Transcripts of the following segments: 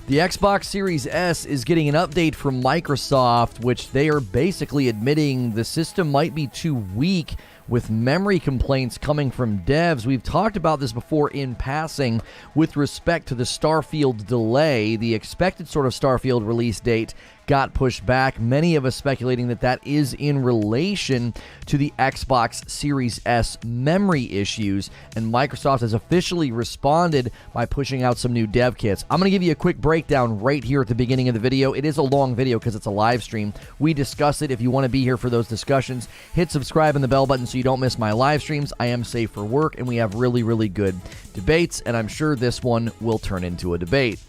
The Xbox Series S is getting an update from Microsoft, which they are basically admitting the system might be too weak with memory complaints coming from devs. We've talked about this before in passing with respect to the Starfield delay. The expected sort of Starfield release date got pushed back. Many of us speculating that that is in relation to the Xbox Series S memory issues, and Microsoft has officially responded by pushing out some new dev kits. I'm going to give you a quick breakdown right here at the beginning of the video. It is a long video because it's a live stream. We discuss it. If you want to be here for those discussions, hit subscribe and the bell button so you don't miss my live streams. I am safe for work, and we have really, really good debates, and I'm sure this one will turn into a debate.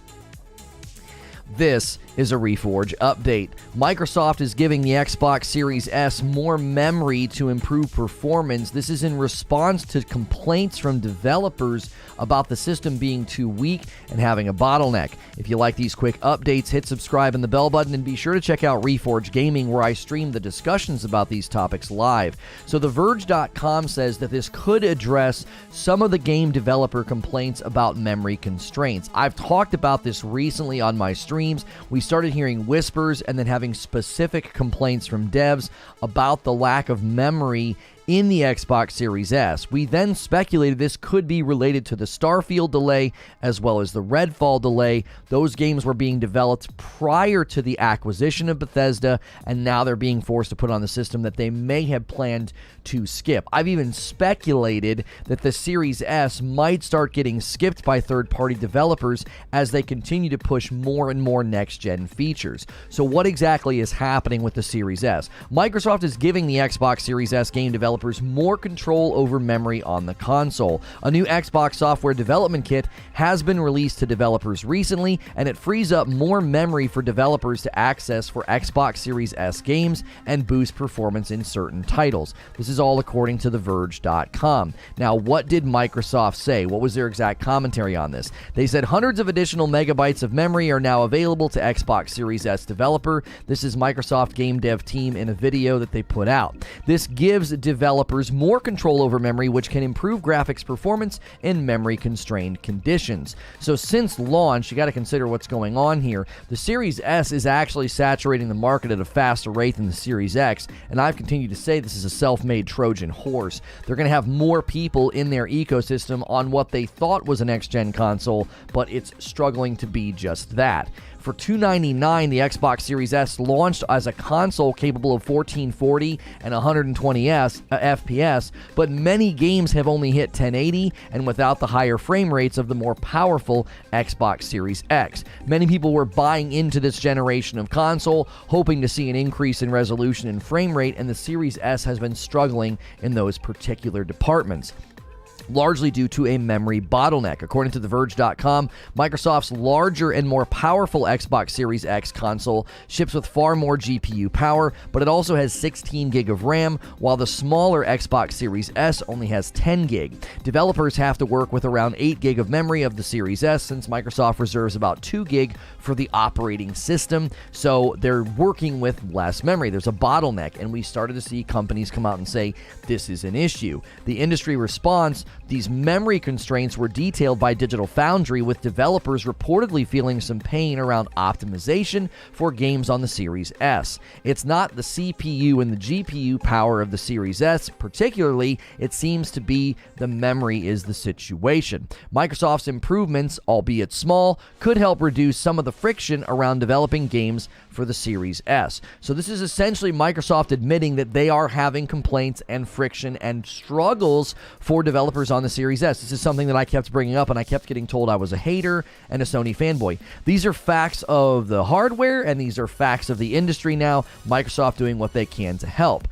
This is a Reforge update. Microsoft is giving the Xbox Series S more memory to improve performance. This is in response to complaints from developers about the system being too weak and having a bottleneck. If you like these quick updates, hit subscribe and the bell button, and be sure to check out Reforge Gaming, where I stream the discussions about these topics live. So TheVerge.com says that this could address some of the game developer complaints about memory constraints. I've talked about this recently on my streams. We started hearing whispers and then having specific complaints from devs about the lack of memory in the Xbox Series S. We then speculated this could be related to the Starfield delay as well as the Redfall delay. Those games were being developed prior to the acquisition of Bethesda, and now they're being forced to put on the system that they may have planned to skip. I've even speculated that the Series S might start getting skipped by third-party developers as they continue to push more and more next-gen features. So what exactly is happening with the Series S? Microsoft is giving the Xbox Series S game developers more control over memory on the console. A new Xbox software development kit has been released to developers recently, and it frees up more memory for developers to access for Xbox Series S games and boost performance in certain titles. This is all according to TheVerge.com. Now, what did Microsoft say? What was their exact commentary on this? They said hundreds of additional megabytes of memory are now available to Xbox Series S developer. This is Microsoft game dev team in a video that they put out. This gives developers more control over memory, which can improve graphics performance in memory-constrained conditions. So since launch, you got to consider what's going on here. The Series S is actually saturating the market at a faster rate than the Series X, and I've continued to say this is a self-made Trojan horse. They're going to have more people in their ecosystem on what they thought was a next-gen console, but it's struggling to be just that. For $299, the Xbox Series S launched as a console capable of 1440 and 120 FPS, but many games have only hit 1080 and without the higher frame rates of the more powerful Xbox Series X. Many people were buying into this generation of console, hoping to see an increase in resolution and frame rate, and the Series S has been struggling in those particular departments, largely due to a memory bottleneck. According to TheVerge.com, Microsoft's larger and more powerful Xbox Series X console ships with far more GPU power, but it also has 16 gig of RAM, while the smaller Xbox Series S only has 10 gig. Developers have to work with around 8 gig of memory of the Series S, since Microsoft reserves about 2 gig for the operating system, so they're working with less memory. There's a bottleneck, and we started to see companies come out and say this is an issue. The industry response: these memory constraints were detailed by Digital Foundry, with developers reportedly feeling some pain around optimization for games on the Series S. It's not the CPU and the GPU power of the Series S particularly, it seems to be the memory is the situation. Microsoft's improvements, albeit small, could help reduce some of the friction around developing games for the Series S. So this is essentially Microsoft admitting that they are having complaints and friction and struggles for developers on the Series S. This is something that I kept bringing up, and I kept getting told I was a hater and a Sony fanboy. These are facts of the hardware, and these are facts of the industry now. Microsoft doing what they can to help.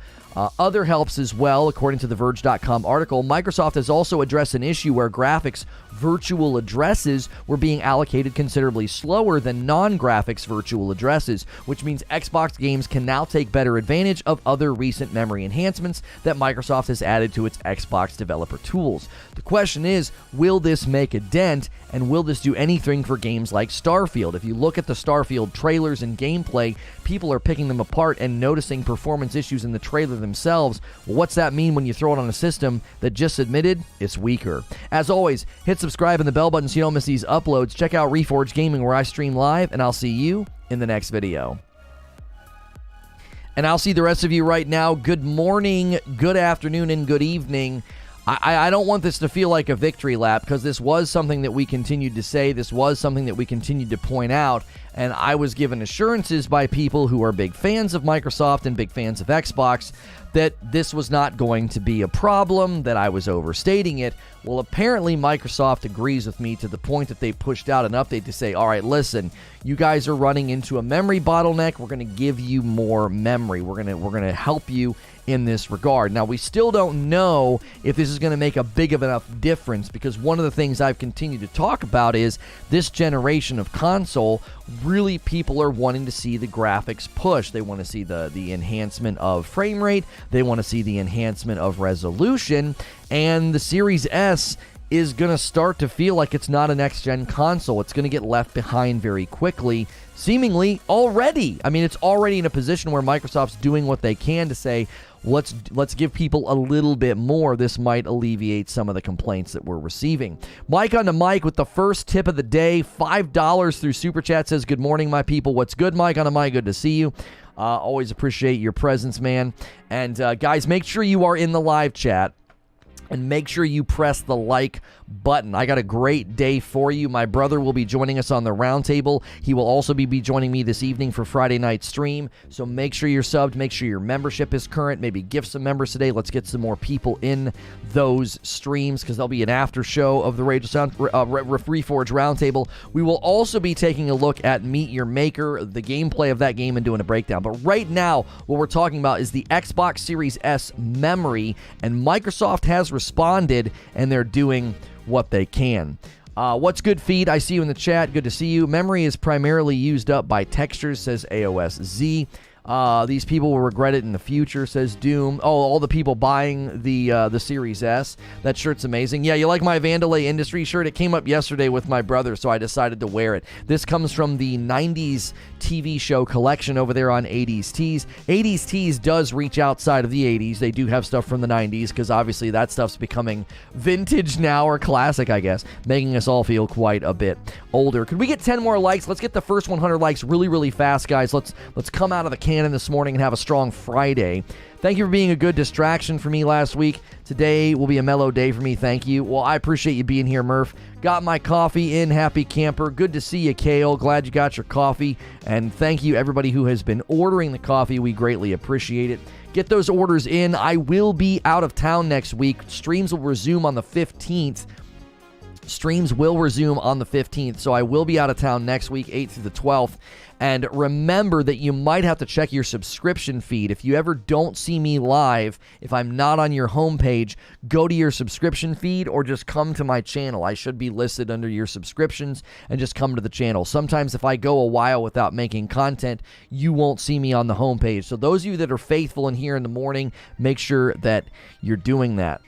Other helps as well, according to the Verge.com article. Microsoft has also addressed an issue where graphics virtual addresses were being allocated considerably slower than non-graphics virtual addresses, which means Xbox games can now take better advantage of other recent memory enhancements that Microsoft has added to its Xbox developer tools. The question is, will this make a dent, And will this do anything for games like Starfield? If you look at the Starfield trailers and gameplay, people are picking them apart and noticing performance issues in the trailer themselves. Well, what's that mean when you throw it on a system that just admitted it's weaker? As always, hit subscribe and the bell button so you don't miss these uploads. Check out Reforge Gaming where I stream live, and I'll see you in the next video. And I'll see the rest of you right now. Good morning, good afternoon, and good evening. I don't want this to feel like a victory lap, because this was something that we continued to say. This was something that we continued to point out. And I was given assurances by people who are big fans of Microsoft and big fans of Xbox that this was not going to be a problem, that I was overstating it. Well, apparently Microsoft agrees with me to the point that they pushed out an update to say, all right, listen, you guys are running into a memory bottleneck. We're going to give you more memory. We're going to help you in this regard. Now, we still don't know if this is going to make a big of enough difference, because one of the things I've continued to talk about is this generation of console, really people are wanting to see the graphics push. They want to see the enhancement of frame rate. They want to see the enhancement of resolution. And the Series S is going to start to feel like it's not a next-gen console. It's going to get left behind very quickly, seemingly already. I mean, it's already in a position where Microsoft's doing what they can to say, let's give people a little bit more. This might alleviate some of the complaints that we're receiving. Mike on the mic with the first tip of the day, $5 through Super Chat, says, good morning, my people. What's good, Mike on the mic? Good to see you. Always appreciate your presence, man. And guys, make sure you are in the live chat. And make sure you press the like button. I got a great day for you. My brother will be joining us on the roundtable. He will also be joining me this evening for Friday night stream. So make sure you're subbed. Make sure your membership is current. Maybe gift some members today. Let's get some more people in those streams, because there'll be an after show of the Reforge roundtable. We will also be taking a look at Meet Your Maker, the gameplay of that game, and doing a breakdown. But right now, what we're talking about is the Xbox Series S memory, and Microsoft has responded, and they're doing what they can. What's good, Feed? I see you in the chat. Good to see you. Memory is primarily used up by textures, says AOSZ. These people will regret it in the future, says Doom. Oh, all the people buying the Series S. That shirt's amazing. Yeah, you like my Vandalay Industry shirt? It came up yesterday with my brother, so I decided to wear it. This comes from the 90s TV show collection over there on 80s Tees. 80s Tees does reach outside of the 80s. They do have stuff from the 90s, because obviously that stuff's becoming vintage now, or classic, I guess, making us all feel quite a bit older. Could we get 10 more likes? Let's get the first 100 likes really, really fast, guys. Let's come out of the cannon this morning and have a strong Friday. Thank you for being a good distraction for me last week. Today will be a mellow day for me. Thank you. Well, I appreciate you being here, Murph. Got my coffee in. Happy camper. Good to see you, Kale. Glad you got your coffee. And thank you, everybody who has been ordering the coffee. We greatly appreciate it. Get those orders in. I will be out of town next week. Streams will resume on the 15th. Streams will resume on the 15th, so I will be out of town next week, 8th through the 12th. And remember that you might have to check your subscription feed. If you ever don't see me live, if I'm not on your homepage, go to your subscription feed or just come to my channel. I should be listed under your subscriptions, and just come to the channel. Sometimes if I go a while without making content, you won't see me on the homepage. So those of you that are faithful in here in the morning, make sure that you're doing that.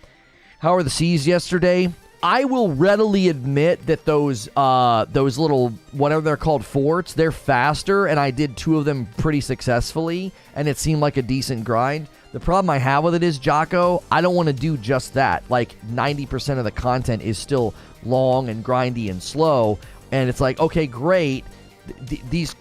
How are the seas yesterday? I will readily admit that those little, whatever they're called, forts, they're faster, and I did 2 of them pretty successfully, and it seemed like a decent grind. The problem I have with it is, Jocko, I don't want to do just that. Like, 90% of the content is still long and grindy and slow, and it's like, okay, great, these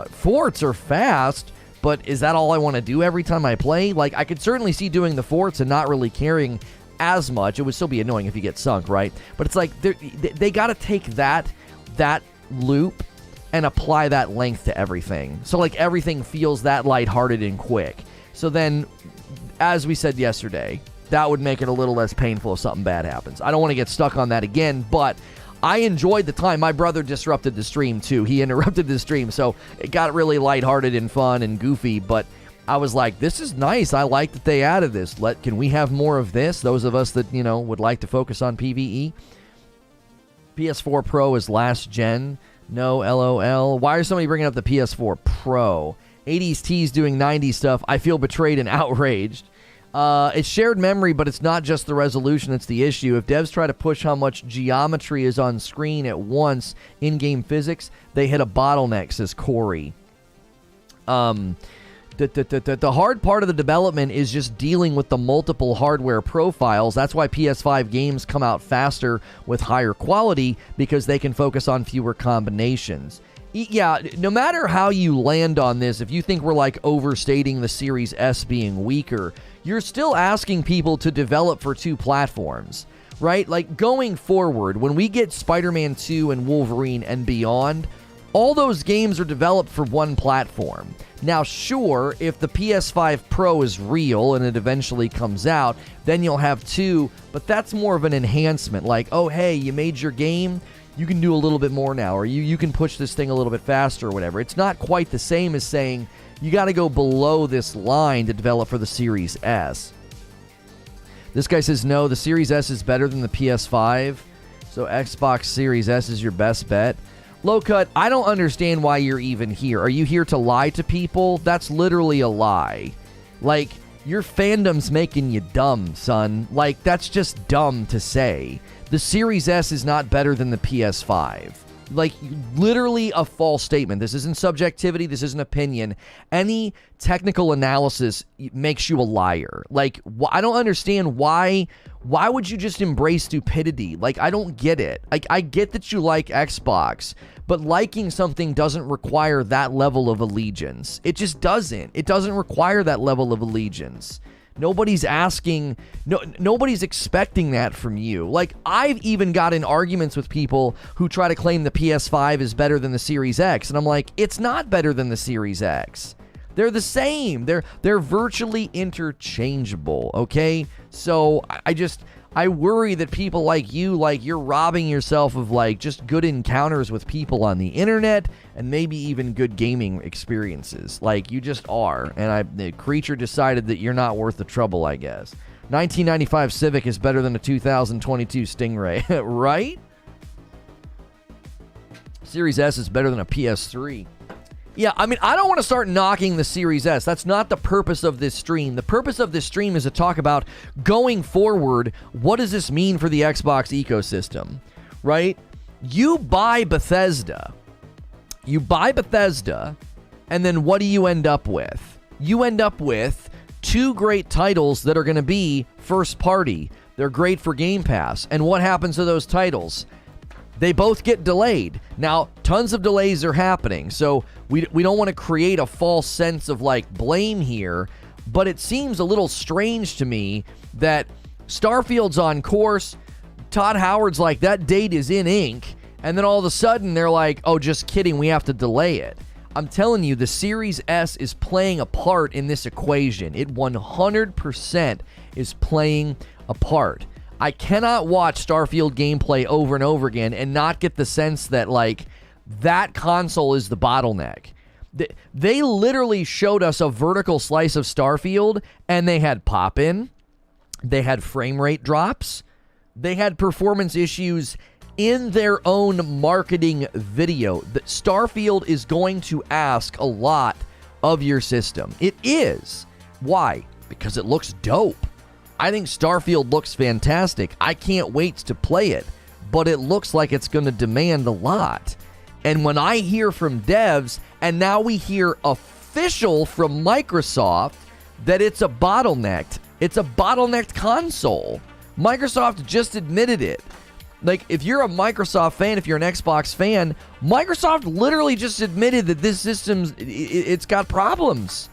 forts are fast, but is that all I want to do every time I play? Like, I could certainly see doing the forts and not really caring as much. It would still be annoying if you get sunk, right? But it's like they got to take that loop and apply that length to everything. So like everything feels that lighthearted and quick. So then, as we said yesterday, that would make it a little less painful if something bad happens. I don't want to get stuck on that again, but I enjoyed the time. My brother disrupted the stream too. He interrupted the stream, so it got really lighthearted and fun and goofy, but I was like, this is nice. I like that they added this. Can we have more of this? Those of us that, would like to focus on PvE. PS4 Pro is last gen. No, LOL. Why are somebody bringing up the PS4 Pro? 80s T's doing 90s stuff. I feel betrayed and outraged. It's shared memory, but it's not just the resolution that's the issue. If devs try to push how much geometry is on screen at once, in-game physics, they hit a bottleneck, says Corey. The hard part of the development is just dealing with the multiple hardware profiles. That's why PS5 games come out faster with higher quality, because they can focus on fewer combinations. Yeah, no matter how you land on this, if you think we're like overstating the Series S being weaker, you're still asking people to develop for two platforms, right? Like going forward, when we get Spider-Man 2 and Wolverine and beyond, all those games are developed for one platform. Now, sure, if the PS5 Pro is real and it eventually comes out, then you'll have two, but that's more of an enhancement. Like, oh, hey, you made your game, you can do a little bit more now, or you can push this thing a little bit faster or whatever. It's not quite the same as saying you got to go below this line to develop for the Series S. This guy says, no, the Series S is better than the PS5, so Xbox Series S is your best bet. Low Cut, I don't understand why you're even here. Are you here to lie to people? That's literally a lie. Like, your fandom's making you dumb, son. Like, that's just dumb to say. The Series S is not better than the PS5. Like, literally a false statement. This isn't subjectivity. This isn't opinion. Any technical analysis makes you a liar. Like, I don't understand why would you just embrace stupidity? Like, I don't get it. Like, I get that you like Xbox, but liking something doesn't require that level of allegiance. It just doesn't. It doesn't require that level of allegiance. Nobody's asking, nobody's expecting that from you. Like, I've even got in arguments with people who try to claim the PS5 is better than the Series X, and I'm like, it's not better than the Series X. They're the same. They're virtually interchangeable, okay? So I worry that people like you're robbing yourself of like just good encounters with people on the internet and maybe even good gaming experiences. Like, you just are. And the creature decided that you're not worth the trouble, I guess. 1995 Civic is better than a 2022 Stingray, right? Series S is better than a PS3. Yeah, I mean, I don't want to start knocking the Series S. That's not the purpose of this stream. The purpose of this stream is to talk about going forward, what does this mean for the Xbox ecosystem, right? You buy Bethesda, and then what do you end up with? You end up with two great titles that are going to be first party. They're great for Game Pass. And what happens to those titles? They both get delayed. Now, tons of delays are happening, so we don't want to create a false sense of, like, blame here, but it seems a little strange to me that Starfield's on course, Todd Howard's like, that date is in ink, and then all of a sudden they're like, oh, just kidding, we have to delay it. I'm telling you, the Series S is playing a part in this equation. It 100% is playing a part. I cannot watch Starfield gameplay over and over again and not get the sense that, like, that console is the bottleneck. They literally showed us a vertical slice of Starfield, and they had pop-in, they had frame rate drops, they had performance issues in their own marketing video. That Starfield is going to ask a lot of your system. It is. Why? Because it looks dope. I think Starfield looks fantastic. I can't wait to play it, but it looks like it's going to demand a lot. And when I hear from devs, and now we hear official from Microsoft that it's a bottlenecked console. Microsoft just admitted it. Like, if you're a Microsoft fan, if you're an Xbox fan, Microsoft literally just admitted that this system's, it's got problems.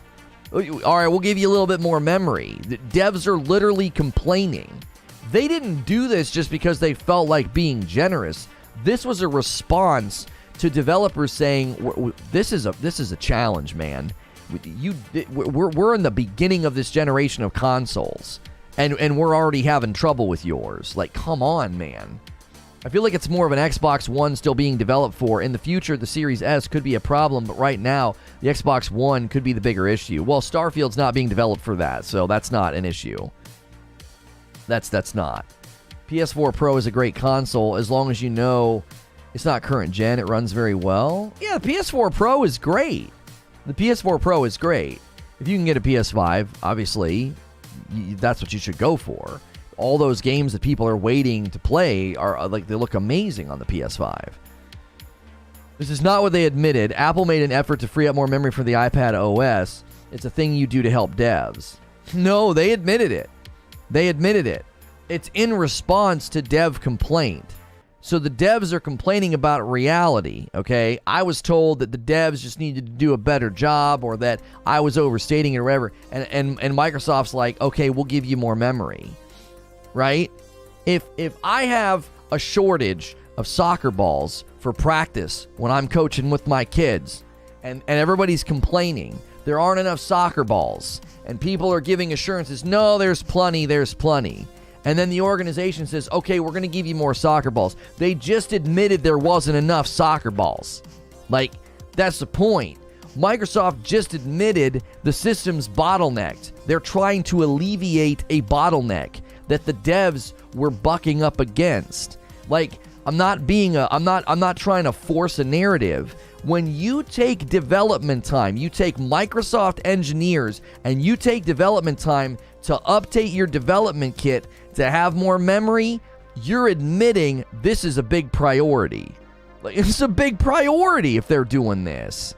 All right, we'll give you a little bit more memory. The devs are literally complaining. They didn't do this just because they felt like being generous. This was a response to developers saying, "This is a challenge, man. We're in the beginning of this generation of consoles, and we're already having trouble with yours. Like, come on, man." I feel like it's more of an Xbox One still being developed for. In the future, the Series S could be a problem, but right now, the Xbox One could be the bigger issue. Well, Starfield's not being developed for that, so that's not an issue. That's not. PS4 Pro is a great console as long as you know it's not current gen. It runs very well. Yeah, the PS4 Pro is great. The PS4 Pro is great. If you can get a PS5, obviously, that's what you should go for. All those games that people are waiting to play are like, they look amazing on the PS5. This is not what they admitted. Apple made an effort to free up more memory for the iPad OS. It's a thing you do to help devs. No, they admitted it. They admitted it. It's in response to dev complaint. So the devs are complaining about reality, okay? I was told that the devs just needed to do a better job, or that I was overstating it or whatever. And Microsoft's like, okay, we'll give you more memory, right? If I have a shortage of soccer balls for practice when I'm coaching with my kids, and everybody's complaining there aren't enough soccer balls, and people are giving assurances, no, there's plenty. And then the organization says, okay, we're going to give you more soccer balls. They just admitted there wasn't enough soccer balls. Like, that's the point. Microsoft just admitted the system's bottlenecked. They're trying to alleviate a bottleneck that the devs were bucking up against. Like, I'm not trying to force a narrative. When you take development time, you take Microsoft engineers and you take development time to update your development kit to have more memory, you're admitting this is a big priority. Like, it's a big priority if they're doing this.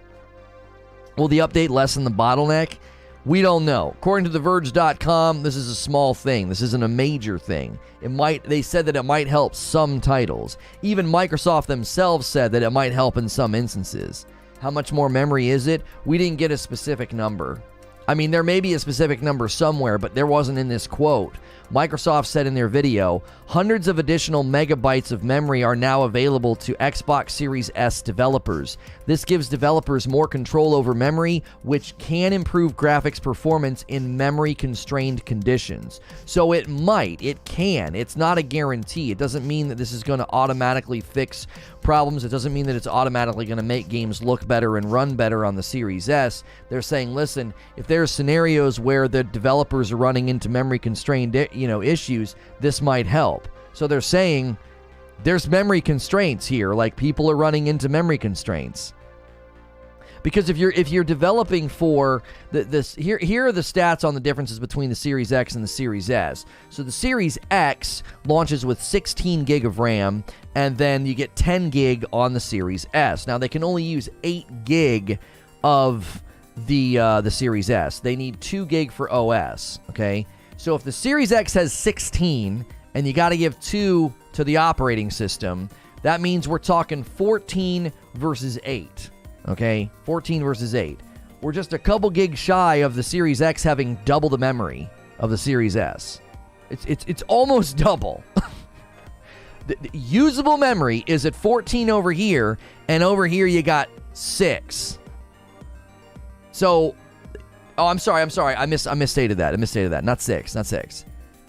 Will the update lessen the bottleneck? We don't know. According to TheVerge.com, this is a small thing. This isn't a major thing. They said that it might help some titles. Even Microsoft themselves said that it might help in some instances. How much more memory is it? We didn't get a specific number. I mean, there may be a specific number somewhere, but there wasn't in this quote. Microsoft said in their video, hundreds of additional megabytes of memory are now available to Xbox Series S developers. This gives developers more control over memory, which can improve graphics performance in memory-constrained conditions. So it can. It's not a guarantee. It doesn't mean that this is going to automatically fix problems. It doesn't mean that it's automatically going to make games look better and run better on the Series S. They're saying, listen, if there's scenarios where the developers are running into memory-constrained issues, this might help. So they're saying there's memory constraints here, like people are running into memory constraints. Because if you're developing for this, here are the stats on the differences between the Series X and the Series S. So the Series X launches with 16 gig of RAM, and then you get 10 gig on the Series S. Now they can only use 8 gig of the Series S. They need 2 gig for OS. Okay. So if the Series X has 16 and you got to give 2 to the operating system, that means we're talking 14 versus 8. Okay? 14 versus 8. We're just a couple gigs shy of the Series X having double the memory of the Series S. It's almost double. The usable memory is at 14 over here, and over here you got 6. So... Oh, I'm sorry. I misstated that. Not 6.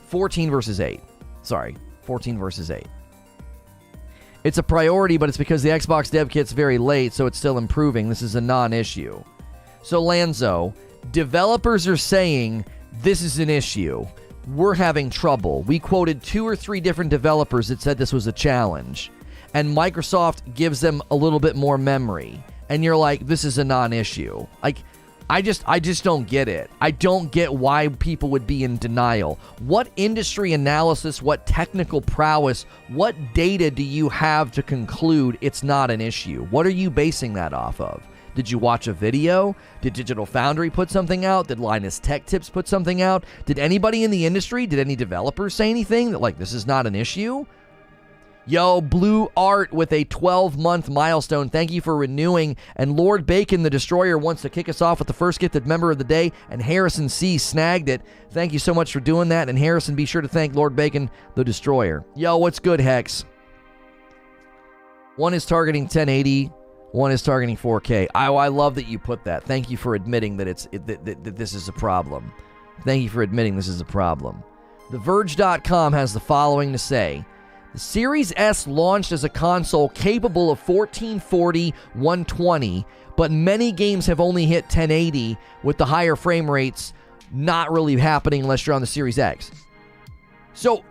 14 versus 8. Sorry. 14 versus 8. It's a priority, but it's because the Xbox dev kit's very late, so it's still improving. This is a non-issue. So, Lanzo, developers are saying this is an issue. We're having trouble. We quoted 2 or 3 different developers that said this was a challenge. And Microsoft gives them a little bit more memory. And you're like, this is a non-issue. Like... I just don't get it. I don't get why people would be in denial. What industry analysis, what technical prowess, what data do you have to conclude it's not an issue? What are you basing that off of? Did you watch a video? Did Digital Foundry put something out? Did Linus Tech Tips put something out? Did anybody in the industry, did any developers say anything that, like, this is not an issue? Yo, Blue Art with a 12-month milestone. Thank you for renewing. And Lord Bacon, the Destroyer, wants to kick us off with the first gifted member of the day. And Harrison C. snagged it. Thank you so much for doing that. And Harrison, be sure to thank Lord Bacon, the Destroyer. Yo, what's good, Hex? One is targeting 1080. One is targeting 4K. I love that you put that. Thank you for admitting that that this is a problem. Thank you for admitting this is a problem. TheVerge.com has the following to say. The Series S launched as a console capable of 1440, 120, but many games have only hit 1080, with the higher frame rates not really happening unless you're on the Series X. So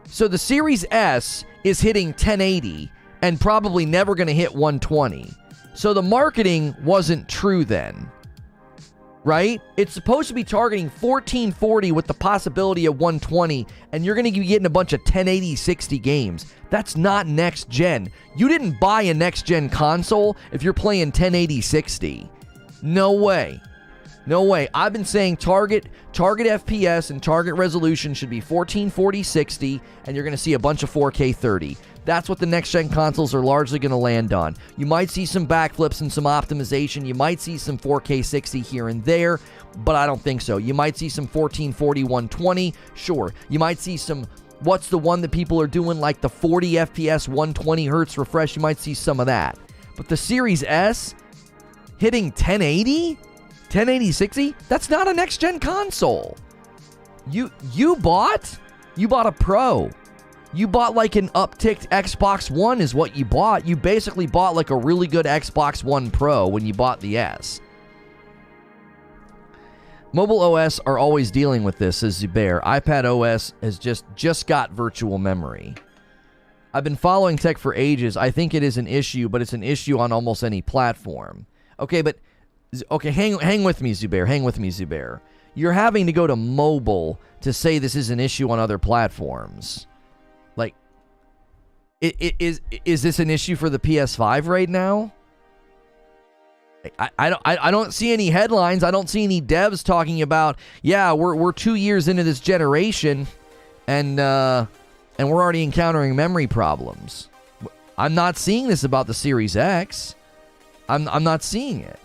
the Series S is hitting 1080 and probably never going to hit 120. So the marketing wasn't true then. right? It's supposed to be targeting 1440 with the possibility of 120, and you're going to be getting a bunch of 1080 60 games. That's not next gen. You didn't buy a next gen console if you're playing 1080 60. No way. No way. I've been saying target FPS and target resolution should be 1440 60, and you're going to see a bunch of 4K 30. That's what the next-gen consoles are largely going to land on. You might see some backflips and some optimization. You might see some 4K 60 here and there, but I don't think so. You might see some 1440 120. Sure. You might see some, what's the one that people are doing, like the 40 FPS 120 hertz refresh? You might see some of that. But the Series S hitting 1080? 1080 60? That's not a next-gen console. You bought a Pro. You bought like an upticked Xbox One is what you bought. You basically bought like a really good Xbox One Pro when you bought the S. Mobile OS are always dealing with this, says Zubair. iPad OS has just got virtual memory. I've been following tech for ages. I think it is an issue, but it's an issue on almost any platform. Okay, hang with me, Zubair. Hang with me, Zubair. You're having to go to mobile to say this is an issue on other platforms. Like, is this an issue for the PS5 right now? I don't see any headlines. I don't see any devs talking about, yeah, we're 2 years into this generation, and we're already encountering memory problems. I'm not seeing this about the Series X. I'm not seeing it.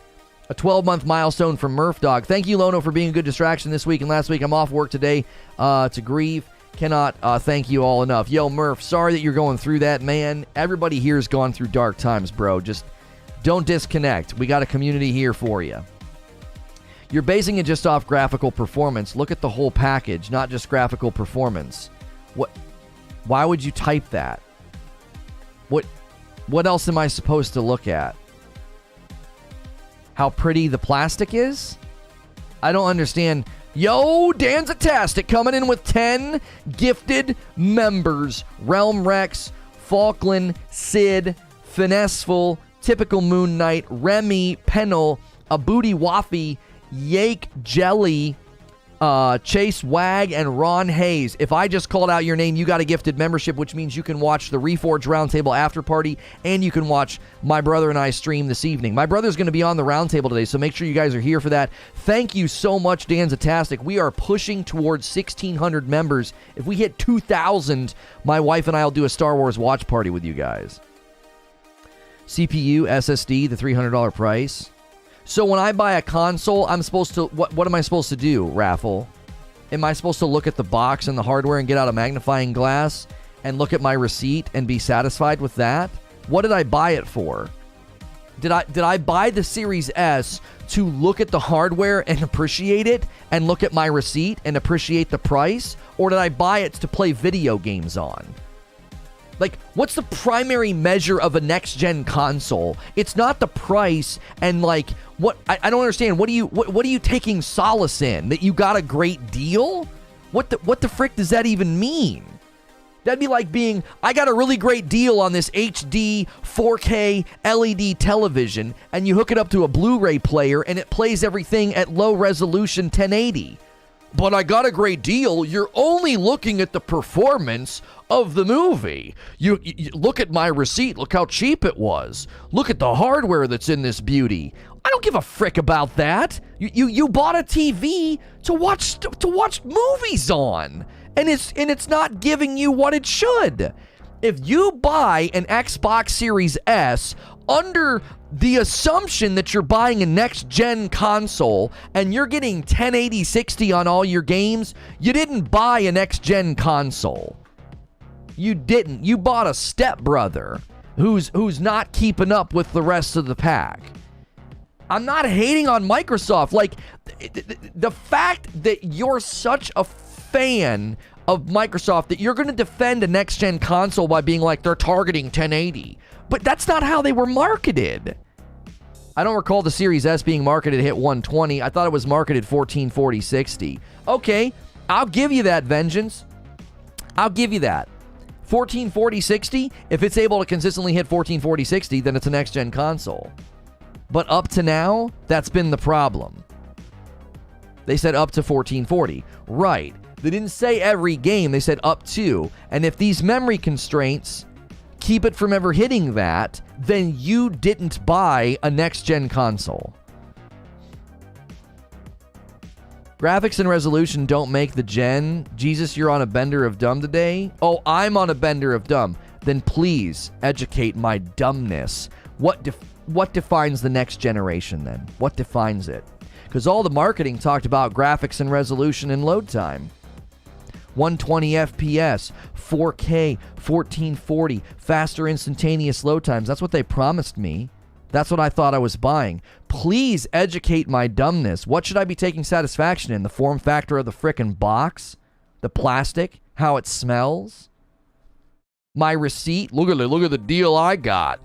A 12-month milestone from Murph Dog. Thank you, Lono, for being a good distraction this week and last week. I'm off work today to grieve. Cannot thank you all enough. Yo, Murph, sorry that you're going through that, man. Everybody here has gone through dark times, bro. Just don't disconnect. We got a community here for you. You're basing it just off graphical performance. Look at the whole package, not just graphical performance. Why would you type that? What else am I supposed to look at? How pretty the plastic is? I don't understand. Yo, Danzatastic coming in with 10 gifted members. Realm Rex, Falkland, Sid, Finesseful, Typical Moon Knight, Remy, Pennell, Abudi Wafi, Yake Jelly, Chase Wag, and Ron Hayes. If I just called out your name, you got a gifted membership, which means you can watch the Reforge Roundtable After Party, and you can watch my brother and I stream this evening. My brother's going to be on the Roundtable today, so make sure you guys are here for that. Thank you so much, Danzatastic. We are pushing towards 1,600 members. If we hit 2,000, my wife and I will do a Star Wars watch party with you guys. CPU, SSD, the $300 price. So when I buy a console, I'm supposed to, what am I supposed to do, Raffle? Am I supposed to look at the box and the hardware and get out a magnifying glass and look at my receipt and be satisfied with that? What did I buy it for? Did I buy the Series S to look at the hardware and appreciate it and look at my receipt and appreciate the price? Or did I buy it to play video games on? Like, what's the primary measure of a next-gen console? It's not the price and, like, what... I don't understand. What are you taking solace in? That you got a great deal? What the frick does that even mean? That'd be like being, I got a really great deal on this HD 4K LED television, and you hook it up to a Blu-ray player, and it plays everything at low-resolution 1080. But I got a great deal. You're only looking at the performance of the movie. You look at my receipt. Look how cheap it was. Look at the hardware that's in this beauty. I don't give a frick about that. You bought a TV to watch movies on, and it's not giving you what it should. If you buy an Xbox Series S under the assumption that you're buying a next-gen console and you're getting 1080 60 on all your games, you didn't buy a next-gen console. You didn't. You bought a stepbrother who's not keeping up with the rest of the pack. I'm not hating on Microsoft. Like, the fact that you're such a fan of Microsoft that you're going to defend a next-gen console by being like, they're targeting 1080. But that's not how they were marketed. I don't recall the Series S being marketed hit 120. I thought it was marketed 1440 60. Okay, I'll give you that, Vengeance. I'll give you that. 1440 60, if it's able to consistently hit 1440 60, then it's a next-gen console. But up to now, that's been the problem. They said up to 1440. Right. They didn't say every game. They said up to. And if these memory constraints keep it from ever hitting that, then you didn't buy a next-gen console. Graphics and resolution don't make the gen. Jesus, you're on a bender of dumb today? Oh, I'm on a bender of dumb. Then please educate my dumbness. What defines the next generation then? What defines it? Because all the marketing talked about graphics and resolution and load time. 120 FPS, 4K, 1440, faster instantaneous load times. That's what they promised me. That's what I thought I was buying. Please educate my dumbness. What should I be taking satisfaction in? The form factor of the frickin' box? The plastic? How it smells? My receipt? Look at the deal I got.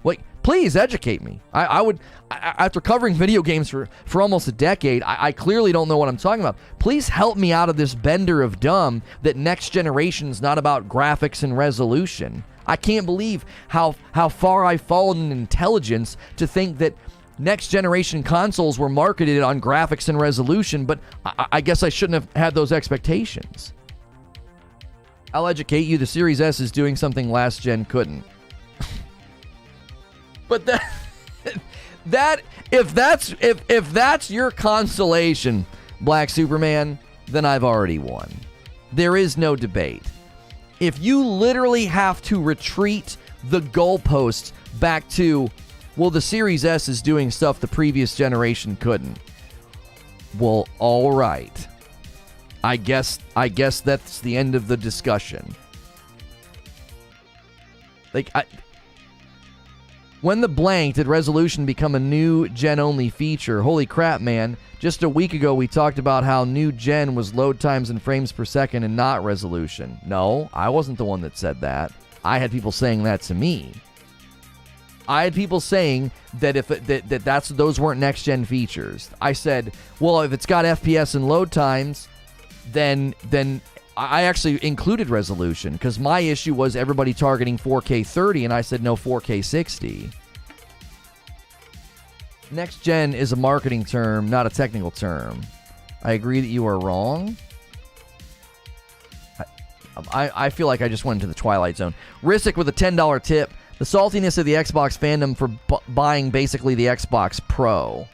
Wait, please educate me. I would, after covering video games for almost a decade, I clearly don't know what I'm talking about. Please help me out of this bender of dumb that next generation's not about graphics and resolution. I can't believe how far I've fallen in intelligence to think that next generation consoles were marketed on graphics and resolution, but I guess I shouldn't have had those expectations. I'll educate you, the Series S is doing something last gen couldn't. But if that's your consolation, Black Superman, then I've already won. There is no debate. If you literally have to retreat the goalposts back to, well, the Series S is doing stuff the previous generation couldn't. Well, all right. I guess that's the end of the discussion. When the blank did resolution become a new gen-only feature? Holy crap, man. Just a week ago, we talked about how new gen was load times and frames per second and not resolution. No, I wasn't the one that said that. I had people saying that to me. I had people saying that those weren't next-gen features. I said, well, if it's got FPS and load times, then I actually included resolution because my issue was everybody targeting 4K 30, and I said no, 4K 60. Next gen is a marketing term, not a technical term. I agree that you are wrong. I feel like I just went into the Twilight Zone. Rissick with a $10 tip. The saltiness of the Xbox fandom for buying basically the Xbox Pro.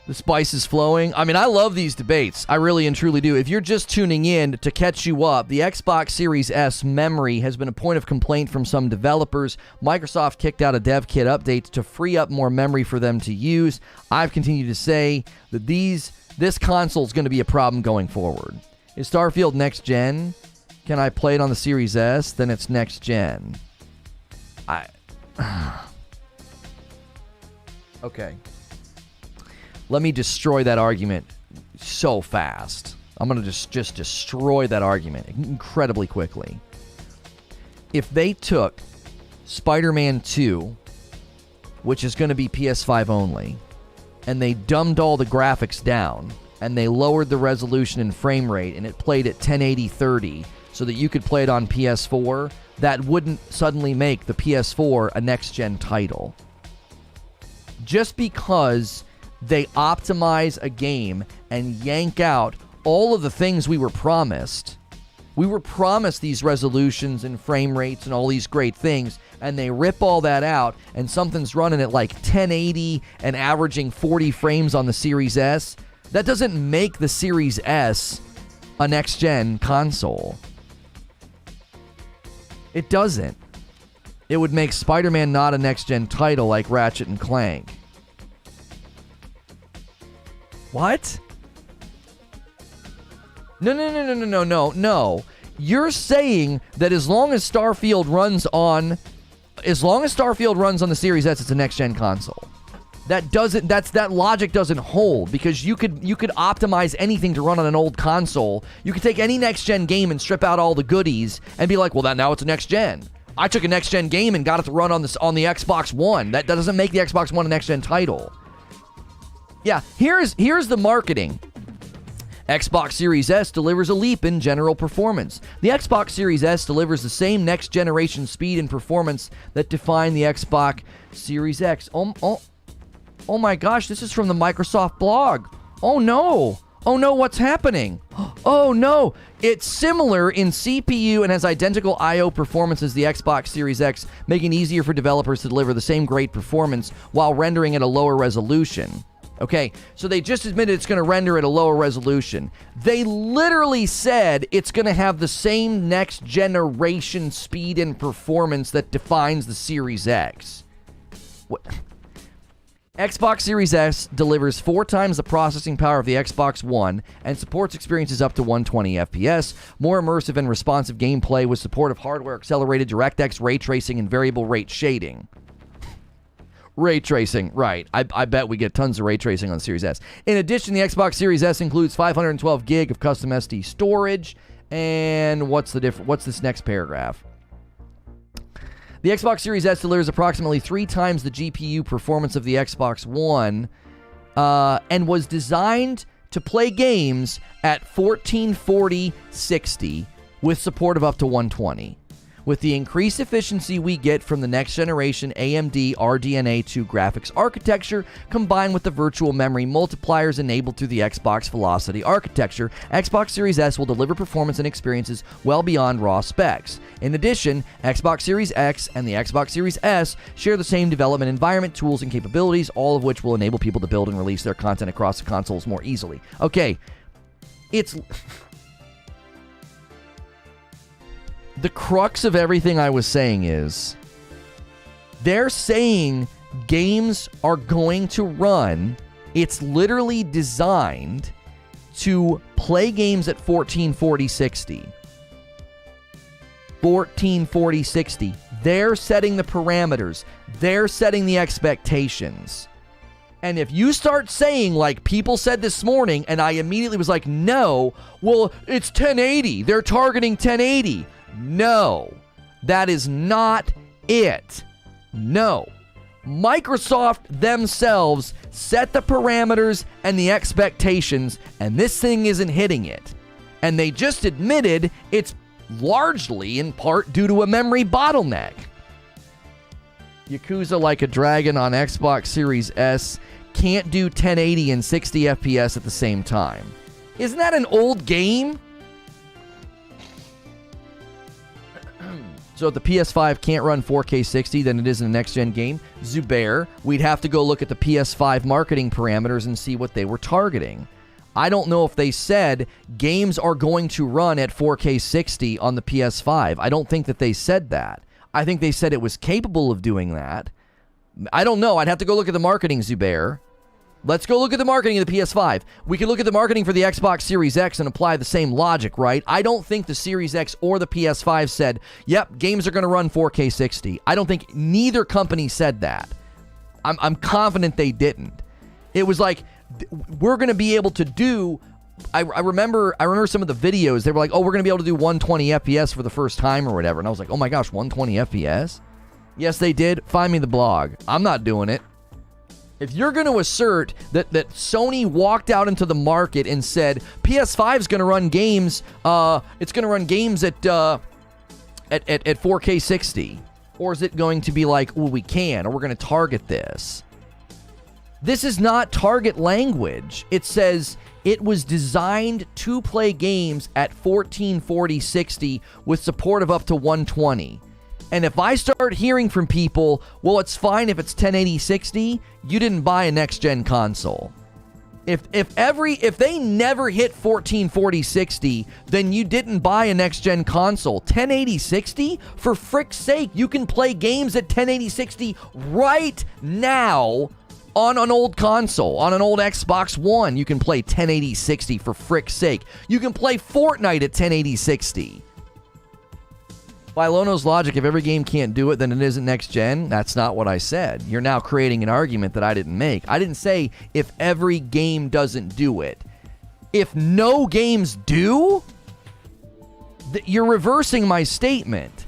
The spice is flowing. I mean, I love these debates. I really and truly do. If you're just tuning in, to catch you up, the Xbox Series S memory has been a point of complaint from some developers. Microsoft kicked out a dev kit update to free up more memory for them to use. I've continued to say that this console is going to be a problem going forward. Is Starfield next gen? Can I play it on the Series S? Then it's next gen. Okay. Let me destroy that argument so fast. I'm going to just destroy that argument incredibly quickly. If they took Spider-Man 2, which is going to be PS5 only, and they dumbed all the graphics down, and they lowered the resolution and frame rate, and it played at 1080 30 so that you could play it on PS4, that wouldn't suddenly make the PS4 a next-gen title. Just because they optimize a game and yank out all of the things we were promised. We were promised these resolutions and frame rates and all these great things, and they rip all that out, and something's running at like 1080 and averaging 40 frames on the Series S. That doesn't make the Series S a next-gen console. It doesn't. It would make Spider-Man not a next-gen title like Ratchet and Clank. What? No. You're saying that as long as Starfield runs on the Series S, it's a next-gen console. That logic doesn't hold, because you could optimize anything to run on an old console. You could take any next-gen game and strip out all the goodies and be like, well, now it's a next-gen. I took a next-gen game and got it to run on the Xbox One. That doesn't make the Xbox One a next-gen title. Yeah, here's the marketing. Xbox Series S delivers a leap in general performance. The Xbox Series S delivers the same next-generation speed and performance that define the Xbox Series X. Oh my gosh, this is from the Microsoft blog. Oh no. Oh no, what's happening? Oh no. It's similar in CPU and has identical I/O performance as the Xbox Series X, making it easier for developers to deliver the same great performance while rendering at a lower resolution. Okay, so they just admitted it's going to render at a lower resolution. They literally said it's going to have the same next generation speed and performance that defines the Series X. What? Xbox Series S delivers 4 times the processing power of the Xbox One and supports experiences up to 120 FPS, more immersive and responsive gameplay with support of hardware-accelerated DirectX ray tracing and variable rate shading. Ray tracing, right. I bet we get tons of ray tracing on the Series S. In addition, the Xbox Series S includes 512 gig of custom SD storage. And what's this next paragraph? The Xbox Series S delivers approximately 3 times the GPU performance of the Xbox One and was designed to play games at 1440-60 with support of up to 120. With the increased efficiency we get from the next generation AMD RDNA 2 graphics architecture, combined with the virtual memory multipliers enabled through the Xbox Velocity architecture, Xbox Series S will deliver performance and experiences well beyond raw specs. In addition, Xbox Series X and the Xbox Series S share the same development environment, tools, and capabilities, all of which will enable people to build and release their content across the consoles more easily. Okay, it's... The crux of everything I was saying is they're saying games are going to run. It's literally designed to play games at 1440-60. 1440-60. They're setting the parameters. They're setting the expectations. And if you start saying, like people said this morning, and I immediately was like, no, well, it's 1080. They're targeting 1080. No, that is not it. No. Microsoft themselves set the parameters and the expectations, and this thing isn't hitting it. And they just admitted it's largely in part due to a memory bottleneck. Yakuza Like a Dragon on Xbox Series S can't do 1080 and 60 FPS at the same time. Isn't that an old game? So if the PS5 can't run 4K 60, then it isn't a next-gen game. Zubair, we'd have to go look at the PS5 marketing parameters and see what they were targeting. I don't know if they said games are going to run at 4K 60 on the PS5. I don't think that they said that. I think they said it was capable of doing that. I don't know. I'd have to go look at the marketing, Zubair. Let's go look at the marketing of the PS5. We can look at the marketing for the Xbox Series X and apply the same logic, right? I don't think the Series X or the PS5 said, yep, games are going to run 4K 60. I don't think neither company said that. I'm confident they didn't. It was like, we're going to be able to do... I remember some of the videos. They were like, oh, we're going to be able to do 120 FPS for the first time or whatever. And I was like, oh my gosh, 120 FPS? Yes, they did. Find me the blog. I'm not doing it. If you're going to assert that Sony walked out into the market and said PS5 is going to run games, it's going to run games at 4K 60, or is it going to be like, well, we can, or we're going to target this? This is not target language. It says it was designed to play games at 1440-60 with support of up to 120. And if I start hearing from people, well, it's fine if it's 1080-60, you didn't buy a next-gen console. If they never hit 1440-60, then you didn't buy a next-gen console. 1080-60? For frick's sake, you can play games at 1080-60 right now on an old console, on an old Xbox One. You can play 1080-60 for frick's sake. You can play Fortnite at 1080-60. By Lono's logic, if every game can't do it, then it isn't next gen. That's not what I said. You're now creating an argument that I didn't make. I didn't say if every game doesn't do it. If no games do, you're reversing my statement.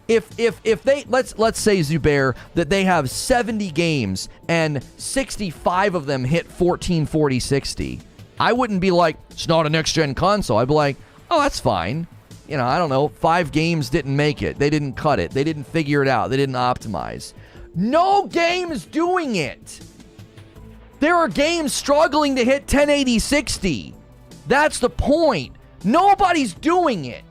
If they let's say, Zubair, that they have 70 games and 65 of them hit 1440-60, I wouldn't be like, it's not a next gen console. I'd be like, oh, that's fine. You know, I don't know, 5 games didn't make it. They didn't cut it. They didn't figure it out. They didn't optimize. No game's doing it. There are games struggling to hit 1080 60. That's the point. Nobody's doing it.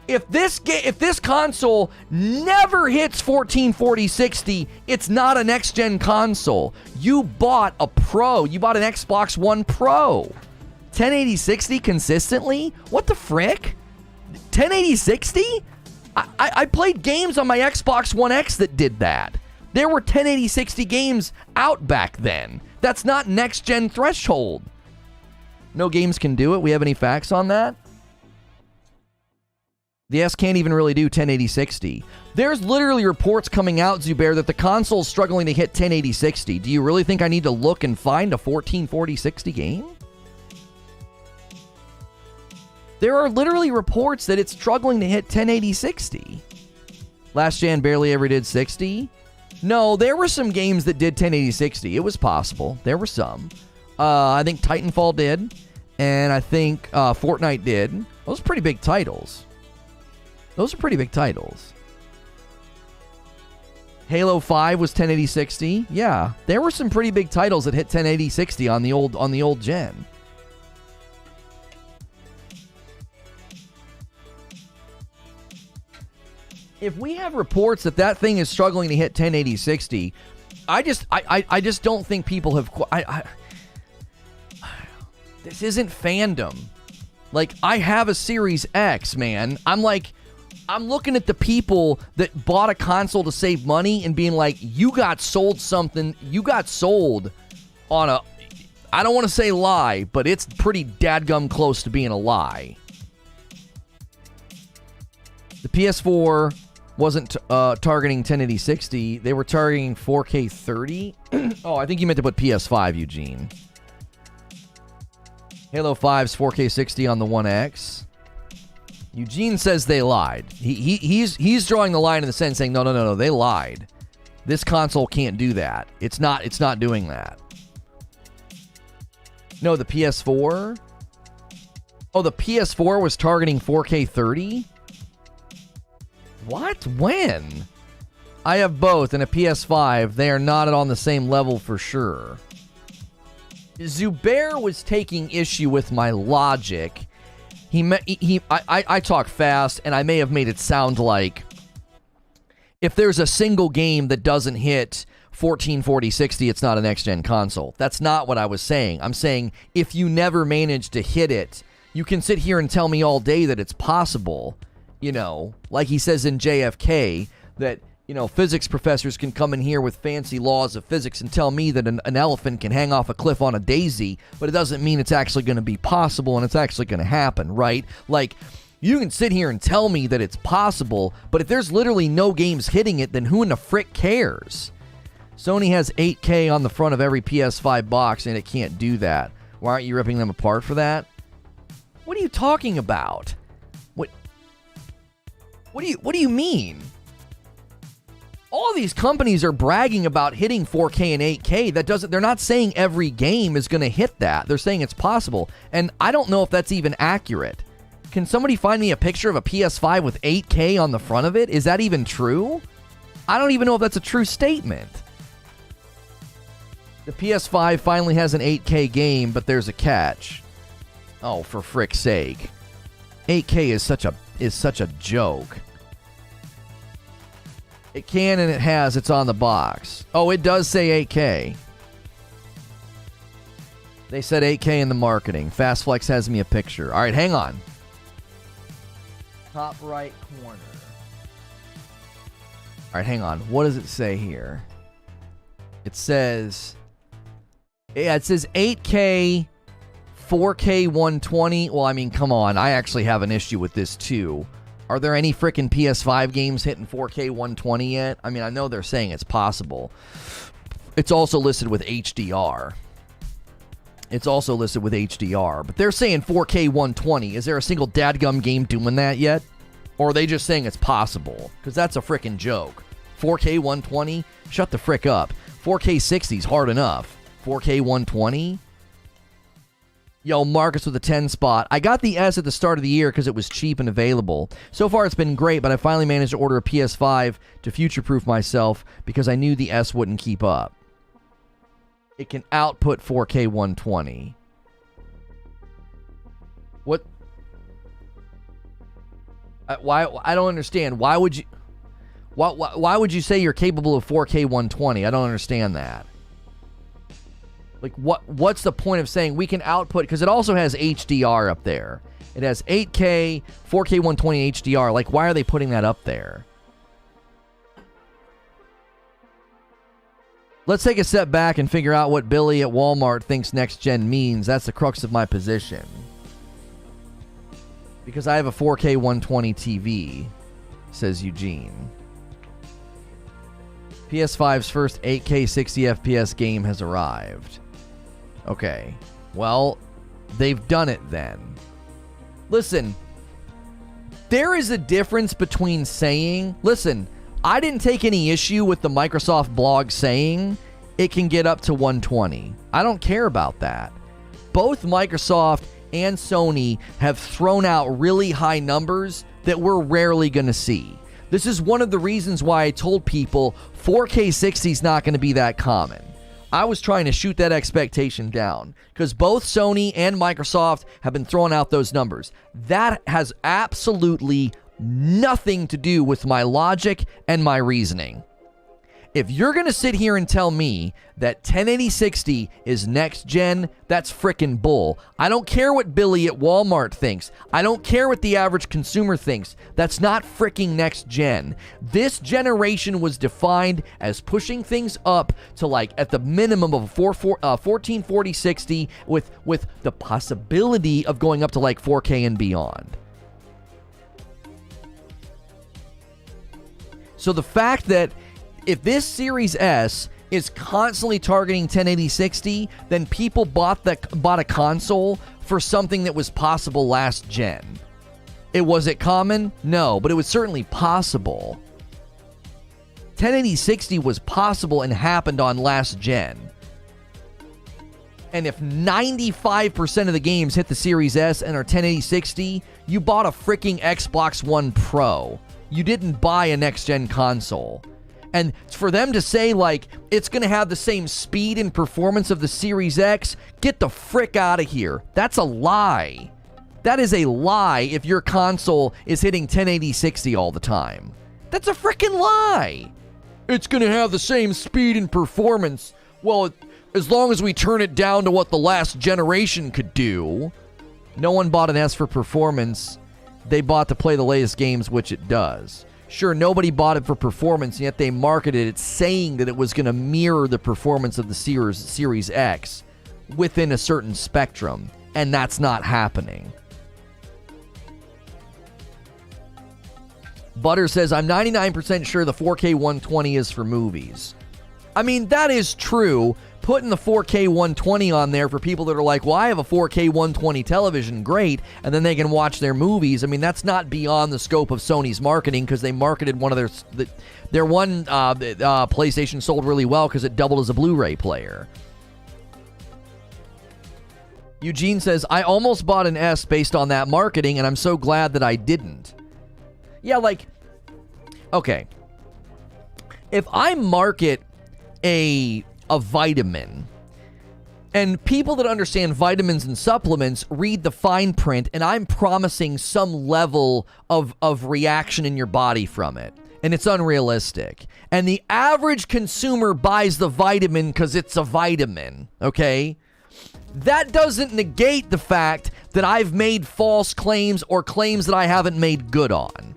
If this console never hits 1440 60, it's not a next-gen console. You bought a Pro. You bought an Xbox One Pro. 1080 60 consistently? What the frick? 1080 60? I played games on my Xbox One X that did that. There were 1080 60 games out back then. That's not next-gen threshold. No games can do it. We have any facts on that? The S can't even really do 1080 60. There's literally reports coming out, Zubair, that the console's struggling to hit 1080 60. Do you really think I need to look and find a 1440 60 game? There are literally reports that it's struggling to hit 1080 60. Last gen barely ever did 60. No, there were some games that did 1080 60. It was possible. There were some. I think Titanfall did. And I think Fortnite did. Those are pretty big titles. Those are pretty big titles. Halo 5 was 1080 60. Yeah, there were some pretty big titles that hit 1080 60 on the old gen. If we have reports that thing is struggling to hit 1080 60, I just don't think people have. This isn't fandom. Like, I have a Series X, man. I'm looking at the people that bought a console to save money and being like, you got sold something. You got sold on a, I don't want to say lie, but it's pretty dadgum close to being a lie. The PS4 wasn't targeting 1080 60. They were targeting 4K 30. Oh, I think you meant to put PS5, Eugene. Halo 5's 4K 60 on the One X. Eugene says they lied. He's drawing the line in the sense saying, no, they lied. This console can't do that. It's not doing that. No, the PS4? Oh, the PS4 was targeting 4K 30? What? When? I have both and a PS5. They are not on the same level for sure. Zubair was taking issue with my logic. I talk fast, and I may have made it sound like if there's a single game that doesn't hit 1440 60, it's not a next-gen console. That's not what I was saying. I'm saying if you never manage to hit it, you can sit here and tell me all day that it's possible. You know, like he says in JFK, that, you know, physics professors can come in here with fancy laws of physics and tell me that an elephant can hang off a cliff on a daisy, but it doesn't mean it's actually going to be possible and it's actually going to happen, right? Like, you can sit here and tell me that it's possible, but if there's literally no games hitting it, then who in the frick cares? Sony has 8K on the front of every PS5 box, and it can't do that. Why aren't you ripping them apart for that? What are you talking about? What do you mean? All these companies are bragging about hitting 4K and 8K. They're not saying every game is going to hit that. They're saying it's possible. And I don't know if that's even accurate. Can somebody find me a picture of a PS5 with 8K on the front of it? Is that even true? I don't even know if that's a true statement. The PS5 finally has an 8K game, but there's a catch. Oh, for frick's sake. 8K is such a joke. It can and it has. It's on the box. Oh, it does say 8K. They said 8K in the marketing. FastFlex has me a picture. All right, hang on. Top right corner. All right, hang on. What does it say here? It says 8K, 4K 120. Well, I mean, come on. I actually have an issue with this too. Are there any frickin' PS5 games hitting 4K 120 yet? I mean, I know they're saying it's possible. It's also listed with HDR. But they're saying 4K 120. Is there a single dadgum game doing that yet? Or are they just saying it's possible? Because that's a frickin' joke. 4K 120? Shut the frick up. 4K 60 is hard enough. 4K 120? Yo, Marcus with a 10 spot. I got the S at the start of the year because it was cheap and available. So far, it's been great, but I finally managed to order a PS5 to future-proof myself because I knew the S wouldn't keep up. It can output 4K 120. What? Why? I don't understand. Why would you? Why would you say you're capable of 4K 120? I don't understand that. Like, what's the point of saying we can output? Because it also has HDR up there. It has 8K, 4K 120 HDR. Like, why are they putting that up there? Let's take a step back and figure out what Billy at Walmart thinks next gen means. That's the crux of my position. Because I have a 4K 120 TV, says Eugene. PS5's first 8K 60 FPS game has arrived. Okay. Well, they've done it then. Listen, there is a difference between saying, listen, I didn't take any issue with the Microsoft blog saying it can get up to 120. I don't care about that. Both Microsoft and Sony have thrown out really high numbers that we're rarely going to see. This is one of the reasons why I told people 4K 60 is not going to be that common. I was trying to shoot that expectation down because both Sony and Microsoft have been throwing out those numbers. That has absolutely nothing to do with my logic and my reasoning. If you're going to sit here and tell me that 1080-60 is next gen, that's frickin' bull. I don't care what Billy at Walmart thinks. I don't care what the average consumer thinks. That's not fricking next gen. This generation was defined as pushing things up to, like, at the minimum of 1440-60 with the possibility of going up to like 4K and beyond. So the fact that if this Series S is constantly targeting 1080-60, then people bought a console for something that was possible last gen. Was it common? No, but it was certainly possible. 1080-60 was possible and happened on last gen. And if 95% of the games hit the Series S and are 1080-60, you bought a freaking Xbox One Pro. You didn't buy a next-gen console. And for them to say, like, it's going to have the same speed and performance of the Series X, get the frick out of here. That's a lie. That is a lie if your console is hitting 1080-60 all the time. That's a frickin' lie. It's going to have the same speed and performance. Well, as long as we turn it down to what the last generation could do. No one bought an S for performance. They bought to play the latest games, which it does. Sure, nobody bought it for performance, and yet they marketed it saying that it was going to mirror the performance of the Series X within a certain spectrum, and that's not happening. Butter says, I'm 99% sure the 4K 120 is for movies. I mean, that is true. Putting the 4K 120 on there for people that are like, well, I have a 4K 120 television, great, and then they can watch their movies. I mean, that's not beyond the scope of Sony's marketing because they marketed one of their one PlayStation sold really well because it doubled as a Blu-ray player. Eugene says, I almost bought an S based on that marketing, and I'm so glad that I didn't. Yeah, like, okay. If I market a vitamin, and people that understand vitamins and supplements read the fine print, and I'm promising some level of reaction in your body from it, and it's unrealistic, and the average consumer buys the vitamin because it's a vitamin, okay? That doesn't negate the fact that I've made false claims or claims that I haven't made good on.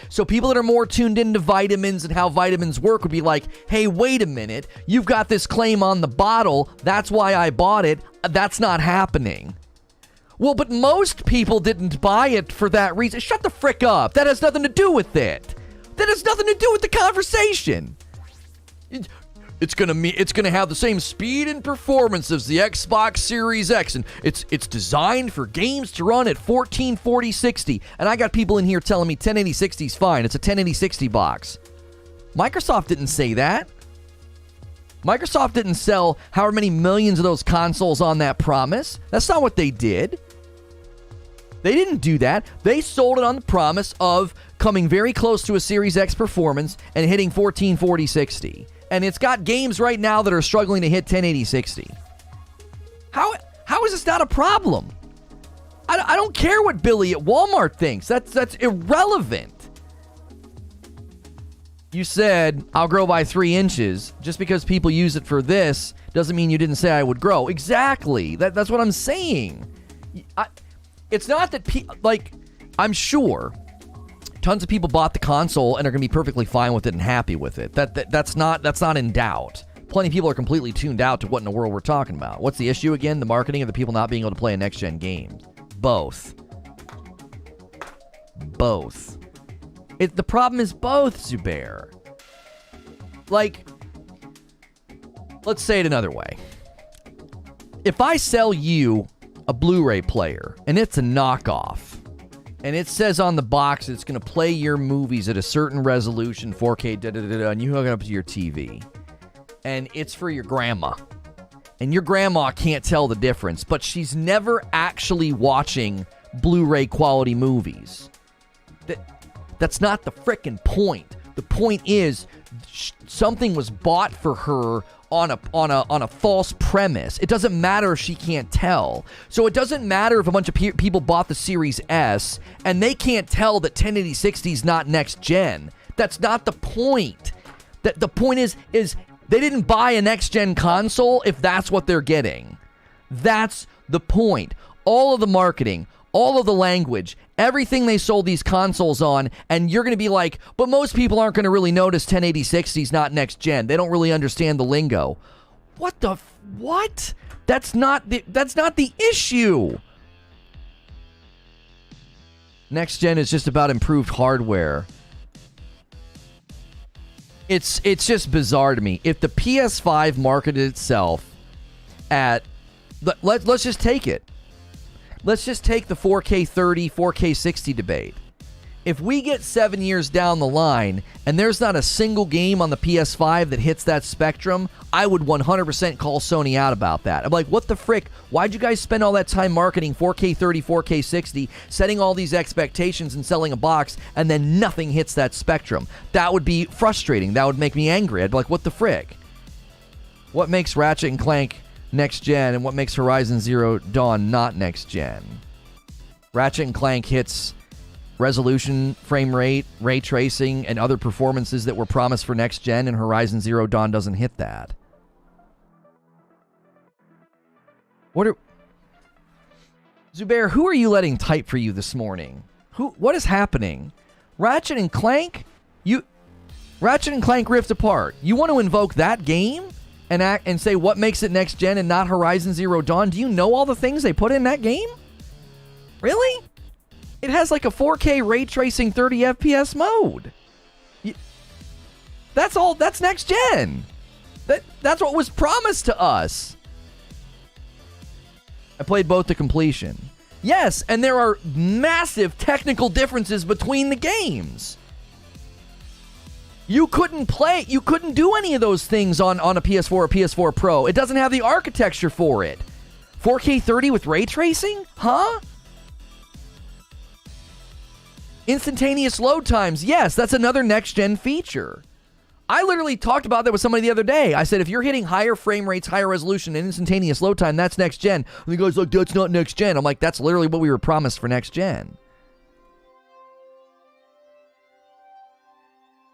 So people that are more tuned into vitamins and how vitamins work would be like, hey, wait a minute, you've got this claim on the bottle, that's why I bought it, that's not happening. Well, but most people didn't buy it for that reason. Shut the frick up, that has nothing to do with it. That has nothing to do with the conversation. It's gonna have the same speed and performance as the Xbox Series X, and it's designed for games to run at 1440-60. And I got people in here telling me 1080-60 is fine. It's a 1080-60 box. Microsoft didn't say that. Microsoft didn't sell however many millions of those consoles on that promise. That's not what they did. They didn't do that. They sold it on the promise of coming very close to a Series X performance and hitting 1440-60. and it's got games right now that are struggling to hit 1080 60. How is this not a problem? I don't care what Billy at Walmart thinks. That's irrelevant. You said, I'll grow by 3 inches. Just because people use it for this doesn't mean you didn't say I would grow. Exactly. That's what I'm saying. It's not that, I'm sure tons of people bought the console and are going to be perfectly fine with it and happy with it. That's not in doubt. Plenty of people are completely tuned out to what in the world we're talking about. What's the issue again? The marketing of the people not being able to play a next-gen game. Both. The problem is both, Zubair. Let's say it another way. If I sell you a Blu-ray player, and it's a knockoff, and it says on the box it's going to play your movies at a certain resolution, 4K, and you hook it up to your TV, and it's for your grandma, and your grandma can't tell the difference, but she's never actually watching Blu-ray quality movies. That's not the frickin' point. The point is something was bought for her on a false premise. It doesn't matter if she can't tell. So it doesn't matter if a bunch of people bought the Series S and they can't tell that 1080 60 is not next gen. That's not the point. The point is they didn't buy a next gen console if that's what they're getting. That's the point. All of the marketing, all of the language, everything they sold these consoles on, and you're going to be like, but most people aren't going to really notice 1080 60 is not next gen. They don't really understand the lingo. What? That's not the issue. Next gen is just about improved hardware. It's just bizarre to me. If the PS5 marketed itself at, let's just take it. Let's just take the 4K 30, 4K 60 debate. If we get 7 years down the line and there's not a single game on the PS5 that hits that spectrum, I would 100% call Sony out about that. I'm like, what the frick? Why'd you guys spend all that time marketing 4K 30, 4K 60, setting all these expectations and selling a box, and then nothing hits that spectrum? That would be frustrating. That would make me angry. I'd be like, what the frick? What makes Ratchet and Clank next gen, and what makes Horizon Zero Dawn not next gen? Ratchet and Clank hits resolution, frame rate, ray tracing, and other performances that were promised for next gen, and Horizon Zero Dawn doesn't hit that. Zubair, who are you letting type for you this morning? What is happening? Ratchet and Clank Rift Apart. You want to invoke that game and say what makes it next gen and not Horizon Zero Dawn? Do you know all the things they put in that game? Really? It has like a 4K ray tracing 30 FPS mode. That's all. That's next gen. That's what was promised to us. I played both to completion. Yes, and there are massive technical differences between the games. You couldn't do any of those things on a PS4 or PS4 Pro. It doesn't have the architecture for it. 4K 30 with ray tracing? Huh? Instantaneous load times. Yes, that's another next-gen feature. I literally talked about that with somebody the other day. I said, if you're hitting higher frame rates, higher resolution, and instantaneous load time, that's next-gen. And the guy's like, that's not next-gen. I'm like, that's literally what we were promised for next-gen.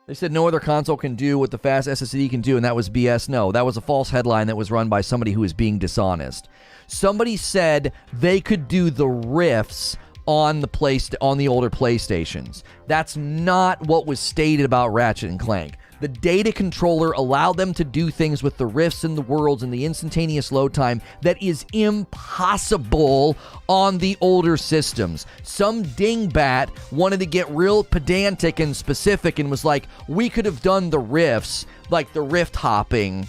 They said no other console can do what the fast SSD can do, and that was BS. No, that was a false headline that was run by somebody who was being dishonest. Somebody said they could do the rifts on the older PlayStations. That's not what was stated about Ratchet and Clank. The data controller allowed them to do things with the rifts and the worlds and the instantaneous load time that is impossible on the older systems. Some dingbat wanted to get real pedantic and specific and was like, we could have done the rifts, like the rift hopping,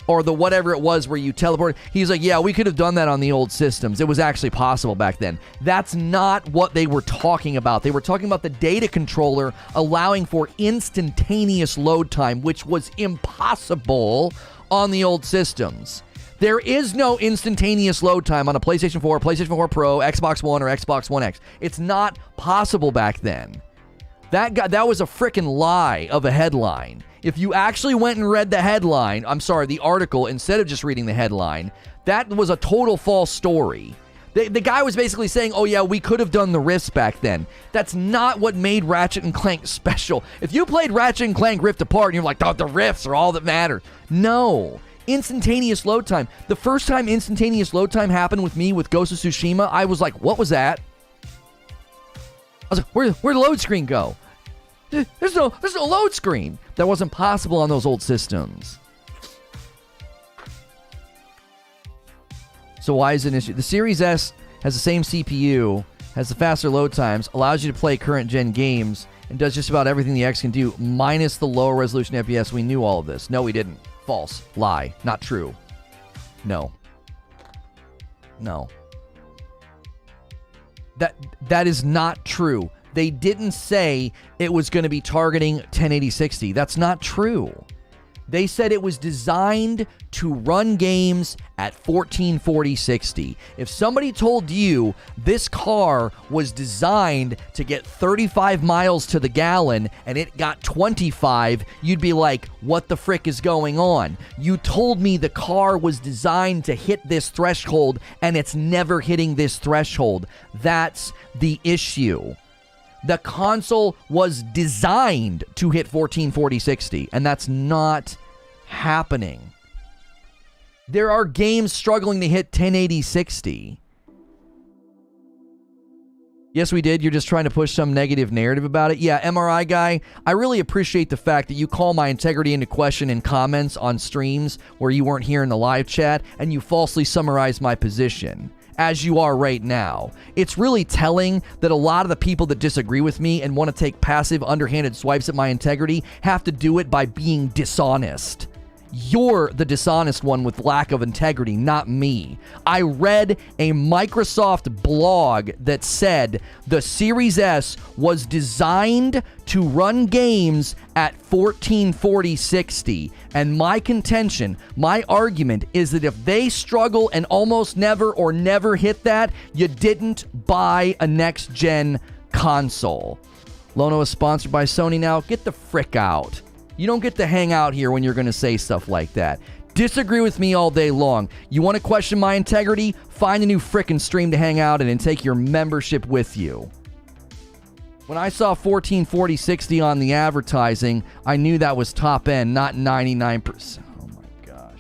or the whatever it was where you teleport. He's like, yeah, we could have done that on the old systems. It was actually possible back then. That's not what they were talking about. They were talking about the data controller allowing for instantaneous load time, which was impossible on the old systems. There is no instantaneous load time on a PlayStation 4, PlayStation 4 Pro, Xbox One, or Xbox One X. It's not possible back then. That was a freaking lie of a headline. If you actually went and read the headline, the article, instead of just reading the headline, that was a total false story. The guy was basically saying, oh yeah, we could have done the rifts back then. That's not what made Ratchet & Clank special. If you played Ratchet & Clank Rift Apart and you're like, oh, the rifts are all that matter. No. Instantaneous load time. The first time instantaneous load time happened with me with Ghost of Tsushima, I was like, what was that? I was like, where'd the load screen go? There's no load screen. That wasn't possible on those old systems. So why is it an issue? The Series S has the same CPU, has the faster load times, allows you to play current gen games, and does just about everything the X can do, minus the lower resolution FPS. We knew all of this. No, we didn't. False. Lie. Not true. No. That is not true. They didn't say it was going to be targeting 1080 60. That's not true. They said it was designed to run games at 1440 60. If somebody told you this car was designed to get 35 miles to the gallon and it got 25, you'd be like, what the frick is going on? You told me the car was designed to hit this threshold and it's never hitting this threshold. That's the issue. The console was designed to hit 1440 60, and that's not happening. There are games struggling to hit 1080 60. Yes, we did. You're just trying to push some negative narrative about it. Yeah, MRI guy, I really appreciate the fact that you call my integrity into question in comments on streams where you weren't here in the live chat, and you falsely summarize my position, as you are right now. It's really telling that a lot of the people that disagree with me and want to take passive, underhanded swipes at my integrity have to do it by being dishonest. You're the dishonest one with lack of integrity, not me. I read a Microsoft blog that said the Series S was designed to run games at 1440 60. And my contention, my argument is that if they struggle and almost never or never hit that, you didn't buy a next-gen console. Lono is sponsored by Sony now. Get the frick out. You don't get to hang out here when you're going to say stuff like that. Disagree with me all day long. You want to question my integrity? Find a new frickin' stream to hang out in and take your membership with you. When I saw 1440 60 on the advertising, I knew that was top end, not 99%. Oh my gosh.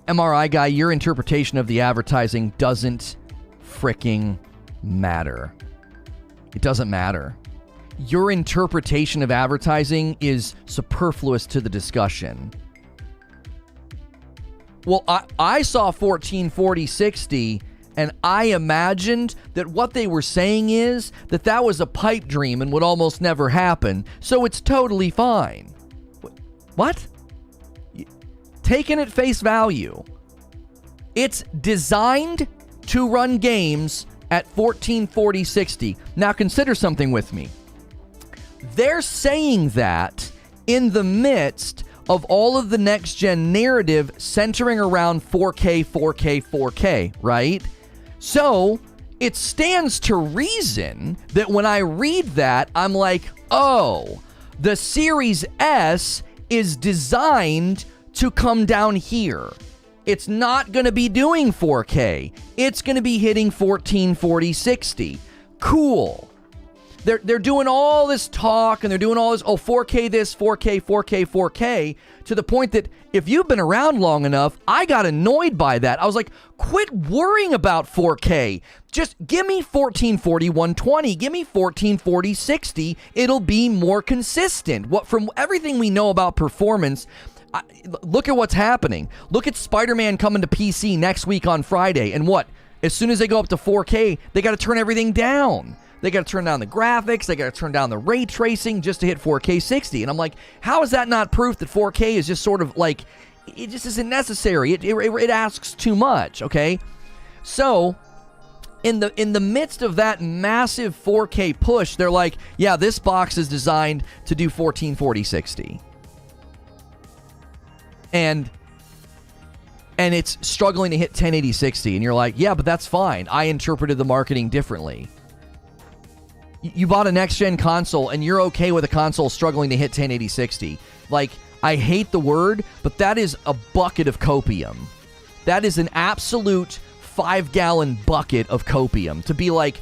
MRI guy, your interpretation of the advertising doesn't freaking matter. It doesn't matter. Your interpretation of advertising is superfluous to the discussion. Well, I saw 1440 60 and I imagined that what they were saying is that was a pipe dream and would almost never happen, so it's totally fine. What? Taken at face value. It's designed to run games at 1440 60. Now consider something with me. They're saying that in the midst of all of the next-gen narrative centering around 4K, 4K, 4K, right? So it stands to reason that when I read that, I'm like, oh, the Series S is designed to come down here. It's not going to be doing 4K. It's going to be hitting 1440 60. Cool. They're doing all this talk and they're doing all this, 4K this, 4K, 4K, 4K, to the point that if you've been around long enough, I got annoyed by that. I was like, quit worrying about 4K. Just give me 1440 120. Give me 1440 60. It'll be more consistent. From everything we know about performance, look at what's happening. Look at Spider-Man coming to PC next week on Friday. And what? As soon as they go up to 4K, they got to turn everything down. They got to turn down the graphics. They got to turn down the ray tracing just to hit 4K 60. And I'm like, how is that not proof that 4K is just sort of like, it just isn't necessary. It asks too much, okay? So in the midst of that massive 4K push, they're like, yeah, this box is designed to do 1440 60. And and it's struggling to hit 1080 60, and you're like, yeah, but that's fine. I interpreted the marketing differently. You bought a next-gen console, and you're okay with a console struggling to hit 1080 60. Like, I hate the word, but that is a bucket of copium. That is an absolute 5-gallon bucket of copium. To be like,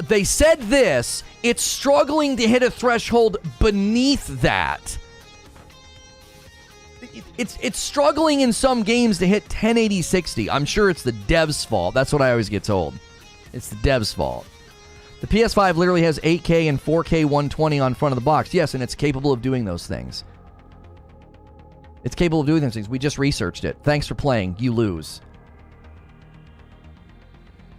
they said this, it's struggling to hit a threshold beneath that. It's struggling in some games to hit 1080 60. I'm sure it's the devs' fault. That's what I always get told. It's the devs' fault. The PS5 literally has 8K and 4K 120 on front of the box. Yes, and it's capable of doing those things. It's capable of doing those things. We just researched it. Thanks for playing. You lose.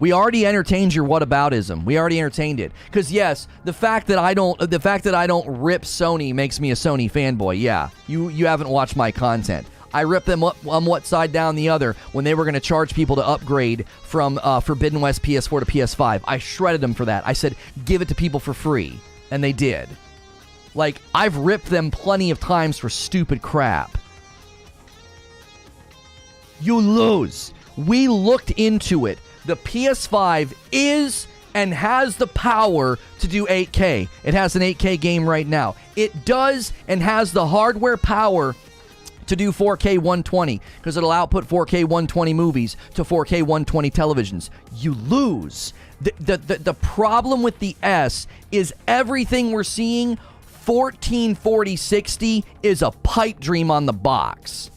We already entertained your whataboutism. We already entertained it. Because yes, the fact that I don't rip Sony makes me a Sony fanboy. Yeah, you haven't watched my content. I ripped them up on what side down the other when they were going to charge people to upgrade from Forbidden West PS4 to PS5. I shredded them for that. I said, give it to people for free. And they did. Like, I've ripped them plenty of times for stupid crap. You lose. We looked into it. The PS5 is and has the power to do 8K. It has an 8K game right now. It does and has the hardware power to do 4K 120 because it'll output 4K 120 movies to 4K 120 televisions. You lose. The problem with the S is everything we're seeing 1440/60 is a pipe dream on the box.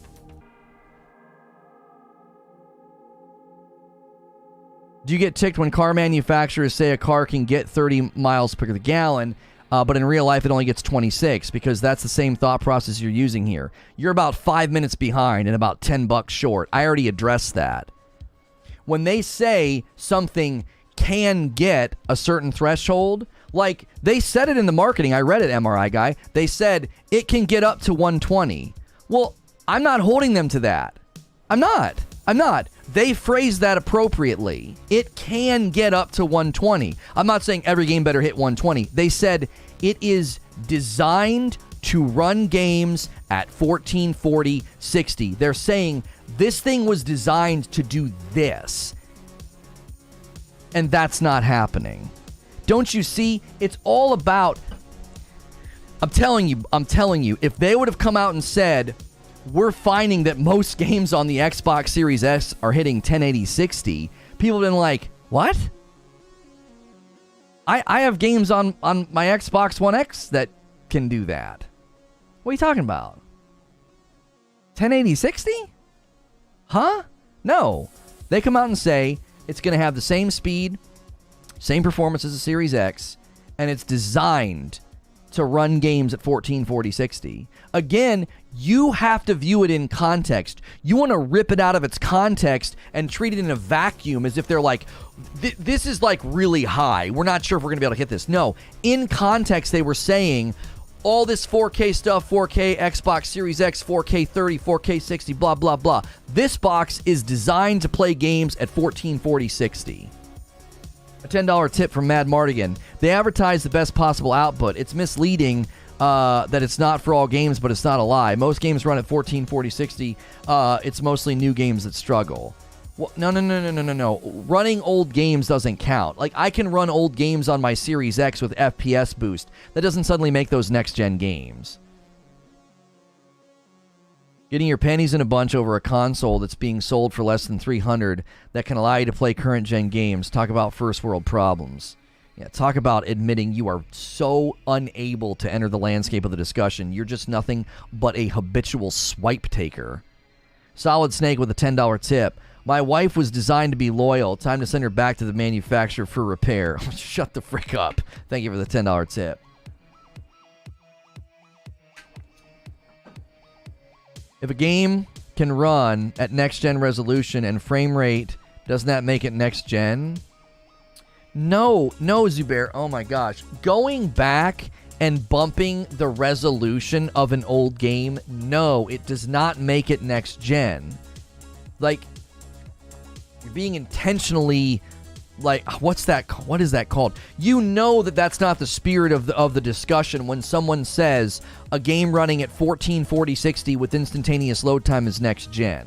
Do you get ticked when car manufacturers say a car can get 30 miles per gallon, but in real life it only gets 26? Because that's the same thought process you're using here. You're about 5 minutes behind and about $10 short. I already addressed that. When they say something can get a certain threshold, like they said it in the marketing. I read it, MRI guy. They said it can get up to 120. Well, I'm not holding them to that. I'm not. They phrased that appropriately. It can get up to 120. I'm not saying every game better hit 120. They said it is designed to run games at 1440/60. They're saying this thing was designed to do this. And that's not happening. Don't you see? It's all about... I'm telling you, if they would have come out and said... we're finding that most games on the Xbox Series S are hitting 1080/60. People have been like, what? I have games on my Xbox One X that can do that. What are you talking about? 1080/60? Huh? No. They come out and say it's going to have the same speed, same performance as the Series X, and it's designed to run games at 1440/60. Again, you have to view it in context. You want to rip it out of its context and treat it in a vacuum as if they're like, this is like really high. We're not sure if we're going to be able to hit this. No, in context, they were saying all this 4K stuff, 4K, Xbox Series X, 4K 30, 4K 60, blah, blah, blah. This box is designed to play games at 1440/60. A $10 tip from Mad Mardigan. They advertise the best possible output. It's misleading that it's not for all games, but it's not a lie. Most games run at 1440/60. It's mostly new games that struggle. Well, no. Running old games doesn't count. Like, I can run old games on my Series X with FPS boost. That doesn't suddenly make those next-gen games. Getting your pennies in a bunch over a console that's being sold for less than $300 that can allow you to play current-gen games. Talk about first-world problems. Yeah, talk about admitting you are so unable to enter the landscape of the discussion. You're just nothing but a habitual swipe taker. Solid Snake with a $10 tip. My wife was designed to be loyal. Time to send her back to the manufacturer for repair. Shut the frick up. Thank you for the $10 tip. If a game can run at next-gen resolution and frame rate, doesn't that make it next-gen? No, Zubair. Oh my gosh. Going back and bumping the resolution of an old game, no, it does not make it next-gen. Like, you're being intentionally... like, what is that called? You know that that's not the spirit of the discussion when someone says a game running at 1440/60 with instantaneous load time is next gen.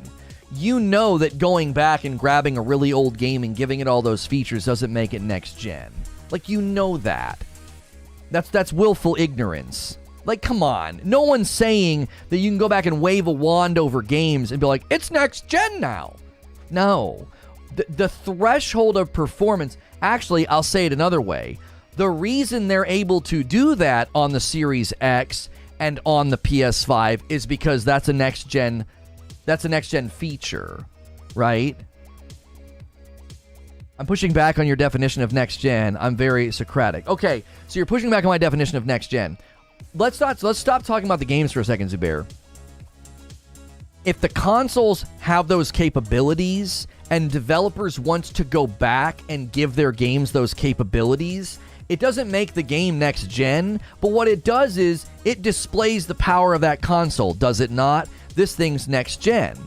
you know that going back and grabbing a really old game and giving it all those features doesn't make it next gen. Like, you know that. That's willful ignorance. Like, come on. No one's saying that you can go back and wave a wand over games and be like, it's next gen now. No. The threshold of performance, actually, I'll say it another way. The reason they're able to do that on the Series X and on the PS5 is because that's a next gen feature, right? I'm pushing back on your definition of next gen. I'm very Socratic. Okay, so you're pushing back on my definition of next gen. Let's stop talking about the games for a second, Zubair. If the consoles have those capabilities and developers want to go back and give their games those capabilities, it doesn't make the game next gen, but what it does is it displays the power of that console, does it not? This thing's next gen.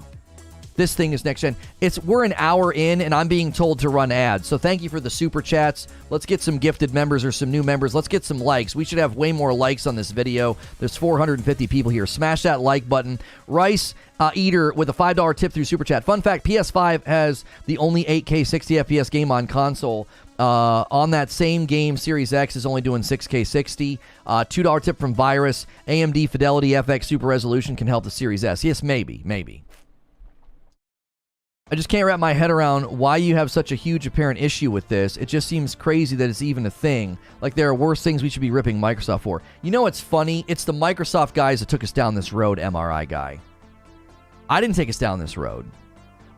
This thing is next gen. We're an hour in, and I'm being told to run ads. So thank you for the super chats. Let's get some gifted members or some new members. Let's get some likes. We should have way more likes on this video. There's 450 people here. Smash that like button. Rice Eater with a $5 tip through super chat. Fun fact: PS5 has the only 8K 60 FPS game on console. On that same game, Series X is only doing 6K 60. $2 tip from Virus. AMD Fidelity FX Super Resolution can help the Series S. Yes, maybe. I just can't wrap my head around why you have such a huge apparent issue with this. It just seems crazy that it's even a thing. Like, there are worse things we should be ripping Microsoft for. You know what's funny? It's the Microsoft guys that took us down this road, MRI guy. I didn't take us down this road.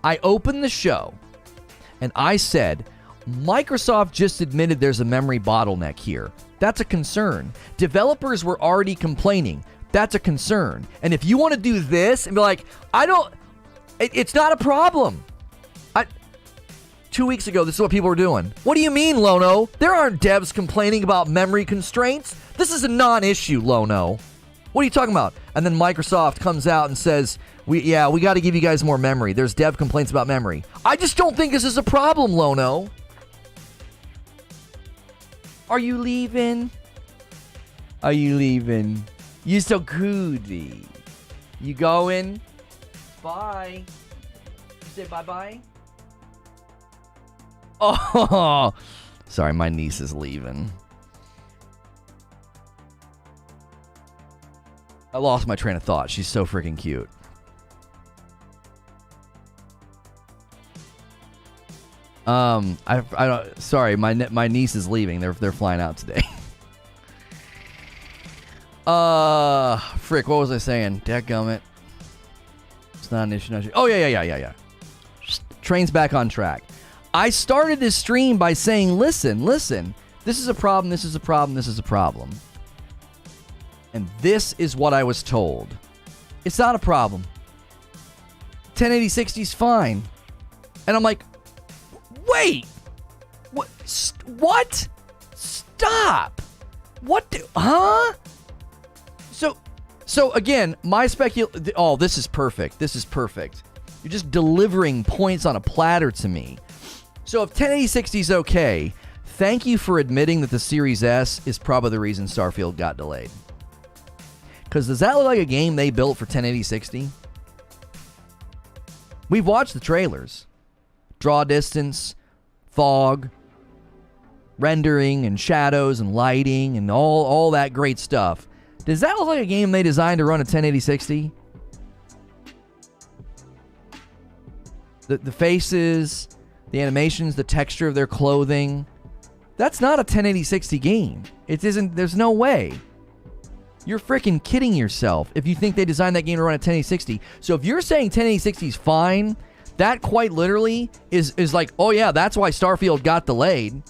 I opened the show, and I said, Microsoft just admitted there's a memory bottleneck here. That's a concern. Developers were already complaining. That's a concern. And if you want to do this and be like, it's not a problem. 2 weeks ago, this is what people were doing. What do you mean, Lono? There aren't devs complaining about memory constraints. This is a non-issue, Lono. What are you talking about? And then Microsoft comes out and says, we got to give you guys more memory. There's dev complaints about memory. I just don't think this is a problem, Lono. Are you leaving? Are you leaving? You so goody. You going? Bye. You say bye-bye? Oh, sorry, my niece is leaving. I lost my train of thought. She's so freaking cute. I don't. Sorry, my niece is leaving. They're flying out today. Frick, what was I saying? Dadgummit. It's not an issue. Oh, yeah. Train's back on track. I started this stream by saying, listen. This is a problem, this is a problem, this is a problem. And this is what I was told. It's not a problem. 1080-60's fine. And I'm like, wait. What? Stop. Huh? So again, my this is perfect. This is perfect. You're just delivering points on a platter to me. So if 1080-60 is okay, thank you for admitting that the Series S is probably the reason Starfield got delayed. Because does that look like a game they built for 1080-60? We've watched the trailers. Draw distance, fog, rendering and shadows and lighting and all that great stuff. Does that look like a game they designed to run at 1080-60? The faces, the animations, the texture of their clothing. That's not a 1080-60 game. It isn't. There's no way. You're freaking kidding yourself if you think they designed that game to run at 1080-60. So if you're saying 1080-60 is fine, that quite literally is like, oh yeah, that's why Starfield got delayed.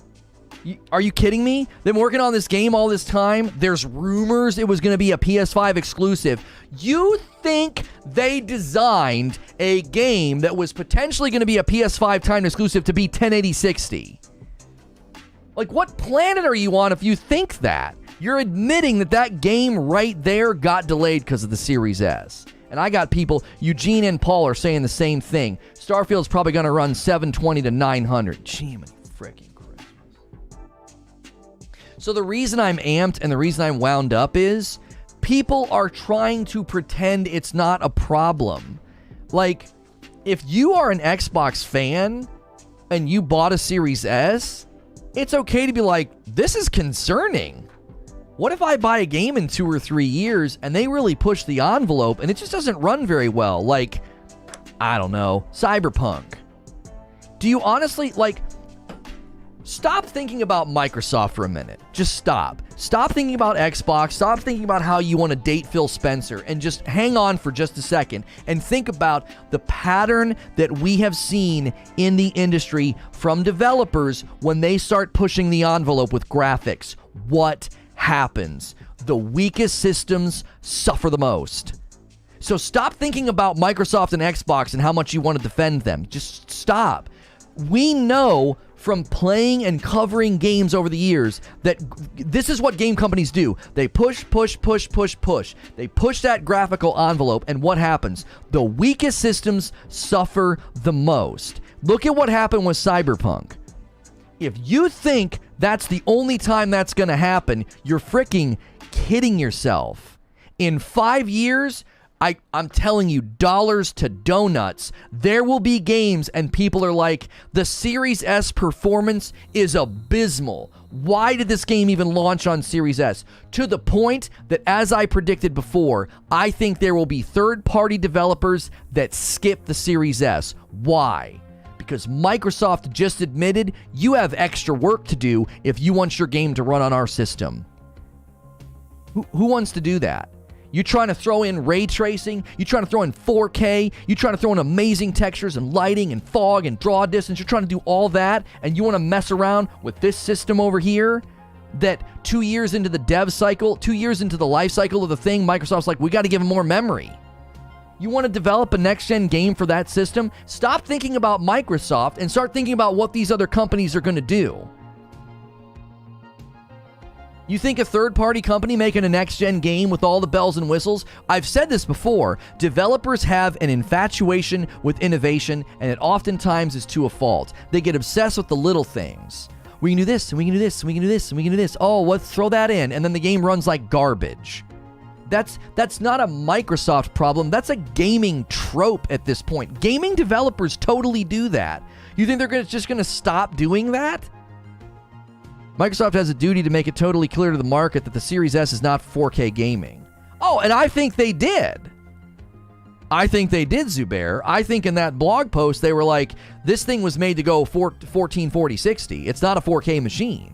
Are you kidding me? They've been working on this game all this time. There's rumors it was going to be a PS5 exclusive. You think they designed a game that was potentially going to be a PS5 timed exclusive to be 1080-60? Like, what planet are you on if you think that? You're admitting that game right there got delayed because of the Series S. And I got people, Eugene and Paul are saying the same thing. Starfield's probably going to run 720 to 900. Jiminy frickin' So the reason I'm amped and the reason I'm wound up is people are trying to pretend it's not a problem. Like, if you are an Xbox fan and you bought a Series S, it's okay to be like, this is concerning. What if I buy a game in 2 or 3 years and they really push the envelope and it just doesn't run very well? Like, I don't know, Cyberpunk. Do you honestly, like, stop thinking about Microsoft for a minute. Just stop. Stop thinking about Xbox. Stop thinking about how you want to date Phil Spencer and just hang on for just a second and think about the pattern that we have seen in the industry from developers when they start pushing the envelope with graphics. What happens? The weakest systems suffer the most. So stop thinking about Microsoft and Xbox and how much you want to defend them. Just stop. We know from playing and covering games over the years that this is what game companies do. They push. They push that graphical envelope, and what happens? The weakest systems suffer the most. Look at what happened with Cyberpunk. If you think that's the only time that's going to happen, you're freaking kidding yourself. In 5 years, I'm telling you, dollars to donuts, there will be games and people are like, the Series S performance is abysmal. Why did this game even launch on Series S? To the point that, as I predicted before, I think there will be third-party developers that skip the Series S. Why? Because Microsoft just admitted you have extra work to do if you want your game to run on our system. Who wants to do that? You're trying to throw in ray tracing. You're trying to throw in 4K. You're trying to throw in amazing textures and lighting and fog and draw distance. You're trying to do all that, and you want to mess around with this system over here that 2 years into the dev cycle, 2 years into the life cycle of the thing, Microsoft's like, we got to give them more memory. You want to develop a next-gen game for that system? Stop thinking about Microsoft and start thinking about what these other companies are going to do. You think a third-party company making a next-gen game with all the bells and whistles? I've said this before. Developers have an infatuation with innovation, and it oftentimes is to a fault. They get obsessed with the little things. We can do this, and we can do this, and we can do this, and we can do this. Oh, let's throw that in, and then the game runs like garbage. That's not a Microsoft problem. That's a gaming trope at this point. Gaming developers totally do that. You think they're just going to stop doing that? Microsoft has a duty to make it totally clear to the market that the Series S is not 4K gaming. Oh, and I think they did. I think they did, Zubair. I think in that blog post, they were like, this thing was made to go 1440-60. It's not a 4K machine.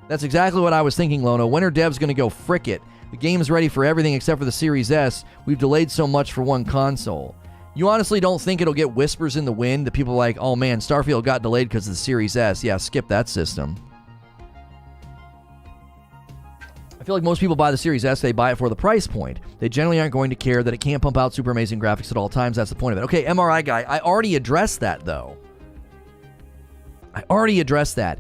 That's exactly what I was thinking, Lono. When are devs going to go frick it? The game is ready for everything except for the Series S. We've delayed so much for one console. You honestly don't think it'll get whispers in the wind that people are like, oh man, Starfield got delayed because of the Series S. Yeah, skip that system. I feel like most people buy the Series S, they buy it for the price point. They generally aren't going to care that it can't pump out super amazing graphics at all times. That's the point of it. Okay, MRI guy, I already addressed that though. I already addressed that.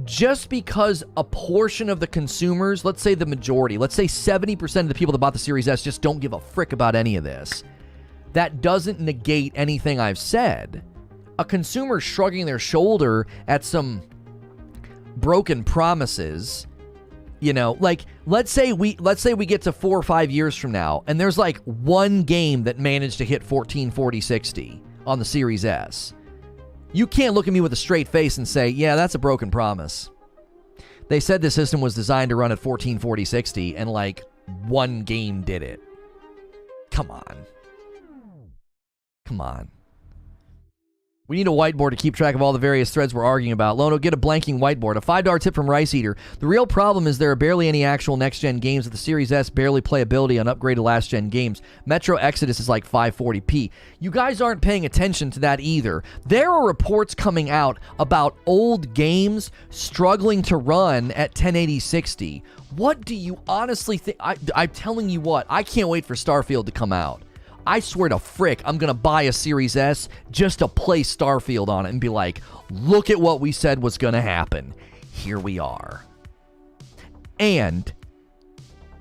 Just because a portion of the consumers, let's say the majority, let's say 70% of the people that bought the Series S just don't give a frick about any of this, that doesn't negate anything I've said. A consumer shrugging their shoulder at some broken promises, you know, like let's say we get to 4 or 5 years from now and there's like one game that managed to hit 1440-60 on the Series S. You can't look at me with a straight face and say, yeah, that's a broken promise. They said the system was designed to run at 1440-60 and like one game did it. Come on. Come on. We need a whiteboard to keep track of all the various threads we're arguing about. Lono, get a blanking whiteboard. A $5 tip from Rice Eater. The real problem is there are barely any actual next-gen games with the Series S, barely playability on upgraded last-gen games. Metro Exodus is like 540p. You guys aren't paying attention to that either. There are reports coming out about old games struggling to run at 1080-60. What do you honestly think? I'm telling you what, I can't wait for Starfield to come out. I swear to frick, I'm going to buy a Series S just to play Starfield on it and be like, look at what we said was going to happen. Here we are. And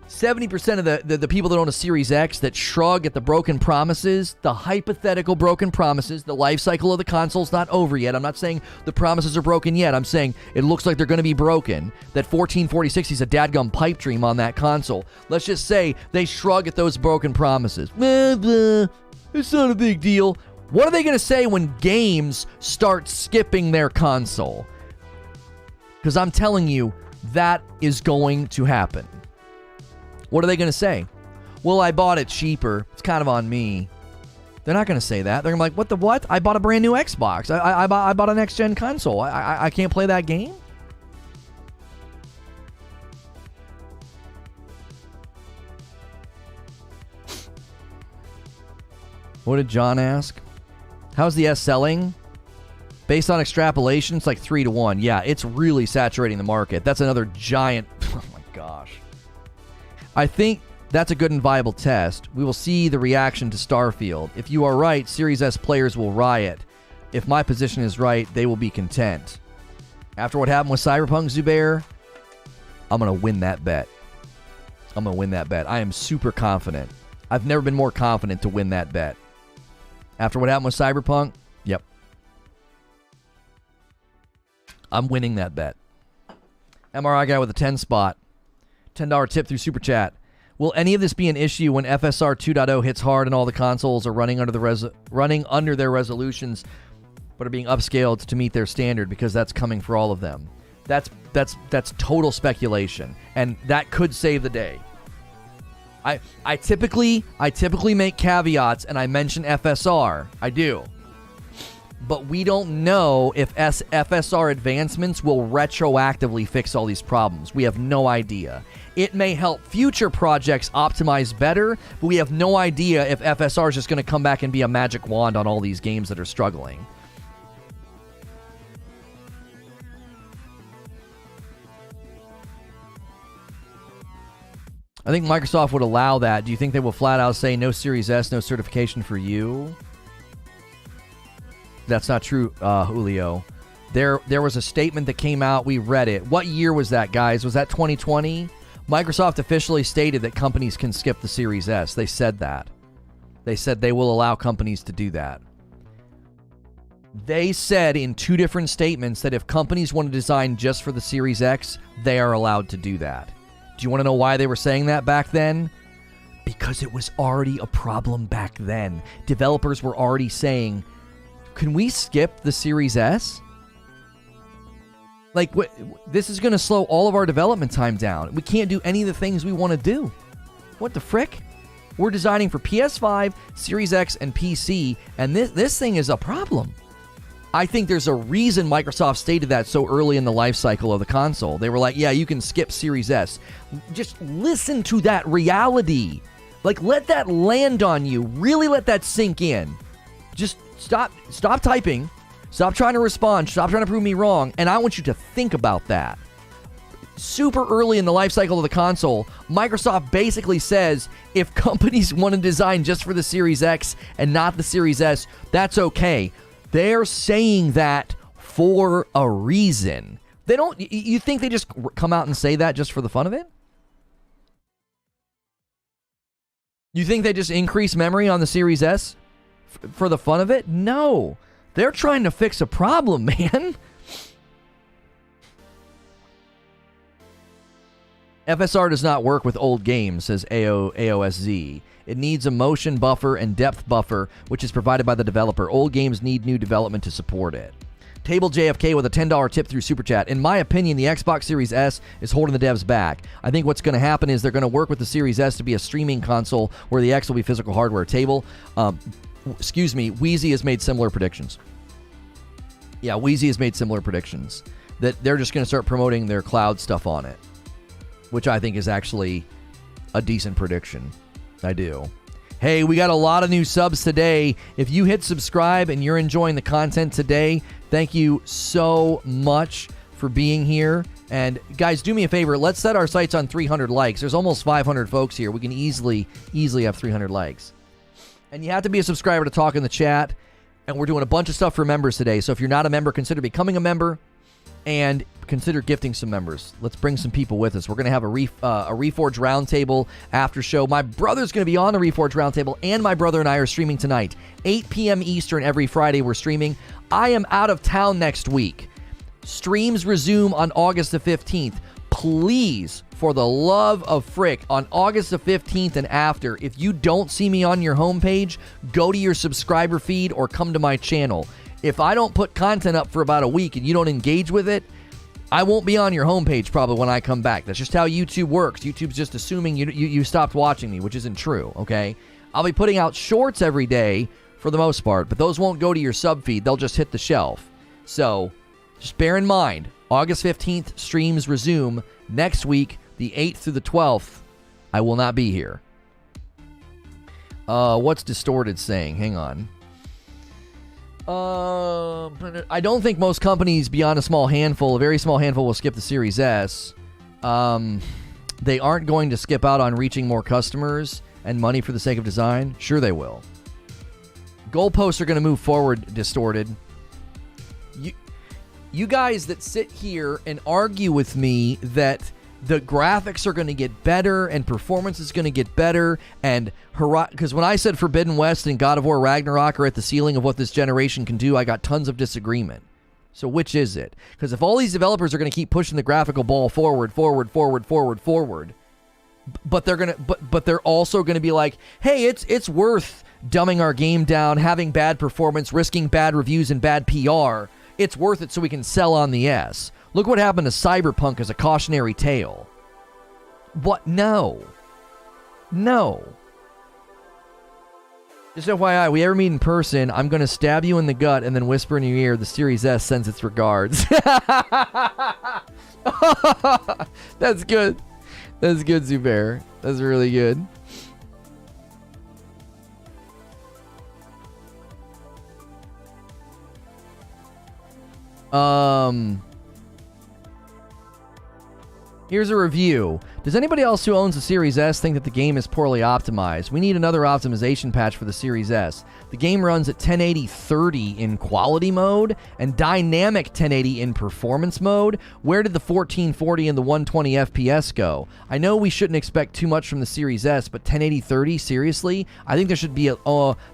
70% of the people that own a Series X that shrug at the broken promises, the hypothetical broken promises, the life cycle of the console's not over yet. I'm not saying the promises are broken yet. I'm saying it looks like they're going to be broken. That 1440-60 is a dadgum pipe dream on that console. Let's just say they shrug at those broken promises. It's not a big deal. What are they going to say when games start skipping their console? Because I'm telling you, that is going to happen. What are they going to say? Well, I bought it cheaper. It's kind of on me. They're not going to say that. They're going to be like, what? I bought a brand new Xbox. I bought a next-gen console. I can't play that game? What did John ask? How's the S selling? Based on extrapolation, it's like 3-to-1. Yeah, it's really saturating the market. That's another giant... Oh my gosh. I think that's a good and viable test. We will see the reaction to Starfield. If you are right, Series S players will riot. If my position is right, they will be content. After what happened with Cyberpunk, Zubair, I'm going to win that bet. I am super confident. I've never been more confident to win that bet. After what happened with Cyberpunk, yep. I'm winning that bet. MRI guy with a 10 spot. $10 tip through Super Chat. Will any of this be an issue when FSR 2.0 hits hard and all the consoles are running under their resolutions but are being upscaled to meet their standard, because that's coming for all of them? That's total speculation, and that could save the day. I typically make caveats and I mention FSR. I do. But we don't know if FSR advancements will retroactively fix all these problems. We have no idea. It may help future projects optimize better, but we have no idea if FSR is just going to come back and be a magic wand on all these games that are struggling. I think Microsoft would allow that. Do you think they will flat out say no Series S, no certification for you? That's not true, Julio. There was a statement that came out. We read it. What year was that, guys? Was that 2020? Microsoft officially stated that companies can skip the Series S. They said that. They said they will allow companies to do that. They said in two different statements that if companies want to design just for the Series X, they are allowed to do that. Do you want to know why they were saying that back then? Because it was already a problem back then. Developers were already saying, can we skip the Series S? Like, this is going to slow all of our development time down. We can't do any of the things we want to do. What the frick? We're designing for PS5, Series X, and PC, and this thing is a problem. I think there's a reason Microsoft stated that so early in the life cycle of the console. They were like, yeah, you can skip Series S. Just listen to that reality. Like, let that land on you. Really let that sink in. Just stop typing. Stop trying to respond. Stop trying to prove me wrong. And I want you to think about that. Super early in the life cycle of the console, Microsoft basically says if companies want to design just for the Series X and not the Series S, that's okay. They're saying that for a reason. They don't. You think they just come out and say that just for the fun of it? You think they just increase memory on the Series S for the fun of it? No. They're trying to fix a problem, man. FSR does not work with old games, says AOSZ. It needs a motion buffer and depth buffer, which is provided by the developer. Old games need new development to support it. Table JFK with a $10 tip through Super Chat. In my opinion, the Xbox Series S is holding the devs back. I think what's going to happen is they're going to work with the Series S to be a streaming console where the X will be physical hardware. Table, Wheezy has made similar predictions. Yeah, Wheezy has made similar predictions that they're just going to start promoting their cloud stuff on it, which I think is actually a decent prediction. I do. Hey, we got a lot of new subs today. If you hit subscribe and you're enjoying the content today, thank you so much for being here. And guys, do me a favor. Let's set our sights on 300 likes. There's almost 500 folks here. We can easily have 300 likes. And you have to be a subscriber to talk in the chat. And we're doing a bunch of stuff for members today. So if you're not a member, consider becoming a member. And consider gifting some members. Let's bring some people with us. We're going to have a Reforge Roundtable after show. My brother's going to be on the Reforge Roundtable, and my brother and I are streaming tonight. 8 p.m. Eastern every Friday we're streaming. I am out of town next week. Streams resume on August the 15th. please, for the love of frick, on August the 15th and after, if you don't see me on your homepage, go to your subscriber feed or come to my channel. If I don't put content up for about a week and you don't engage with it, I won't be on your homepage probably when I come back. That's just how YouTube works. YouTube's just assuming you stopped watching me, which isn't true, okay? I'll be putting out shorts every day for the most part, but those won't go to your sub feed. They'll just hit the shelf. So just bear in mind, August 15th, streams resume. Next week, the 8th through the 12th, I will not be here. What's Distorted saying? Hang on. I don't think most companies beyond a very small handful will skip the Series S. They aren't going to skip out on reaching more customers and money for the sake of design. Sure they will. Goalposts are going to move forward, Distorted. You guys that sit here and argue with me that the graphics are going to get better and performance is going to get better, and because when I said Forbidden West and God of War Ragnarok are at the ceiling of what this generation can do, I got tons of disagreement. So which is it? Because if all these developers are going to keep pushing the graphical ball forward, but they're also going to be like, hey, it's worth dumbing our game down, having bad performance, risking bad reviews and bad PR. It's worth it so we can sell on the S. Look what happened to Cyberpunk as a cautionary tale. What? No. Just FYI, we ever meet in person, I'm going to stab you in the gut and then whisper in your ear, the Series S sends its regards. That's good. That's good, Zubair. That's really good. Here's a review. Does anybody else who owns the Series S think that the game is poorly optimized? We need another optimization patch for the Series S. The game runs at 1080 30 in quality mode and dynamic 1080 in performance mode. Where did the 1440 and the 120 FPS go? I know we shouldn't expect too much from the Series S, but 1080 30, seriously? I think there should be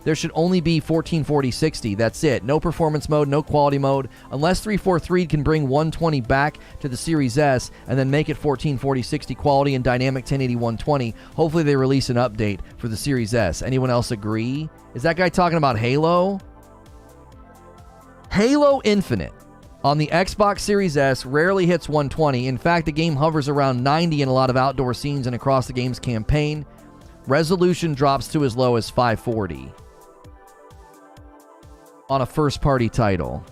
there should only be 1440 60. That's it. No performance mode, no quality mode. Unless 343 can bring 120 back to the Series S and then make it 1440 60 quality and dynamic 1080 120. Hopefully they release an update for the Series S. Anyone else agree? Is that guy talking about Halo? Halo Infinite on the Xbox Series S rarely hits 120. In fact, the game hovers around 90 in a lot of outdoor scenes and across the game's campaign. Resolution drops to as low as 540 on a first-party title.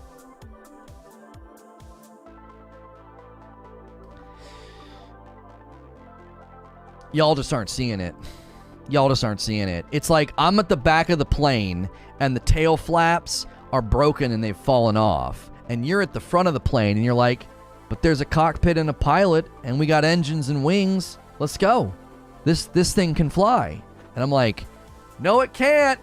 Y'all just aren't seeing it. It's like I'm at the back of the plane and the tail flaps are broken and they've fallen off. And you're at the front of the plane and you're like, but there's a cockpit and a pilot and we got engines and wings. Let's go. This thing can fly. And I'm like, no, it can't.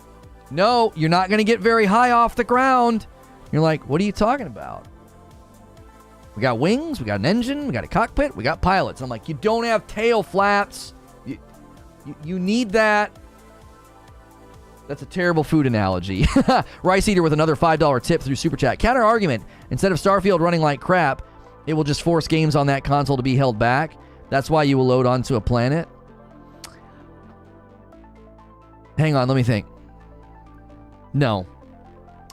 No, you're not going to get very high off the ground. You're like, what are you talking about? We got wings, we got an engine, we got a cockpit, we got pilots. I'm like, you don't have tail flaps. You need that. That's a terrible food analogy. Rice Eater with another $5 tip through Super Chat. Counter argument. Instead of Starfield running like crap, it will just force games on that console to be held back. That's why you will load onto a planet. Hang on, let me think. No,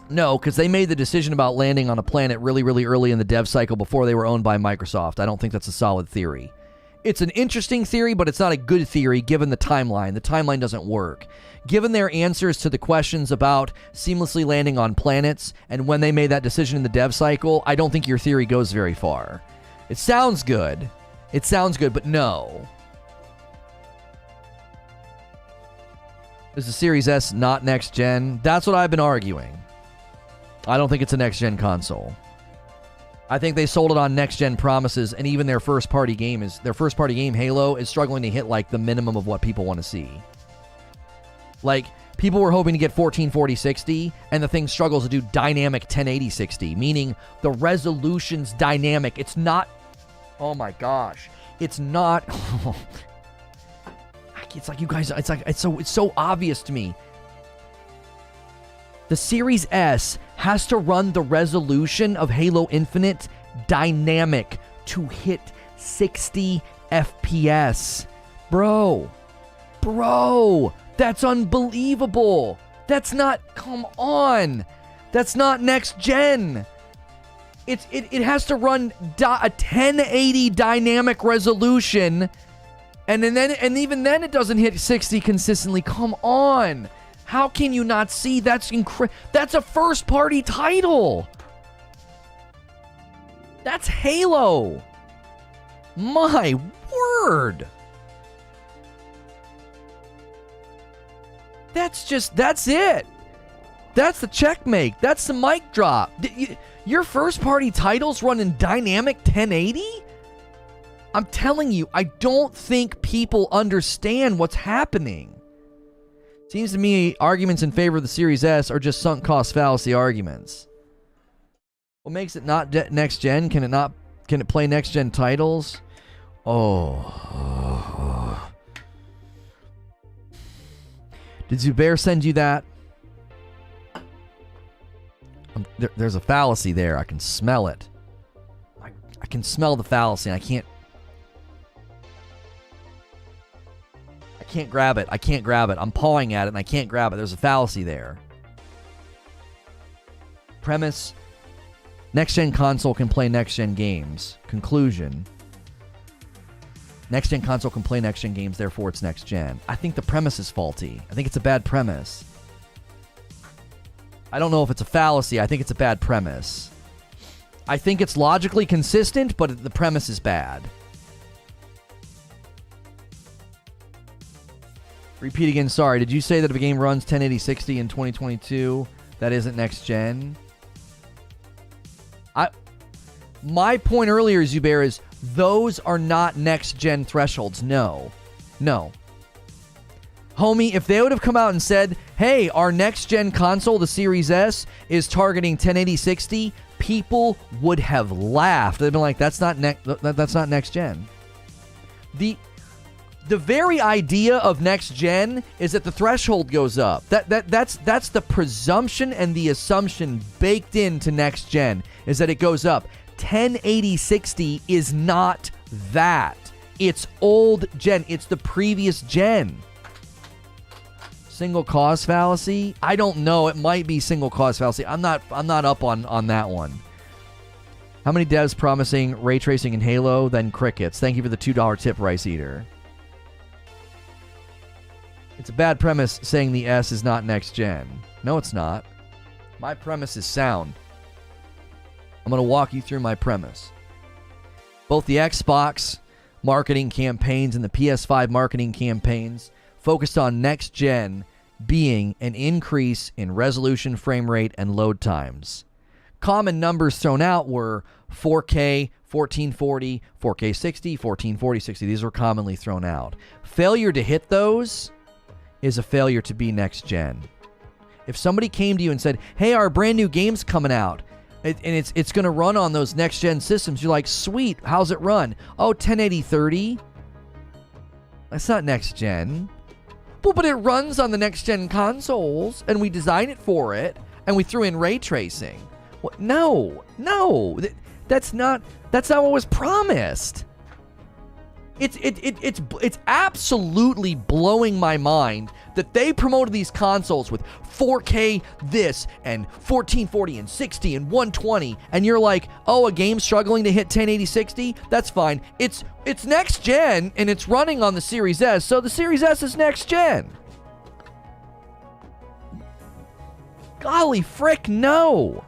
because they made the decision about landing on a planet really, really early in the dev cycle before they were owned by Microsoft. I don't think that's a solid theory. It's an interesting theory, but it's not a good theory given the timeline. The timeline doesn't work. Given their answers to the questions about seamlessly landing on planets and when they made that decision in the dev cycle, I don't think your theory goes very far. It sounds good, but no. Is the Series S not next gen? That's what I've been arguing. I don't think it's a next gen console. I think they sold it on next-gen promises, and even their first-party game, Halo, is struggling to hit, like, the minimum of what people want to see. Like, people were hoping to get 1440 60, and the thing struggles to do dynamic 1080 60, meaning the resolution's dynamic. It's not... Oh, my gosh. It's not... It's like, you guys... It's so obvious to me. The Series S has to run the resolution of Halo Infinite dynamic to hit 60 FPS. Bro, that's unbelievable. That's not, come on. That's not next gen. It has to run a 1080 dynamic resolution, and even then it doesn't hit 60 consistently. Come on. How can you not see? That's that's a first-party title. That's Halo. My word. That's it. That's the checkmate. That's the mic drop. Your first-party titles run in dynamic 1080? I'm telling you, I don't think people understand what's happening. Seems to me arguments in favor of the Series S are just sunk cost fallacy arguments. What makes it not next gen? Can it play next gen titles? Oh. Did Zubair send you that? There's a fallacy there. I can smell it. I can smell the fallacy, and I can't grab it. I'm pawing at it, and I can't grab it. There's a fallacy there. Premise: next-gen console can play next-gen games. Conclusion: next-gen console can play next-gen games, therefore it's next-gen. I think the premise is faulty. I think it's a bad premise. I don't know if it's a fallacy. I think it's a bad premise. I think it's logically consistent, but the premise is bad. Repeat again, sorry. Did you say that if a game runs 1080 60 in 2022, that isn't next gen? My point earlier, Zubair, is those are not next gen thresholds. No. Homie, if they would have come out and said, hey, our next gen console, the Series S, is targeting 1080 60, people would have laughed. They'd been like, that's not next gen. The very idea of next gen is that the threshold goes up. That's the presumption and the assumption baked into next gen, is that it goes up. 1080 60 is not that. It's old gen. It's the previous gen. Single cause fallacy? I don't know. It might be single cause fallacy. I'm not up on that one. How many devs promising ray tracing in Halo? Then crickets. Thank you for the $2 tip, Rice Eater. It's a bad premise saying the S is not next gen. No, it's not. My premise is sound. I'm going to walk you through my premise. Both the Xbox marketing campaigns and the PS5 marketing campaigns focused on next gen being an increase in resolution, frame rate, and load times. Common numbers thrown out were 4K, 1440, 4K 60, 1440, 60. These were commonly thrown out. Failure to hit those is a failure to be next gen. If somebody came to you and said, hey, our brand new game's coming out, and it's going to run on those next gen systems, you're like, sweet, how's it run? Oh, 1080 30? That's not next gen. Well, but it runs on the next gen consoles, and we designed it for it, and we threw in ray tracing. What? No, that's not what was promised. It's absolutely blowing my mind that they promoted these consoles with 4K this and 1440 and 60 and 120, and you're like, oh, a game's struggling to hit 1080 60? That's fine. It's next gen, and it's running on the Series S, so the Series S is next gen. Golly frick, no.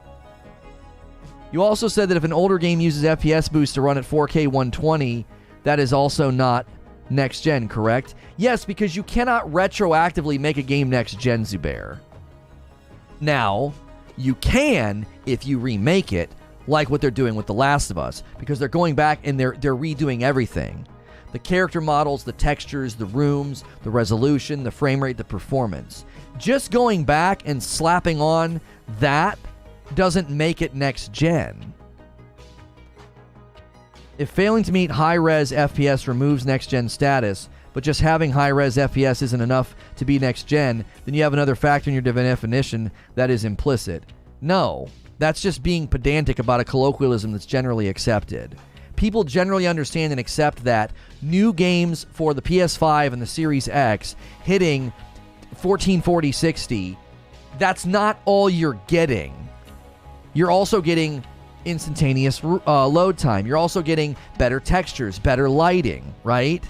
You also said that if an older game uses FPS boost to run at 4K 120, that is also not next gen, correct? Yes, because you cannot retroactively make a game next gen, Zubair. Now, you can if you remake it, like what they're doing with The Last of Us, because they're going back and they're redoing everything. The character models, the textures, the rooms, the resolution, the frame rate, the performance. Just going back and slapping on that doesn't make it next gen. If failing to meet high-res FPS removes next-gen status, but just having high-res FPS isn't enough to be next-gen, then you have another factor in your definition that is implicit. No, that's just being pedantic about a colloquialism that's generally accepted. people generally understand and accept that new games for the PS5 and the Series X hitting 1440 60, that's not all you're getting. You're also getting instantaneous load time. You're also getting better textures, better lighting, right?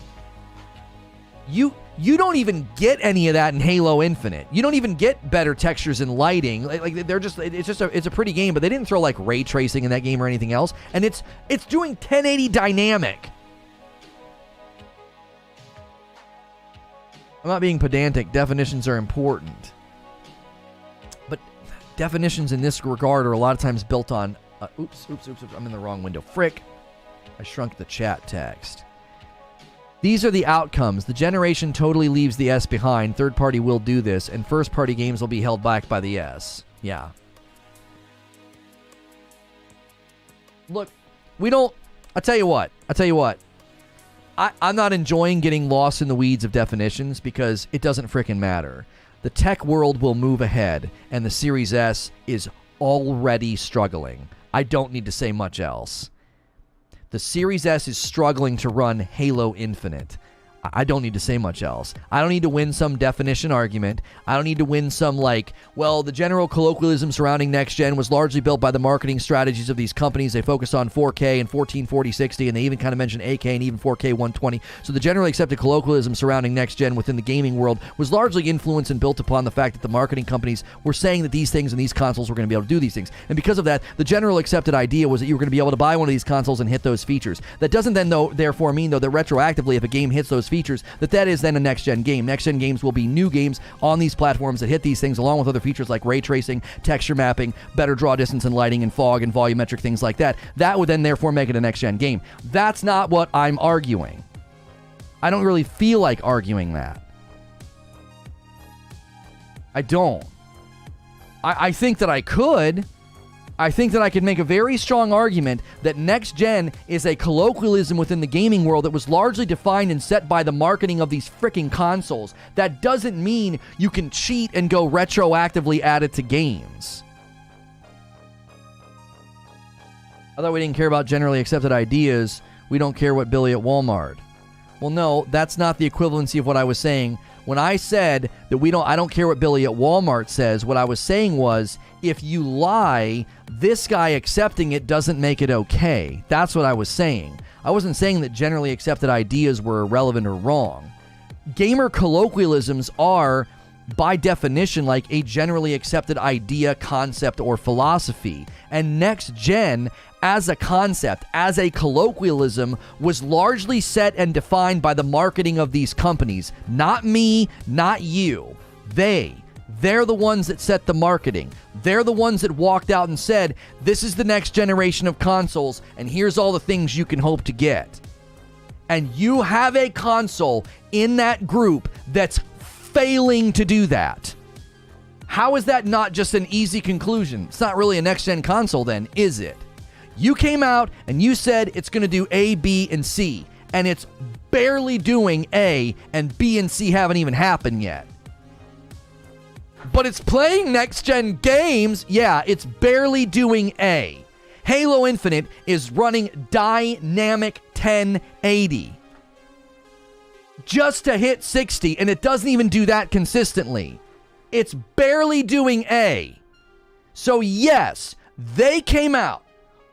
You don't even get any of that in Halo Infinite. You don't even get better textures and lighting. Like they're just it's a pretty game, but they didn't throw like ray tracing in that game or anything else. And it's doing 1080 dynamic. I'm not being pedantic. Definitions are important. But definitions in this regard are a lot of times built on oops, I'm in the wrong window. Frick. I shrunk the chat text. These are the outcomes. The generation totally leaves the S behind. Third party will do this, and first party games will be held back by the S. Yeah. Look, we don't... I tell you what. I'm not enjoying getting lost in the weeds of definitions because it doesn't frickin' matter. The tech world will move ahead, and the Series S is already struggling. I don't need to say much else. The Series S is struggling to run Halo Infinite. I don't need to say much else. I don't need to win some definition argument. I don't need to win some well, the general colloquialism surrounding next gen was largely built by the marketing strategies of these companies. They focused on 4K and 1440 60, and they even kind of mentioned 8K and even 4K 120. So the generally accepted colloquialism surrounding next gen within the gaming world was largely influenced and built upon the fact that the marketing companies were saying that these things and these consoles were going to be able to do these things. And because of that, the general accepted idea was that you were going to be able to buy one of these consoles and hit those features. That doesn't then, therefore mean, that retroactively, if a game hits those features, that is then a next-gen game. Next-gen games will be new games on these platforms that hit these things, along with other features like ray tracing, texture mapping, better draw distance and lighting, and fog and volumetric things like that. That would then therefore make it a next-gen game. That's not what I'm arguing. I don't really feel like arguing that. I don't. I think that I could. I think that I could make a very strong argument that next gen is a colloquialism within the gaming world that was largely defined and set by the marketing of these freaking consoles. That doesn't mean you can cheat and go retroactively add it to games. I thought we didn't care about generally accepted ideas. We don't care what Billy at Walmart. Well, no, that's not the equivalency of what I was saying. When I said that I don't care what Billy at Walmart says, what I was saying was, if you lie, this guy accepting it doesn't make it okay. That's what I was saying. I wasn't saying that generally accepted ideas were irrelevant or wrong. Gamer colloquialisms are, by definition, like a generally accepted idea, concept, or philosophy. And next gen, as a concept, as a colloquialism, was largely set and defined by the marketing of these companies. Not me, not you. They're the ones that set the marketing. They're the ones that walked out and said, this is the next generation of consoles, and here's all the things you can hope to get. And you have a console in that group that's failing to do that. How is that not just an easy conclusion? It's not really a next-gen console then, is it? You came out and you said it's going to do A, B, and C, and it's barely doing A, and B and C haven't even happened yet. But it's playing next-gen games. Yeah, it's barely doing A. Halo Infinite is running dynamic 1080 just to hit 60, and it doesn't even do that consistently. It's barely doing A. So yes, they came out.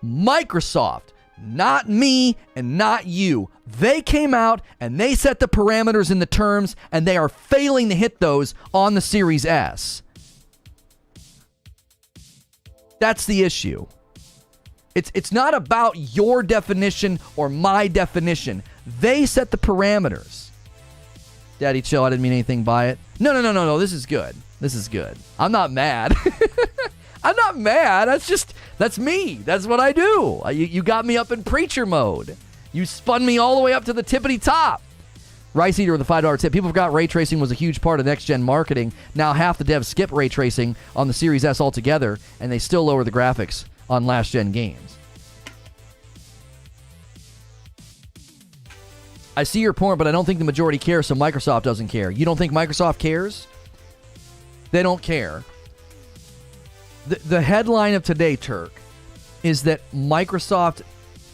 Microsoft, not me and not you. They came out and they set the parameters and the terms, and they are failing to hit those on the Series S. That's the issue. It's not about your definition or my definition. They set the parameters. Daddy, chill. I didn't mean anything by it. No. This is good. This is good. I'm not mad. I'm not mad. That's me. That's what I do. You got me up in preacher mode. You spun me all the way up to the tippity top. Rice Eater with a $5 tip. People forgot ray tracing was a huge part of next-gen marketing. Now half the devs skip ray tracing on the Series S altogether, and they still lower the graphics on last-gen games. I see your point, but I don't think the majority cares, so Microsoft doesn't care. You don't think Microsoft cares? They don't care. The headline of today, Turk, is that Microsoft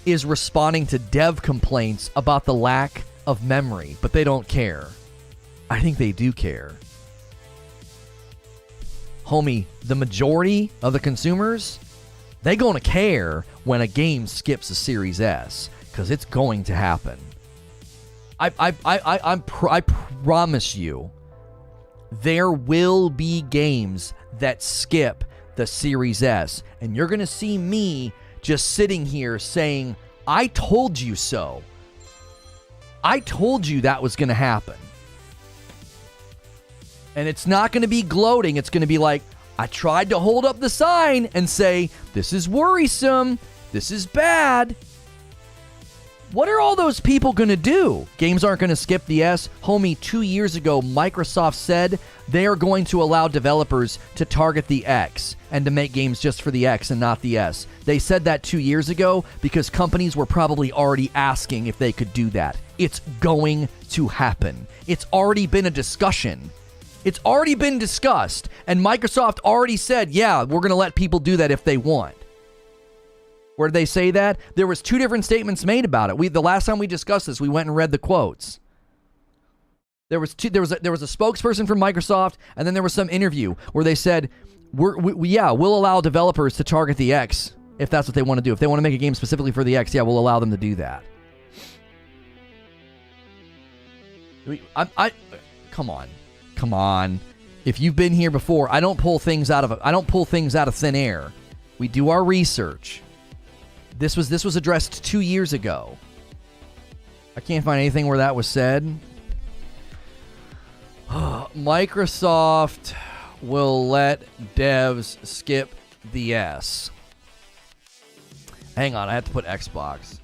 is responding to dev complaints about the lack of memory, but they don't care. I think they do care. Homie, the majority of the consumers, they gonna care when a game skips a Series S, because it's going to happen. I promise you, there will be games that skip the Series S, and you're gonna see me just sitting here saying, I told you so. I told you that was gonna happen. And it's not going to be gloating. It's going to be like, I tried to hold up the sign and say, this is worrisome. This is bad. What are all those people going to do? Games aren't going to skip the S. Homie, 2 years ago, Microsoft said they are going to allow developers to target the X and to make games just for the X and not the S. They said that 2 years ago because companies were probably already asking if they could do that. It's going to happen. It's already been a discussion. It's already been discussed, and Microsoft already said, yeah, we're going to let people do that if they want. Where did they say that? There was 2 different statements made about it. The last time we discussed this, we went and read the quotes. There was a spokesperson from Microsoft, and then there was some interview where they said, we'll allow developers to target the X if that's what they want to do. If they want to make a game specifically for the X, yeah, we'll allow them to do that. Come on. Come on. If you've been here before, I don't pull things out of thin air. We do our research. This was addressed 2 years ago. I can't find anything where that was said. Microsoft will let devs skip the S. Hang on, I have to put Xbox.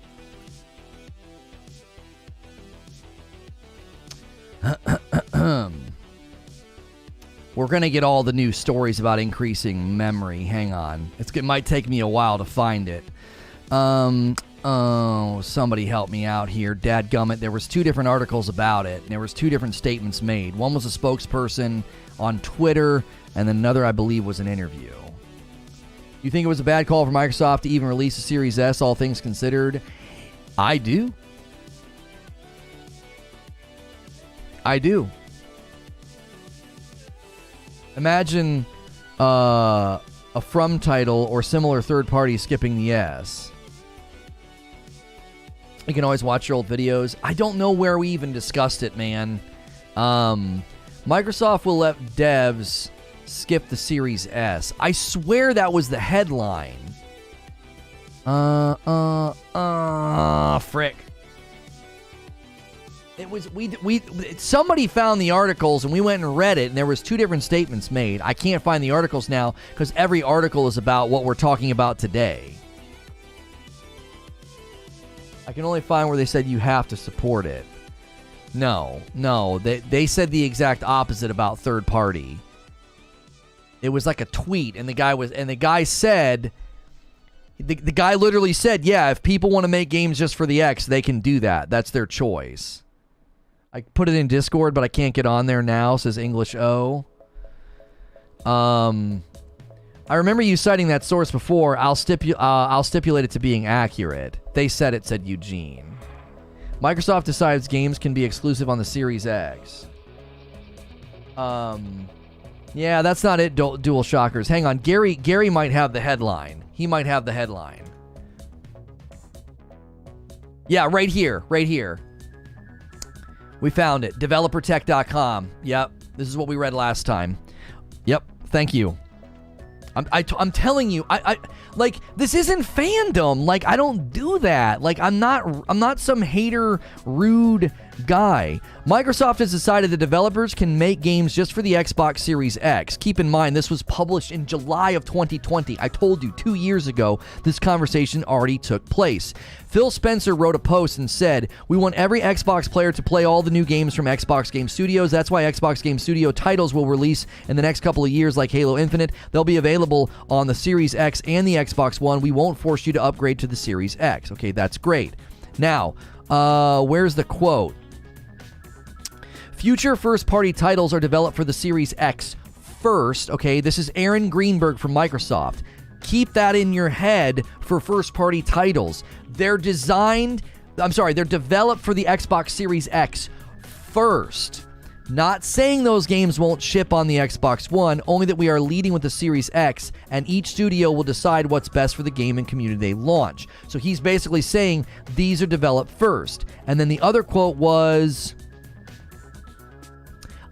We're going to get all the new stories about increasing memory. Hang on. It might take me a while to find it. Oh, somebody help me out here. Dadgummit. There was 2 different articles about it. And there was 2 different statements made. One was a spokesperson on Twitter, and then another, I believe, was an interview. You think it was a bad call for Microsoft to even release a Series S, all things considered? I do. I do. Imagine a From title or similar third party skipping the S. You can always watch your old videos. I don't know where we even discussed it, man. Microsoft will let devs skip the Series S. I swear that was the headline. Frick. It was somebody found the articles and we went and read it, and there was 2 different statements made. I can't find the articles now because every article is about what we're talking about today. I can only find where they said you have to support it. No, they said the exact opposite about third party. It was like a tweet, and the guy said, the guy literally said, yeah, if people want to make games just for the X, they can do that. That's their choice. I put it in Discord, but I can't get on there now, says English O. I remember you citing that source before. I'll stipulate it to being accurate. They said it, said Eugene. Microsoft decides games can be exclusive on the Series X. Yeah, that's not it, Dual Shockers. Hang on, Gary might have the headline. He might have the headline. Yeah, right here. We found it. DeveloperTech.com. Yep. This is what we read last time. Yep. Thank you. I'm telling you, I like, this isn't fandom. Like, I don't do that. Like, I'm not some hater, rude guy. Microsoft has decided that developers can make games just for the Xbox Series X. Keep in mind, this was published in July of 2020. I told you 2 years ago this conversation already took place. Phil Spencer wrote a post and said, we want every Xbox player to play all the new games from Xbox Game Studios. That's why Xbox Game Studio titles will release in the next couple of years, like Halo Infinite. They'll be available on the Series X and the Xbox One. We won't force you to upgrade to the Series X. Okay, that's great. Now, where's the quote? Future first-party titles are developed for the Series X first. Okay, this is Aaron Greenberg from Microsoft. keep that in your head for first-party titles. They're developed for the Xbox Series X first. Not saying those games won't ship on the Xbox One, only that we are leading with the Series X, and each studio will decide what's best for the gaming community they launch. So he's basically saying these are developed first. And then the other quote was,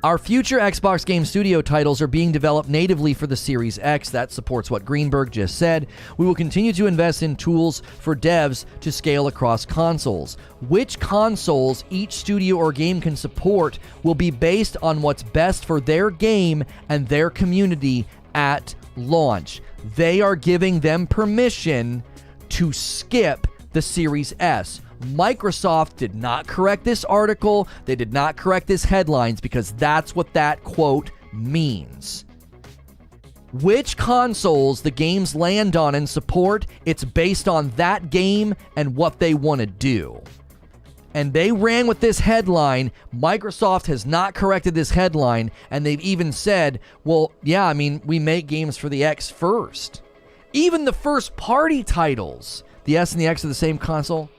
our future Xbox Game Studio titles are being developed natively for the Series X. That supports what Greenberg just said. We will continue to invest in tools for devs to scale across consoles. Which consoles each studio or game can support will be based on what's best for their game and their community at launch. They are giving them permission to skip the Series S. Microsoft did not correct this article. They did not correct this headlines because that's what that quote means. Which consoles the games land on and support, it's based on that game and what they want to do. And they ran with this headline. Microsoft has not corrected this headline, and they've even said, well, yeah, I mean, we make games for the X first. Even the first-party titles, the S and the X are the same console.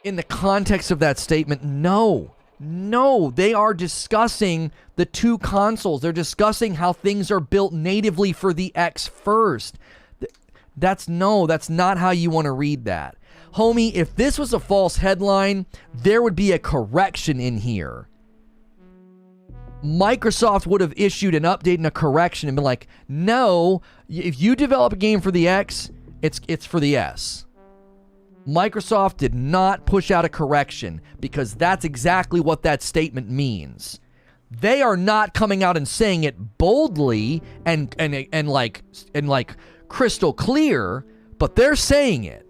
In the context of that statement, no, they are discussing the two consoles. They're discussing how things are built natively for the X first. That's not how you want to read that. Homie, if this was a false headline, there would be a correction in here. Microsoft would have issued an update and a correction and been like, no, if you develop a game for the X, it's for the S. Microsoft did not push out a correction because that's exactly what that statement means. They are not coming out and saying it boldly and like crystal clear, but they're saying it.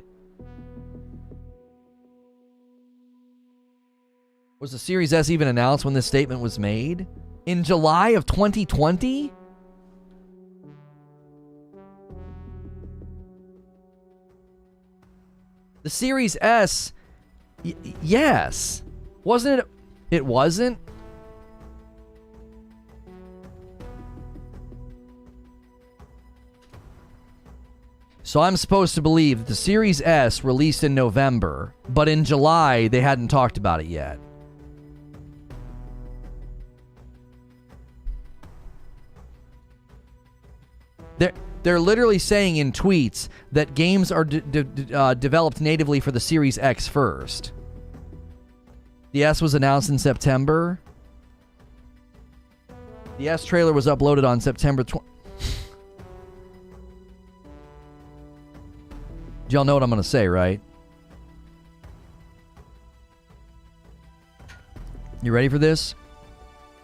Was the Series S even announced when this statement was made? In July of 2020? The Series S, yes. Wasn't it? It wasn't? So I'm supposed to believe that the Series S released in November, but in July they hadn't talked about it yet. They're literally saying in tweets that games are developed natively for the Series X first. The S was announced in September. The S trailer was uploaded on September 20th. Y'all know what I'm going to say, right? You ready for this?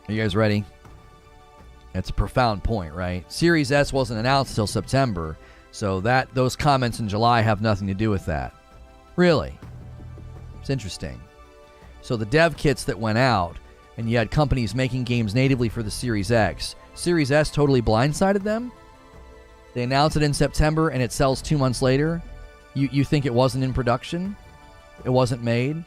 Are you guys ready? That's a profound point, right? Series S wasn't announced until September, so those comments in July have nothing to do with that. Really? It's interesting. So the dev kits that went out, and you had companies making games natively for the Series X. Series S totally blindsided them? They announce it in September, and it sells 2 months later? You think it wasn't in production? It wasn't made?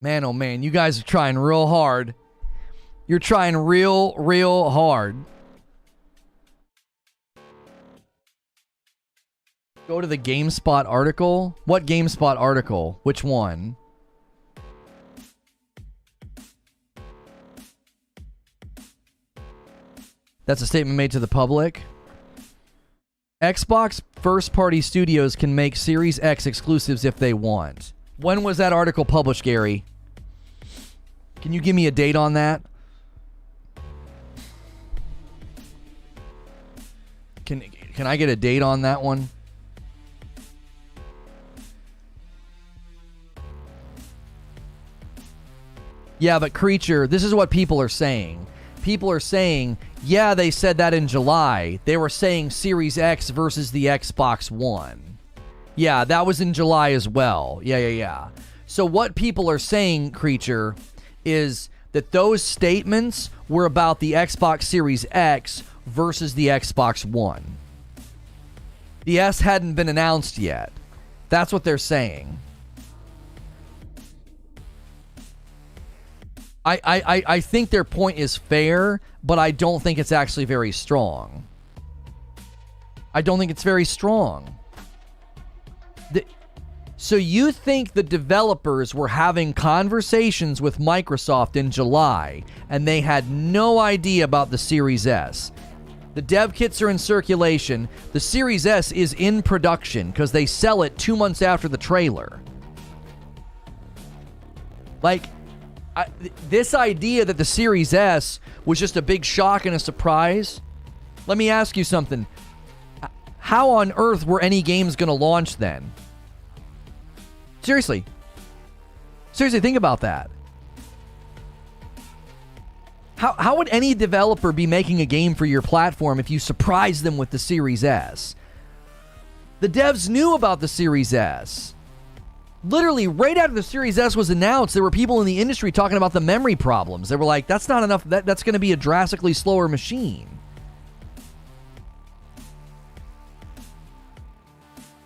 Man, oh man, you guys are trying real hard. You're trying real hard. Go to the GameSpot article. What GameSpot article? Which one? That's a statement made to the public. Xbox first-party studios can make Series X exclusives if they want. When was that article published, Gary? Can you give me a date on that? Can I get a date on that one? Yeah, but Creature, this is what people are saying. People are saying, yeah, they said that in July. They were saying Series X versus the Xbox One. Yeah, that was in July as well. Yeah. So what people are saying, Creature, is that those statements were about the Xbox Series X versus the Xbox One. The S hadn't been announced yet. That's what they're saying. I think their point is fair, but I don't think it's actually very strong. I don't think it's very strong. So you think the developers were having conversations with Microsoft in July, and they had no idea about the Series S. The dev kits are in circulation. The Series S is in production because they sell it 2 months after the trailer. Like, this idea that the Series S was just a big shock and a surprise, let me ask you something. How on earth were any games going to launch then? Seriously, think about that. How would any developer be making a game for your platform if you surprised them with the Series S? The devs knew about the Series S. Literally, right after the Series S was announced, there were people in the industry talking about the memory problems. They were like, that's not enough. That's going to be a drastically slower machine.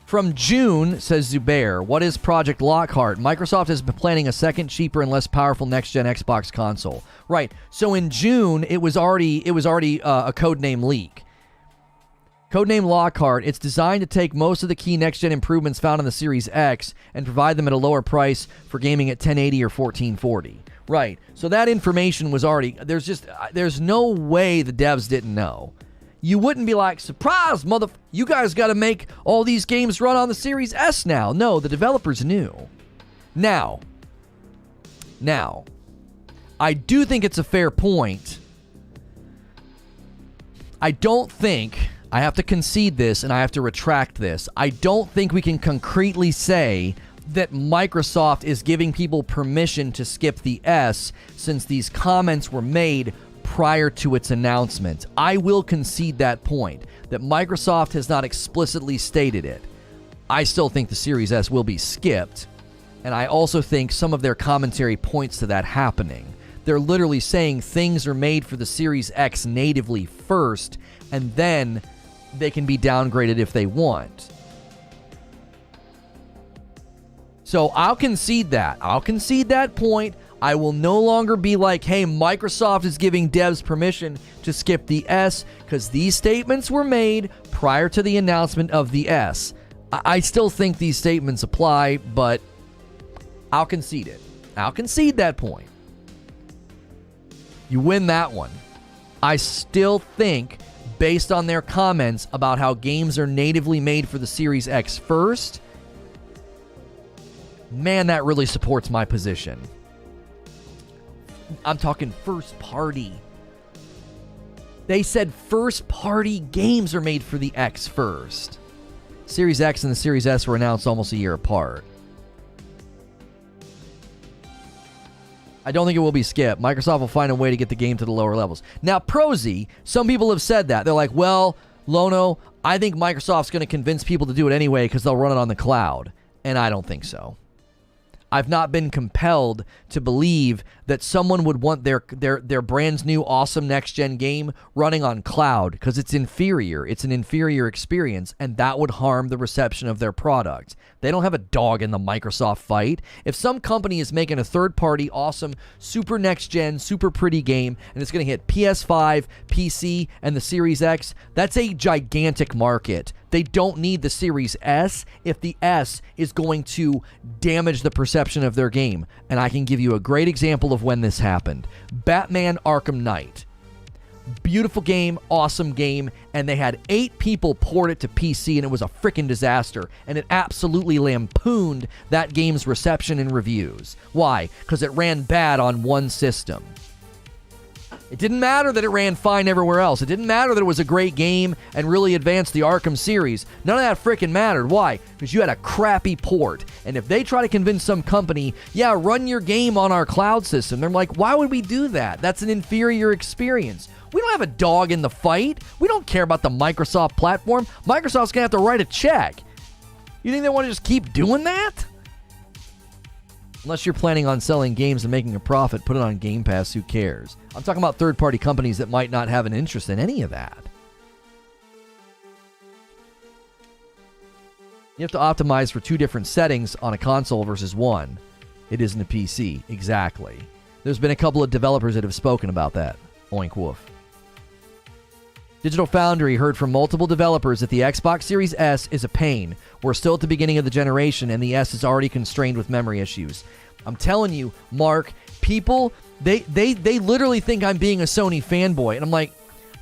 From June, says Zubair, what is Project Lockhart? Microsoft has been planning a second, cheaper, and less powerful next-gen Xbox console. Right. So in June, it was already a codename leak. Codename Lockhart. It's designed to take most of the key next-gen improvements found in the Series X and provide them at a lower price for gaming at 1080 or 1440. Right. So that information was already... There's no way the devs didn't know. You wouldn't be like, surprise, you guys got to make all these games run on the Series S now. No, the developers knew. Now, I do think it's a fair point. I don't think, I have to concede this and I have to retract this. I don't think we can concretely say that Microsoft is giving people permission to skip the S since these comments were made prior to its announcement. I will concede that point, that Microsoft has not explicitly stated it. I still think the Series S will be skipped, and I also think some of their commentary points to that happening. They're literally saying things are made for the Series X natively first, and then they can be downgraded if they want. So I'll concede that. I'll concede that point. I will no longer be like, hey, Microsoft is giving devs permission to skip the S because these statements were made prior to the announcement of the S. I still think these statements apply, but I'll concede it. I'll concede that point. You win that one. I still think, based on their comments about how games are natively made for the Series X first, man, that really supports my position. I'm talking first party. They said first party games are made for the X first. Series X and the Series S were announced almost a year apart. I don't think it will be skipped. Microsoft will find a way to get the game to the lower levels. Now, Prosy, some people have said that. They're like, well, Lono, I think Microsoft's going to convince people to do it anyway because they'll run it on the cloud. And I don't think so. I've not been compelled to believe that someone would want their brand new awesome next-gen game running on cloud because it's inferior. It's an inferior experience, and that would harm the reception of their product. They don't have a dog in the Microsoft fight. If some company is making a third-party, awesome, super next-gen, super pretty game, and it's going to hit PS5, PC, and the Series X, that's a gigantic market. They don't need the Series S if the S is going to damage the perception of their game. And I can give you a great example of when this happened. Batman Arkham Knight. Beautiful game, awesome game, and they had 8 people port it to PC, and it was a freaking disaster. And it absolutely lampooned that game's reception and reviews. Why? Because it ran bad on one system. It didn't matter that it ran fine everywhere else. It didn't matter that it was a great game and really advanced the Arkham series. None of that freaking mattered. Why? Because you had a crappy port. And if they try to convince some company, yeah, run your game on our cloud system, they're like, why would we do that? That's an inferior experience. We don't have a dog in the fight. We don't care about the Microsoft platform. Microsoft's going to have to write a check. You think they want to just keep doing that? Unless you're planning on selling games and making a profit, put it on Game Pass, who cares? I'm talking about third-party companies that might not have an interest in any of that. You have to optimize for 2 different settings on a console versus one. It isn't a PC. Exactly. There's been a couple of developers that have spoken about that. Oink woof. Digital Foundry heard from multiple developers that the Xbox Series S is a pain. We're still at the beginning of the generation, and the S is already constrained with memory issues. I'm telling you, Mark, people, they literally think I'm being a Sony fanboy, and I'm like,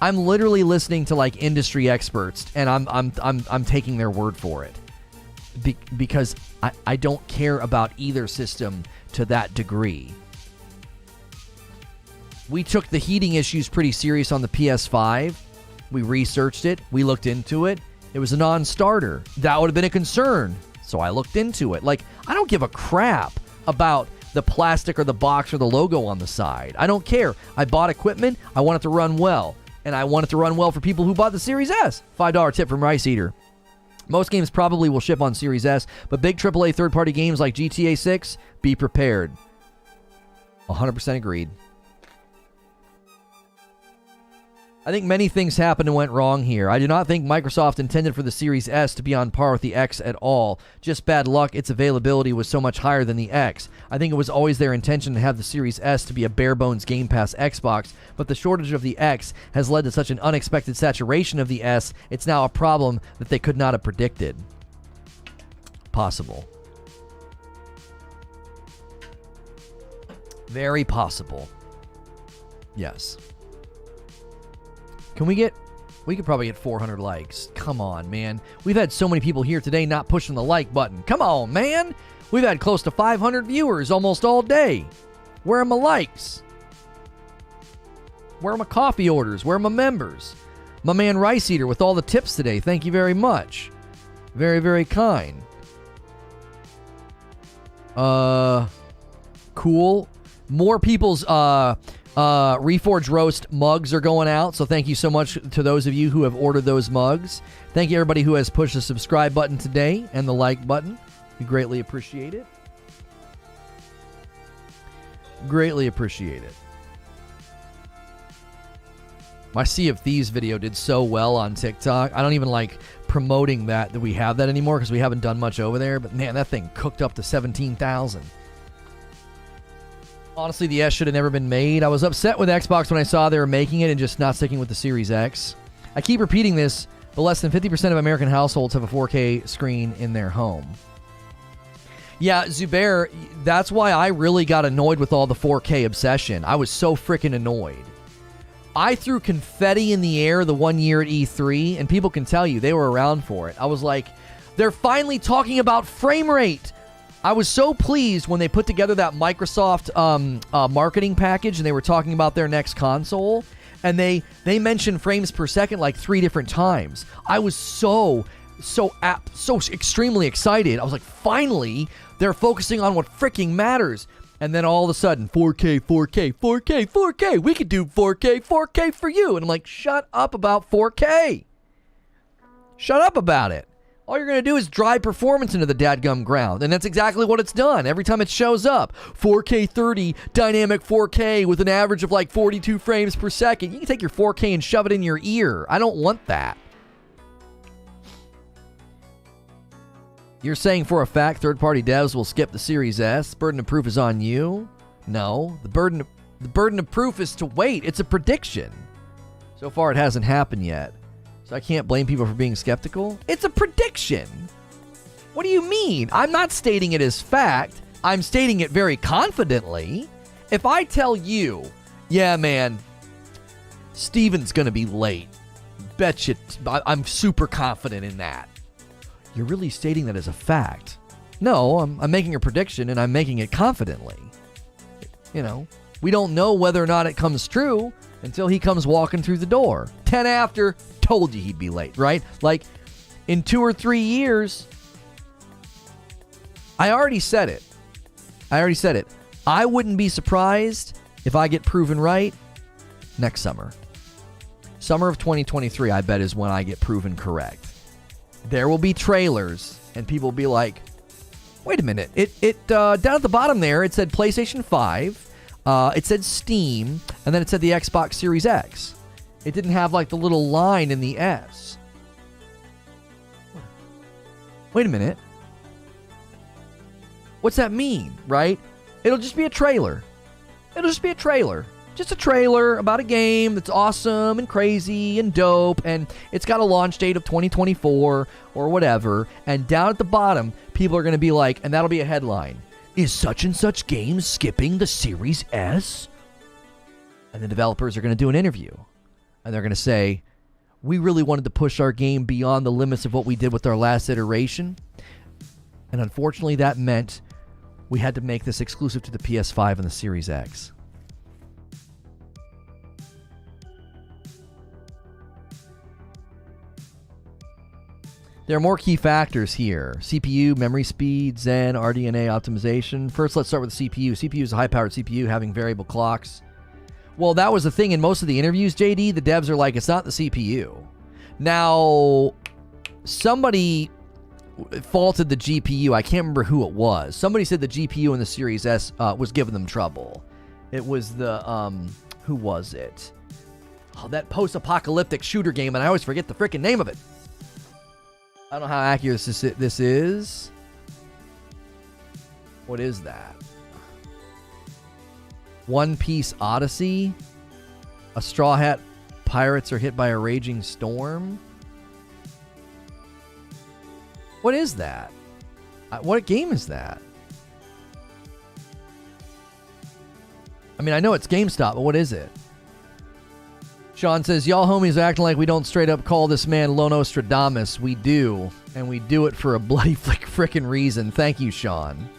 I'm literally listening to like industry experts, and I'm taking their word for it, because I don't care about either system to that degree. We took the heating issues pretty serious on the PS5. We researched it. We looked into it. It was a non-starter. That would have been a concern, so I looked into it. Like, I don't give a crap about the plastic or the box or the logo on the side. I don't care. I bought equipment. I want it to run well. And I want it to run well for people who bought the Series S. $5 tip from Rice Eater. Most games probably will ship on Series S, but big AAA third-party games like GTA 6, be prepared. 100% agreed. I think many things happened and went wrong here. I do not think Microsoft intended for the Series S to be on par with the X at all. Just bad luck its availability was so much higher than the X. I think it was always their intention to have the Series S to be a bare-bones Game Pass Xbox, but the shortage of the X has led to such an unexpected saturation of the S, it's now a problem that they could not have predicted. Possible. Very possible. Yes. We could probably get 400 likes. Come on, man. We've had so many people here today not pushing the like button. Come on, man. We've had close to 500 viewers almost all day. Where are my likes? Where are my coffee orders? Where are my members? My man Rice Eater with all the tips today. Thank you very much. Very, very kind. Cool. More people's, Reforge Roast mugs are going out, so thank you so much to those of you who have ordered those mugs. Thank you everybody who has pushed the subscribe button today and the like button. We greatly appreciate it. Greatly appreciate it. My Sea of Thieves video did so well on TikTok. I don't even like promoting that we have that anymore because we haven't done much over there, but man, that thing cooked up to 17,000. Honestly, the S should have never been made. I was upset with Xbox when I saw they were making it and just not sticking with the Series X. I keep repeating this, but less than 50% of American households have a 4K screen in their home. Yeah, Zubair, that's why I really got annoyed with all the 4K obsession. I was so freaking annoyed. I threw confetti in the air the one year at E3, and people can tell you, they were around for it. I was like, they're finally talking about frame rate. I was so pleased when they put together that Microsoft marketing package and they were talking about their next console, and they mentioned frames per second like 3 different times. I was so extremely excited. I was like, finally, they're focusing on what freaking matters. And then all of a sudden, 4K, 4K, 4K, 4K. We could do 4K, 4K for you. And I'm like, shut up about 4K. Shut up about it. All you're going to do is drive performance into the dadgum ground. And that's exactly what it's done every time it shows up. 4K 30, dynamic 4K with an average of like 42 frames per second. You can take your 4K and shove it in your ear. I don't want that. You're saying for a fact third-party devs will skip the Series S? Burden of proof is on you? No. The burden of proof is to wait. It's a prediction. So far, it hasn't happened yet. So I can't blame people for being skeptical. It's a prediction. What do you mean? I'm not stating it as fact. I'm stating it very confidently. If I tell you, yeah, man, Steven's going to be late. Bet you, I'm super confident in that. You're really stating that as a fact. No, I'm making a prediction, and I'm making it confidently. You know, we don't know whether or not it comes true until he comes walking through the door. 10 after, told you he'd be late, right? Like, in 2 or 3 years, I already said it. I wouldn't be surprised if I get proven right next summer. Summer of 2023, I bet, is when I get proven correct. There will be trailers, and people will be like, wait a minute. It down at the bottom there, it said PlayStation 5, it said Steam, and then it said the Xbox Series X. It didn't have, like, the little line in the S. Wait a minute. What's that mean, right? It'll just be a trailer. It'll just be a trailer. Just a trailer about a game that's awesome and crazy and dope, and it's got a launch date of 2024 or whatever, and down at the bottom, people are going to be like, and that'll be a headline, is such and such game skipping the Series S? And the developers are going to do an interview, and they're going to say, we really wanted to push our game beyond the limits of what we did with our last iteration, and unfortunately that meant we had to make this exclusive to the PS5 and the Series X. There are more key factors here. CPU, memory speed, Zen, RDNA optimization. First, let's start with the CPU. CPU is a high-powered CPU having variable clocks. Well, that was the thing in most of the interviews, JD. The devs are like, it's not the CPU. Now, somebody faulted the GPU. I can't remember who it was. Somebody said the GPU in the Series S was giving them trouble. It was the, who was it? Oh, that post-apocalyptic shooter game, and I always forget the freaking name of it. I don't know how accurate this is. What is that? One Piece Odyssey? A Straw Hat Pirates are hit by a raging storm? What is that? What game is that? I mean, I know it's GameStop, but what is it? Sean says, y'all homies are acting like we don't straight up call this man Lono Stradamus. We do, and we do it for a bloody frickin' reason. Thank you, Sean.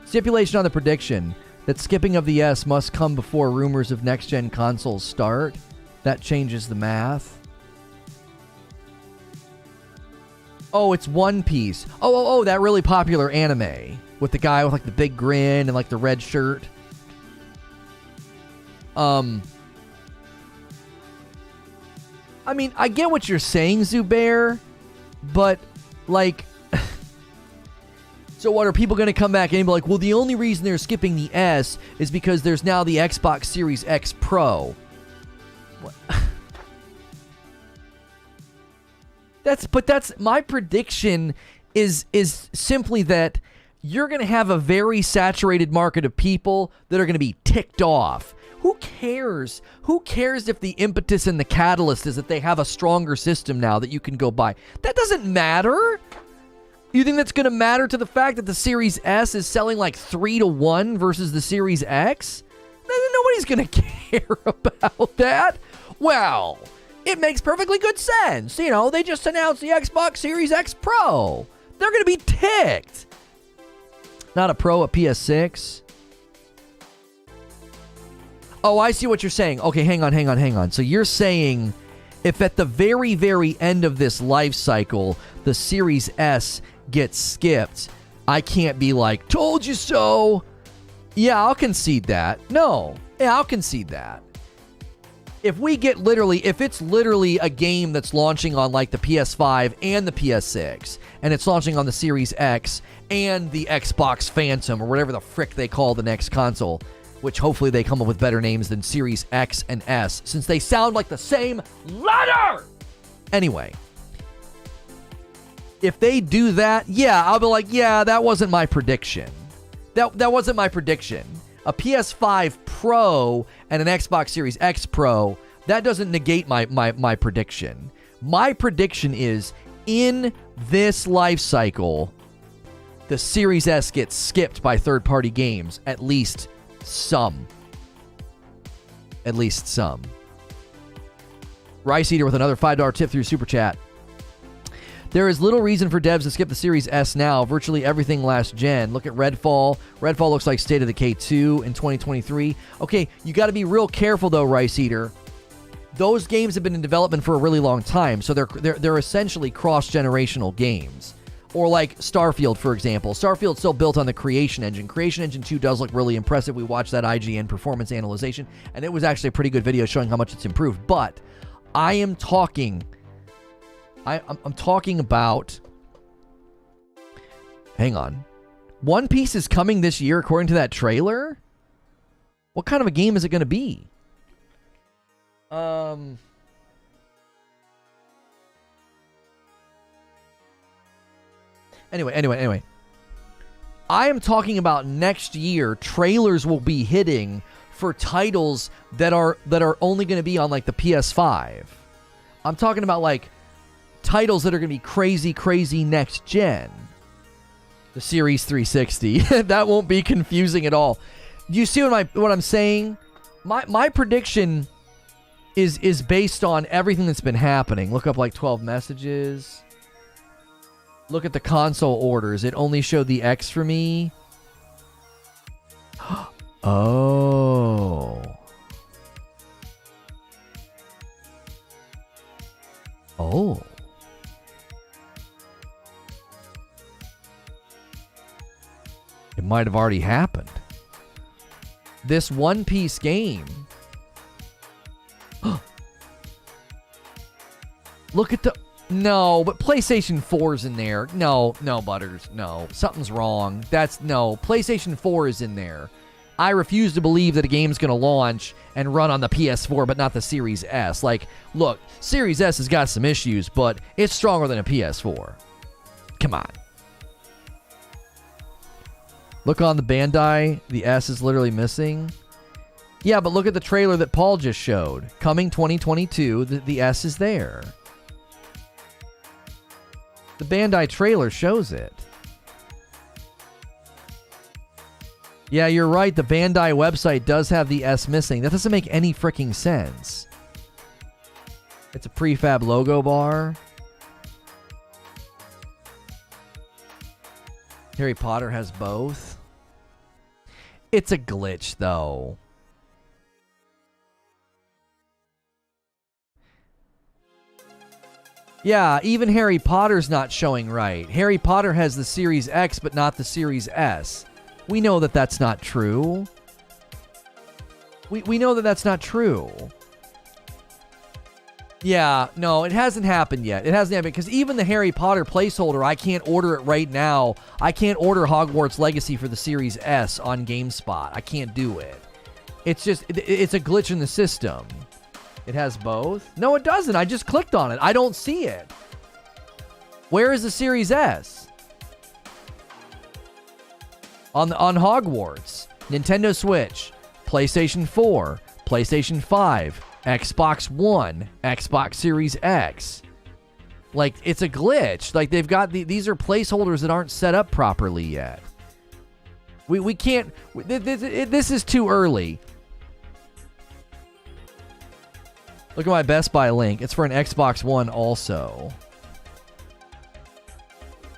Stipulation on the prediction that skipping of the S must come before rumors of next-gen consoles start. That changes the math. Oh, it's One Piece. Oh, that really popular anime with the guy with like the big grin and like the red shirt. I mean, I get what you're saying, Zubair, but, like, so what, are people going to come back and be like, well, the only reason they're skipping the S is because there's now the Xbox Series X Pro. What? That's my prediction is simply that you're going to have a very saturated market of people that are going to be ticked off. Who cares? Who cares if the impetus and the catalyst is that they have a stronger system now that you can go buy? That doesn't matter. You think that's going to matter to the fact that the Series S is selling like 3-1 versus the Series X? Nobody's going to care about that. Well, it makes perfectly good sense. You know, they just announced the Xbox Series X Pro. They're going to be ticked. Not a Pro, a PS6. Oh, I see what you're saying. Okay, hang on. So you're saying if at the very, very end of this life cycle, the Series S gets skipped, I can't be like, told you so. Yeah, I'll concede that. No. Yeah, I'll concede that. If it's literally a game that's launching on like the PS5 and the PS6, and it's launching on the Series X and the Xbox Phantom, or whatever the frick they call the next console, which hopefully they come up with better names than Series X and S, since they sound like the same letter! Anyway, if they do that, yeah, I'll be like, yeah, that wasn't my prediction. That wasn't my prediction. A PS5 Pro and an Xbox Series X Pro, that doesn't negate my prediction. My prediction is, in this life cycle, the Series S gets skipped by third-party games, at least some. Rice Eater with another $5 tip through Super Chat. There is little reason for devs to skip the Series S now. Virtually everything last gen. Look at Redfall. Redfall looks like State of Decay 2 in 2023. Okay, you got to be real careful though, Rice Eater. Those games have been in development for a really long time, so they're essentially cross-generational games. Or like Starfield, for example. Starfield's still built on the Creation Engine. Creation Engine 2 does look really impressive. We watched that IGN performance analyzation, and it was actually a pretty good video showing how much it's improved. But I am talking... I'm talking about... Hang on. One Piece is coming this year according to that trailer? What kind of a game is it going to be? Anyway. I am talking about next year. Trailers will be hitting for titles that are only going to be on like the PS5. I'm talking about like titles that are going to be crazy next gen. The Series 360. That won't be confusing at all. Do you see what I'm saying? My prediction is based on everything that's been happening. Look up like 12 messages. Look at the console orders. It only showed the X for me. Oh. Oh. It might have already happened. This One Piece game. Look at the... No, but PlayStation 4's in there. No, Butters. No. Something's wrong. No. PlayStation 4 is in there. I refuse to believe that a game's going to launch and run on the PS4, but not the Series S. Like, look, Series S has got some issues, but it's stronger than a PS4. Come on. Look on the Bandai. The S is literally missing. Yeah, but look at the trailer that Paul just showed. Coming 2022, the S is there. The Bandai trailer shows it. Yeah, you're right. The Bandai website does have the S missing. That doesn't make any freaking sense. It's a prefab logo bar. Harry Potter has both. It's a glitch, though. Yeah, even Harry Potter's not showing right. Harry Potter has the Series X, but not the Series S. We know that that's not true. We know that that's not true. Yeah, no, it hasn't happened yet. It hasn't happened because even the Harry Potter placeholder, I can't order it right now. I can't order Hogwarts Legacy for the Series S on GameSpot. I can't do it. It's just, it's a glitch in the system. It has both? No, it doesn't. I just clicked on it. I don't see it. Where is the Series S? On Hogwarts, Nintendo Switch, PlayStation 4, PlayStation 5, Xbox One, Xbox Series X. Like, it's a glitch. Like, they've got these are placeholders that aren't set up properly yet. We can't. This is too early. Look at my Best Buy link. It's for an Xbox One also.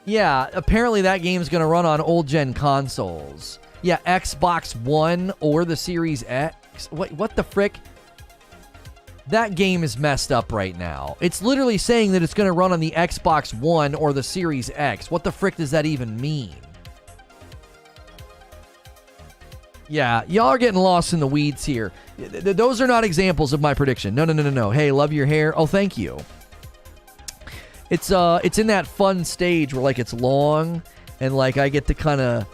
Yeah, apparently that game's going to run on old-gen consoles. Yeah, Xbox One or the Series X. What the frick? That game is messed up right now. It's literally saying that it's going to run on the Xbox One or the Series X. What the frick does that even mean? Yeah, y'all are getting lost in the weeds here. Those are not examples of my prediction. No. Hey, love your hair. Oh, thank you. It's in that fun stage where like it's long and like I get to kind of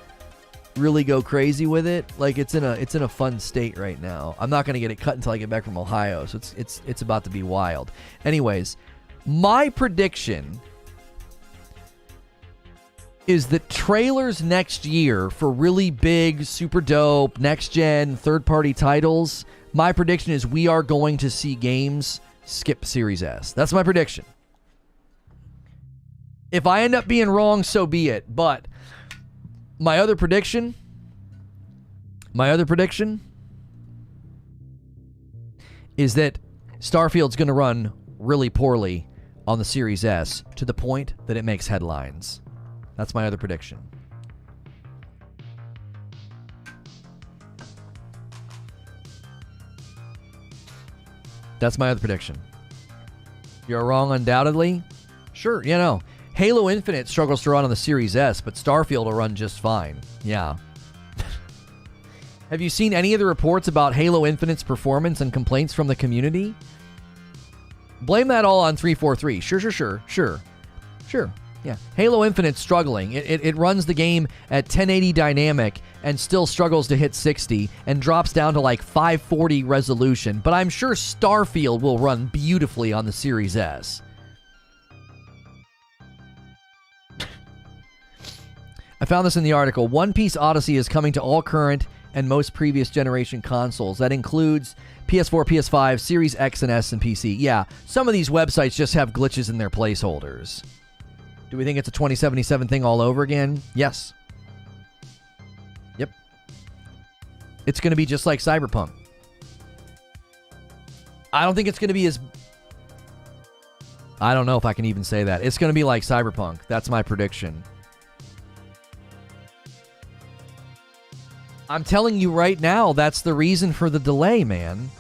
really go crazy with it. Like it's in a fun state right now. I'm not going to get it cut until I get back from Ohio, so it's about to be wild. Anyways, my prediction is that trailers next year for really big, super dope, next-gen, third-party titles, my prediction is we are going to see games skip Series S. That's my prediction. If I end up being wrong, so be it. But my other prediction is that Starfield's going to run really poorly on the Series S to the point that it makes headlines. That's my other prediction. That's my other prediction. You're wrong undoubtedly? Sure, you know. Halo Infinite struggles to run on the Series S, but Starfield will run just fine. Yeah. Have you seen any of the reports about Halo Infinite's performance and complaints from the community? Blame that all on 343. Sure. Yeah. Halo Infinite's struggling. It runs the game at 1080 dynamic and still struggles to hit 60 and drops down to like 540 resolution. But I'm sure Starfield will run beautifully on the Series S. found this in the article. One Piece Odyssey is coming to all current and most previous generation consoles. That includes PS4, PS5, Series X and S, and PC. Yeah, some of these websites just have glitches in their placeholders. Do we think it's a 2077 thing all over again? Yes. Yep. It's going to be just like Cyberpunk. I don't think it's going to be as... I don't know if I can even say that. It's going to be like Cyberpunk. That's my prediction. I'm telling you right now, that's the reason for the delay, man.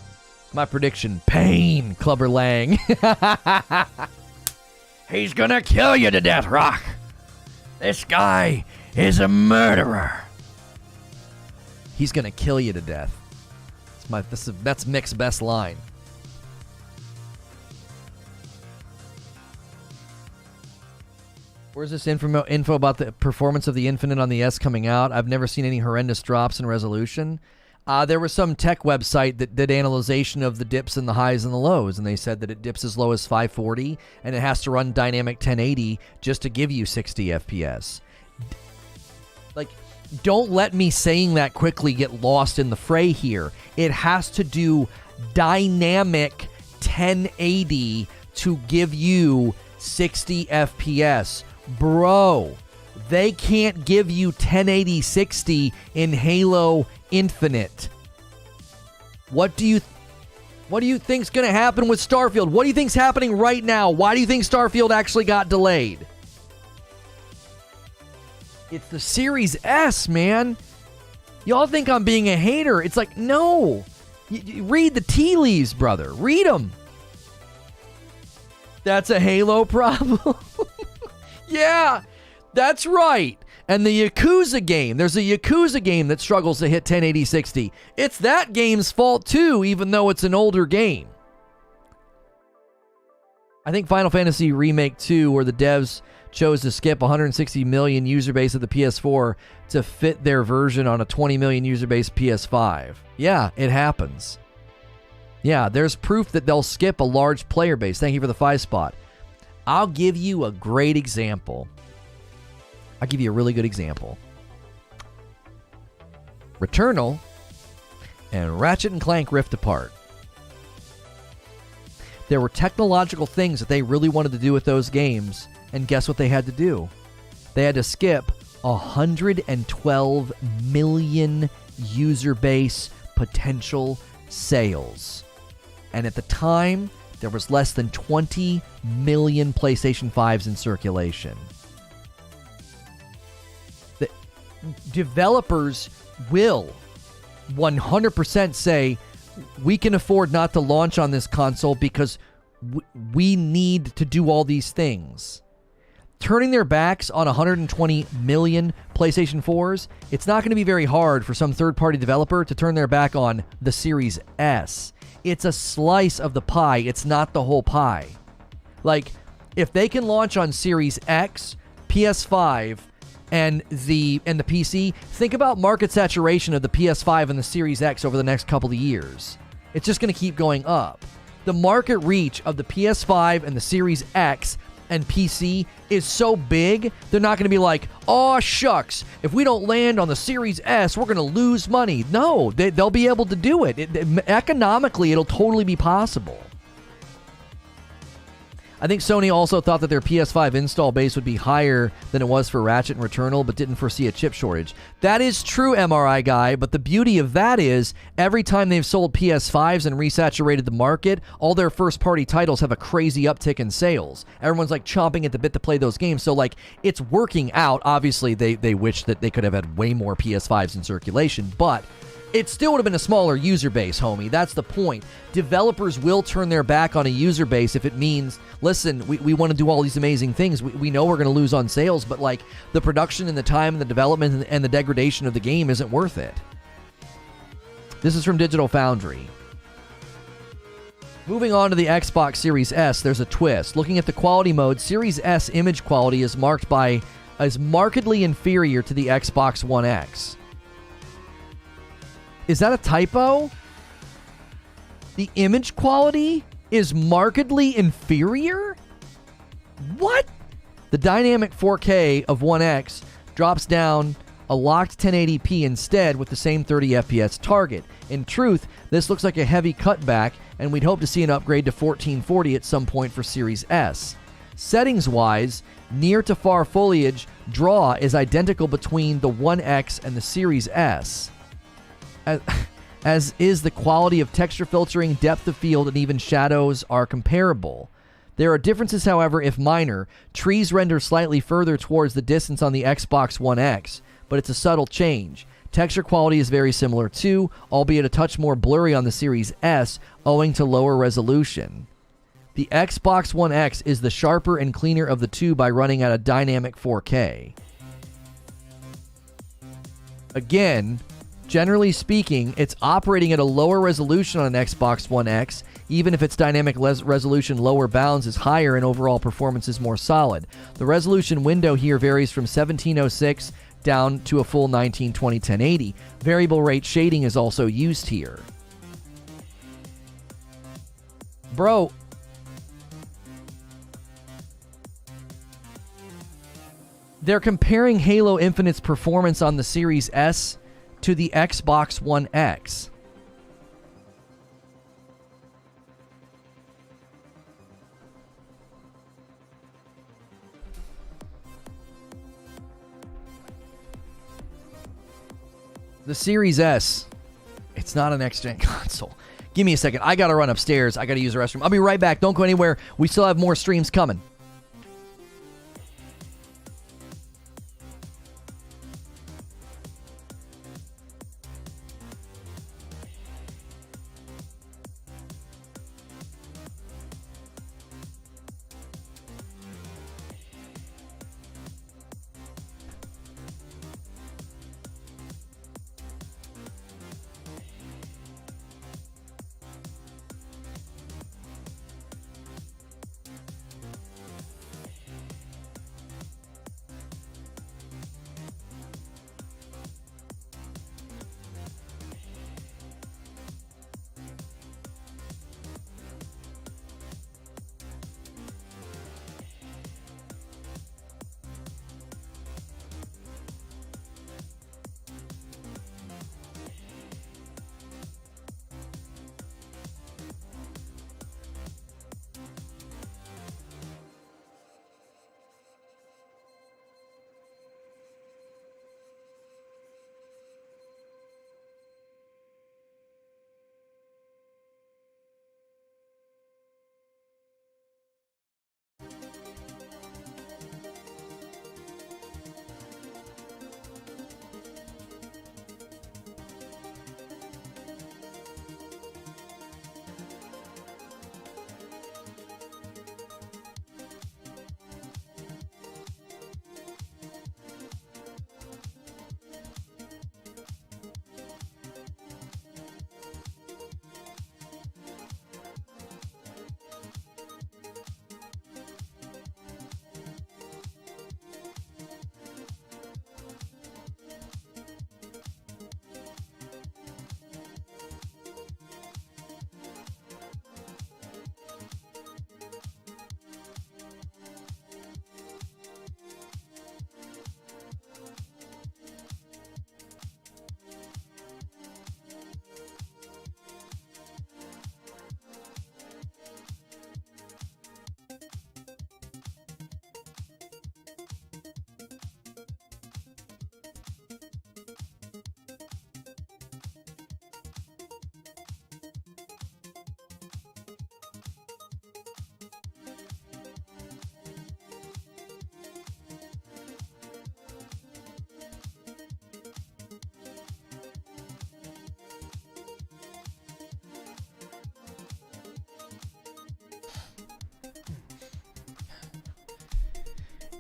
My prediction. Pain, Clubber Lang. He's gonna kill you to death, Rock. This guy is a murderer. He's gonna kill you to death. That's Mick's best line. Where's this info about the performance of the Infinite on the S coming out? I've never seen any horrendous drops in resolution. There was some tech website that did analyzation of the dips and the highs and the lows, and they said that it dips as low as 540, and it has to run dynamic 1080 just to give you 60 FPS. Like, don't let me saying that quickly get lost in the fray here. It has to do dynamic 1080 to give you 60 FPS. Bro, they can't give you 1080 60 in Halo Infinite. What do you think's going to happen with Starfield? What do you think's happening right now? Why do you think Starfield actually got delayed? It's the Series S, man. Y'all think I'm being a hater. It's like, no. You read the tea leaves, brother. Read them. That's a Halo problem. Yeah, that's right. And the Yakuza game, there's a Yakuza game that struggles to hit 1080 60. It's that game's fault too, even though it's an older game. I think Final Fantasy Remake 2, where the devs chose to skip 160 million user base of the PS4 to fit their version on a 20 million user base PS5. Yeah, it happens. Yeah, there's proof that they'll skip a large player base. Thank you for the 5 spot. I'll give you a great example. I'll give you a really good example. Returnal and Ratchet and Clank Rift Apart. There were technological things that they really wanted to do with those games, and guess what they had to do? They had to skip 112 million user base potential sales. And at the time, there was less than 20 million PlayStation 5s in circulation. The developers will 100% say, we can afford not to launch on this console because we need to do all these things. Turning their backs on 120 million PlayStation 4s, it's not going to be very hard for some third-party developer to turn their back on the Series S. It's a slice of the pie. It's not the whole pie. Like, if they can launch on Series X, PS5, and the PC, think about market saturation of the PS5 and the Series X over the next couple of years. It's just going to keep going up. The market reach of the PS5 and the Series X and PC is so big, they're not going to be like, oh, shucks, if we don't land on the Series S, we're going to lose money. No, they'll be able to do it. Economically, it'll totally be possible. I think Sony also thought that their PS5 install base would be higher than it was for Ratchet and Returnal, but didn't foresee a chip shortage. That is true, MRI guy, but the beauty of that is every time they've sold PS5s and resaturated the market, all their first-party titles have a crazy uptick in sales. Everyone's like chomping at the bit to play those games, so like it's working out. Obviously, they wish that they could have had way more PS5s in circulation, but it still would have been a smaller user base, homie. That's the point. Developers will turn their back on a user base if it means, listen, we want to do all these amazing things. We know we're going to lose on sales, but like the production and the time and the development and the degradation of the game isn't worth it. This is from Digital Foundry. Moving on to the Xbox Series S, there's a twist. Looking at the quality mode, Series S image quality is markedly inferior to the Xbox One X. Is that a typo? The image quality is markedly inferior? What? The dynamic 4K of One X drops down a locked 1080p instead with the same 30 FPS target. In truth, this looks like a heavy cutback, and we'd hope to see an upgrade to 1440 at some point for Series S. Settings-wise, near to far foliage draw is identical between the 1X and the Series S, as is the quality of texture filtering, depth of field, and even shadows are comparable. There are differences, however, if minor. Trees render slightly further towards the distance on the Xbox One X, but it's a subtle change. Texture quality is very similar too, albeit a touch more blurry on the Series S owing to lower resolution. The Xbox One X is the sharper and cleaner of the two by running at a dynamic 4K. Again, generally speaking, it's operating at a lower resolution on an Xbox One X, even if its dynamic resolution lower bounds is higher and overall performance is more solid. The resolution window here varies from 1706 down to a full 1920 1080. Variable rate shading is also used here. Bro, they're comparing Halo Infinite's performance on the Series S to the Xbox One X. The Series S, it's not a next-gen console. Give me a second. I gotta run upstairs. I gotta use the restroom. I'll be right back. Don't go anywhere. We still have more streams coming.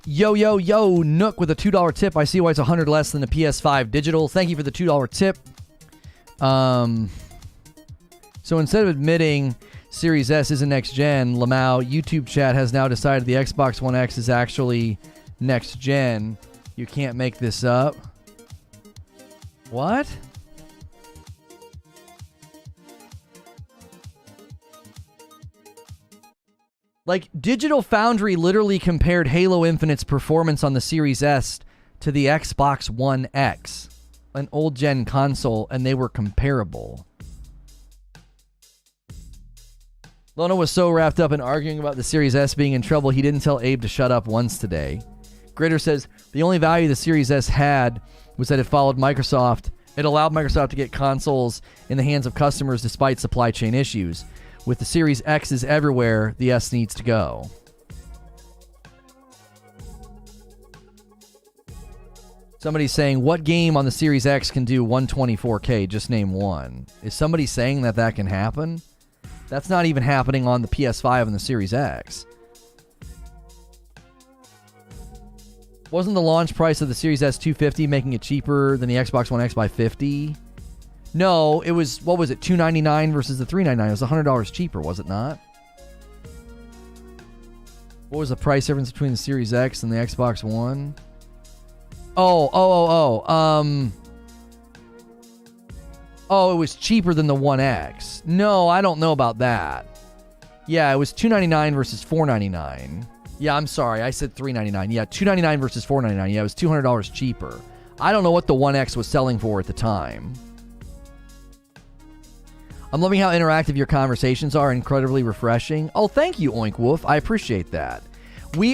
Yo, yo, yo, Nook with a $2 tip. I see why it's $100 less than the PS5 digital. Thank you for the $2 tip. So instead of admitting Series S isn't next gen, Lamau, YouTube chat has now decided the Xbox One X is actually next gen. You can't make this up. What? Like, Digital Foundry literally compared Halo Infinite's performance on the Series S to the Xbox One X, an old-gen console, and they were comparable. Lono was so wrapped up in arguing about the Series S being in trouble, he didn't tell Abe to shut up once today. Gritter says, the only value the Series S had was that it followed Microsoft. It allowed Microsoft to get consoles in the hands of customers despite supply chain issues. With the Series X's everywhere, the S needs to go. Somebody's saying, what game on the Series X can do 124K? Just name one. Is somebody saying that that can happen? That's not even happening on the PS5 and the Series X. Wasn't the launch price of the Series S $250, making it cheaper than the Xbox One X by $50? No, it was, what was it, $299 versus the $399. It was $100 cheaper, was it not? What was the price difference between the Series X and the Xbox One? Oh, it was cheaper than the One X. No, I don't know about that. Yeah, it was $299 versus $499. Yeah, I'm sorry. I said $399. Yeah, $299 versus $499. Yeah, it was $200 cheaper. I don't know what the One X was selling for at the time. I'm loving how interactive your conversations are. Incredibly refreshing. Oh, thank you, Oink Wolf. I appreciate that.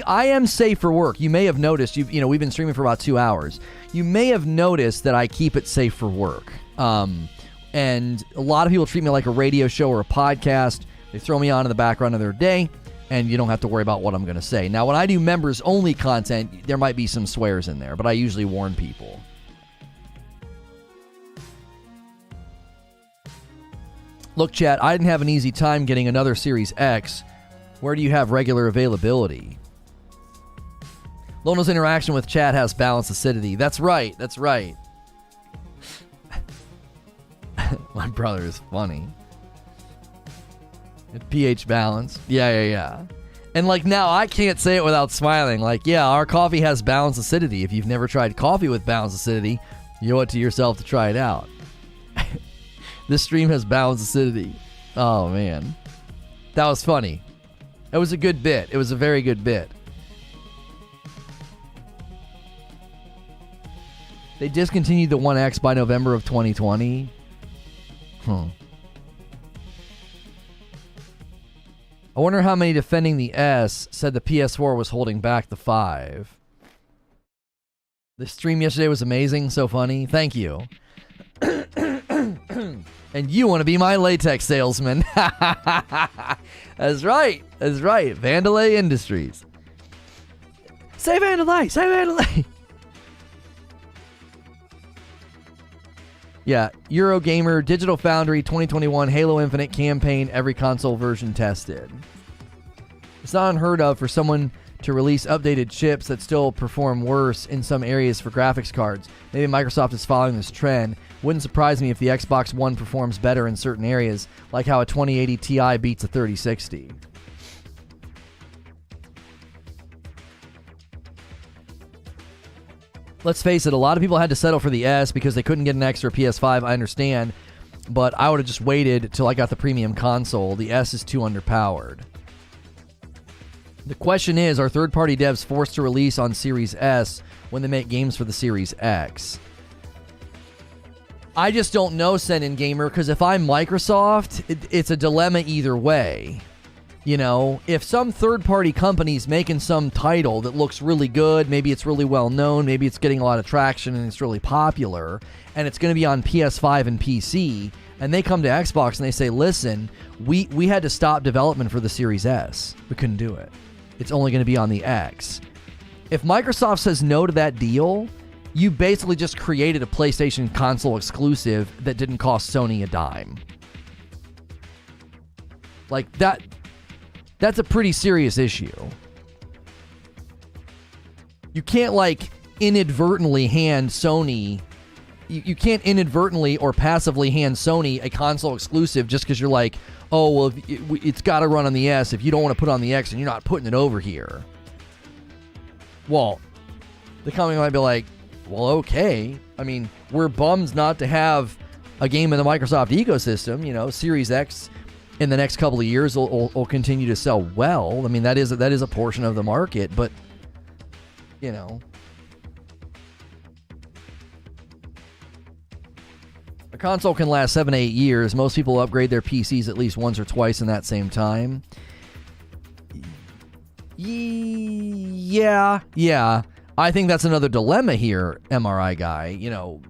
I am safe for work. You may have noticed, we've been streaming for about 2 hours. You may have noticed that I keep it safe for work. And a lot of people treat me like a radio show or a podcast. They throw me on in the background of their day, and you don't have to worry about what I'm going to say. Now, when I do members-only content, there might be some swears in there, but I usually warn people. Look, chat, I didn't have an easy time getting another Series X. Where do you have regular availability? Lono's interaction with chat has balanced acidity. That's right. That's right. My brother is funny. pH balance. Yeah. And like now, I can't say it without smiling. Like, yeah, our coffee has balanced acidity. If you've never tried coffee with balanced acidity, you owe it to yourself to try it out. This stream has balanced acidity. Oh, man. That was funny. It was a good bit. It was a very good bit. They discontinued the One X by November of 2020. I wonder how many defending the S said the PS4 was holding back the 5. The stream yesterday was amazing, so funny. Thank you. And you want to be my latex salesman. That's right. That's right. Vandalay Industries. Say Vandalay. Say Vandalay. Yeah, Eurogamer, Digital Foundry, 2021, Halo Infinite campaign, every console version tested. It's not unheard of for someone to release updated chips that still perform worse in some areas for graphics cards. Maybe Microsoft is following this trend. Wouldn't surprise me if the Xbox One performs better in certain areas, like how a 2080 Ti beats a 3060. Let's face it, a lot of people had to settle for the S because they couldn't get an extra PS5, I understand, but I would have just waited till I got the premium console. The S is too underpowered. The question is, are third-party devs forced to release on Series S when they make games for the Series X? I just don't know, Send-In Gamer, because if I'm Microsoft, it's a dilemma either way. You know, if some third-party company's making some title that looks really good, maybe it's really well-known, maybe it's getting a lot of traction and it's really popular, and it's going to be on PS5 and PC, and they come to Xbox and they say, listen, we had to stop development for the Series S. We couldn't do it. It's only going to be on the X. If Microsoft says no to that deal, you basically just created a PlayStation console exclusive that didn't cost Sony a dime. Like, that's a pretty serious issue. You can't, like, inadvertently hand Sony... You can't inadvertently or passively hand Sony a console exclusive just because you're like, oh, well, it's got to run on the S. If you don't want to put it on the X, and you're not putting it over here. Well, the company might be like, well, okay. I mean, we're bummed not to have a game in the Microsoft ecosystem. You know, Series X in the next couple of years will continue to sell well. I mean, that is a portion of the market, but, you know, A console can last 7 to 8 years. Most people upgrade their PCs at least once or twice in that same time. Yeah. I think that's another dilemma here, MRI guy.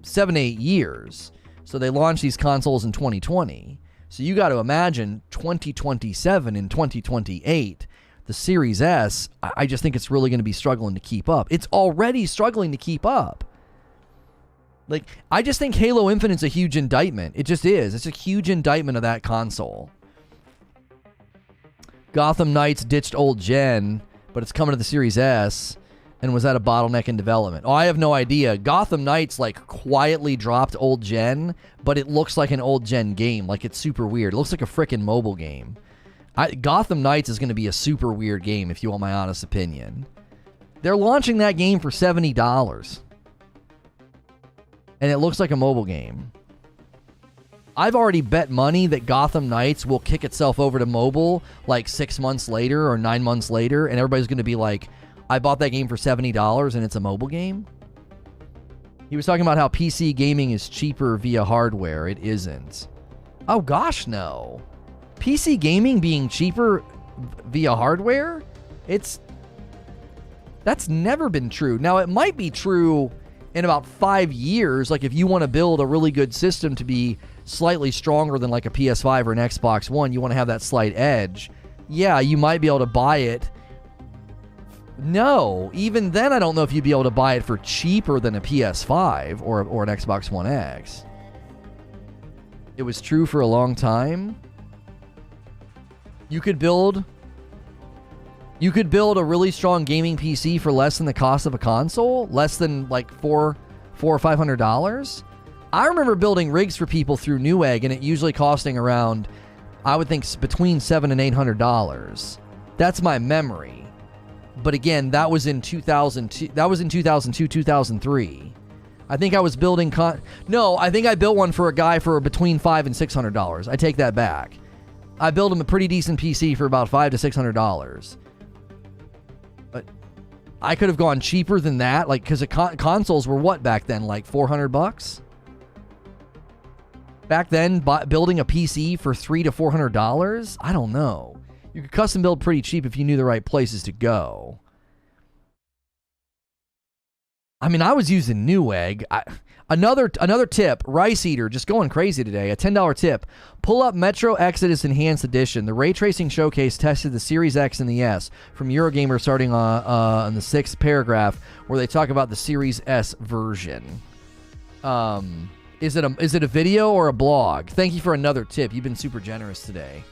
7 to 8 years. So they launched these consoles in 2020. So you got to imagine 2027 and 2028, the Series S, I just think it's really going to be struggling to keep up. It's already struggling to keep up. Like, I just think Halo Infinite's a huge indictment. It just is. It's a huge indictment of that console. Gotham Knights ditched old gen, but it's coming to the Series S and was at a bottleneck in development. Oh, I have no idea. Gotham Knights, like, quietly dropped old gen, but it looks like an old gen game. Like, it's super weird. It looks like a frickin' mobile game. Gotham Knights is going to be a super weird game, if you want my honest opinion. They're launching that game for $70. And it looks like a mobile game. I've already bet money that Gotham Knights will kick itself over to mobile like 6 months later or 9 months later, and everybody's going to be like, I bought that game for $70 and it's a mobile game? He was talking about how PC gaming is cheaper via hardware. It isn't. Oh gosh, no. PC gaming being cheaper via hardware? That's never been true. Now, it might be true in about 5 years, like if you want to build a really good system to be slightly stronger than like a PS5 or an Xbox One, you want to have that slight edge. Yeah, you might be able to buy it. No, even then I don't know if you'd be able to buy it for cheaper than a PS5 or an Xbox One X. It was true for a long time. You could build a really strong gaming PC for less than the cost of a console, less than like $400 or $500. I remember building rigs for people through Newegg, and it usually costing around, I would think, between $700 and $800. That's my memory. But again, that was in 2002. That was in 2002, 2003. I think I was building. I think I built one for a guy for between $500 and $600. I take that back. I built him a pretty decent PC for about $500 to $600. But I could have gone cheaper than that, like, because consoles were what back then, like $400. Back then, building a PC for $300 to $400. I don't know. You could custom build pretty cheap if you knew the right places to go. I mean, I was using Newegg. Another tip, Rice Eater, just going crazy today. A $10 tip. Pull up Metro Exodus Enhanced Edition. The ray tracing showcase tested the Series X and the S from Eurogamer, starting on the 6th paragraph where they talk about the Series S version. Is it a video or a blog? Thank you for another tip. You've been super generous today.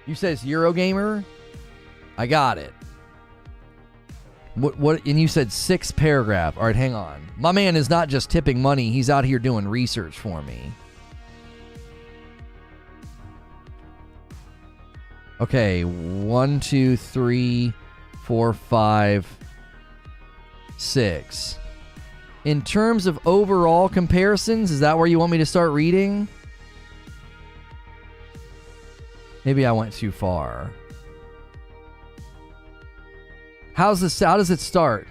You said it's Eurogamer? I got it. What? And you said 6th paragraph. All right, hang on. My man is not just tipping money. He's out here doing research for me. Okay, 1, 2, 3, 4, 5, 6. In terms of overall comparisons, is that where you want me to start reading? Maybe I went too far. How does it start?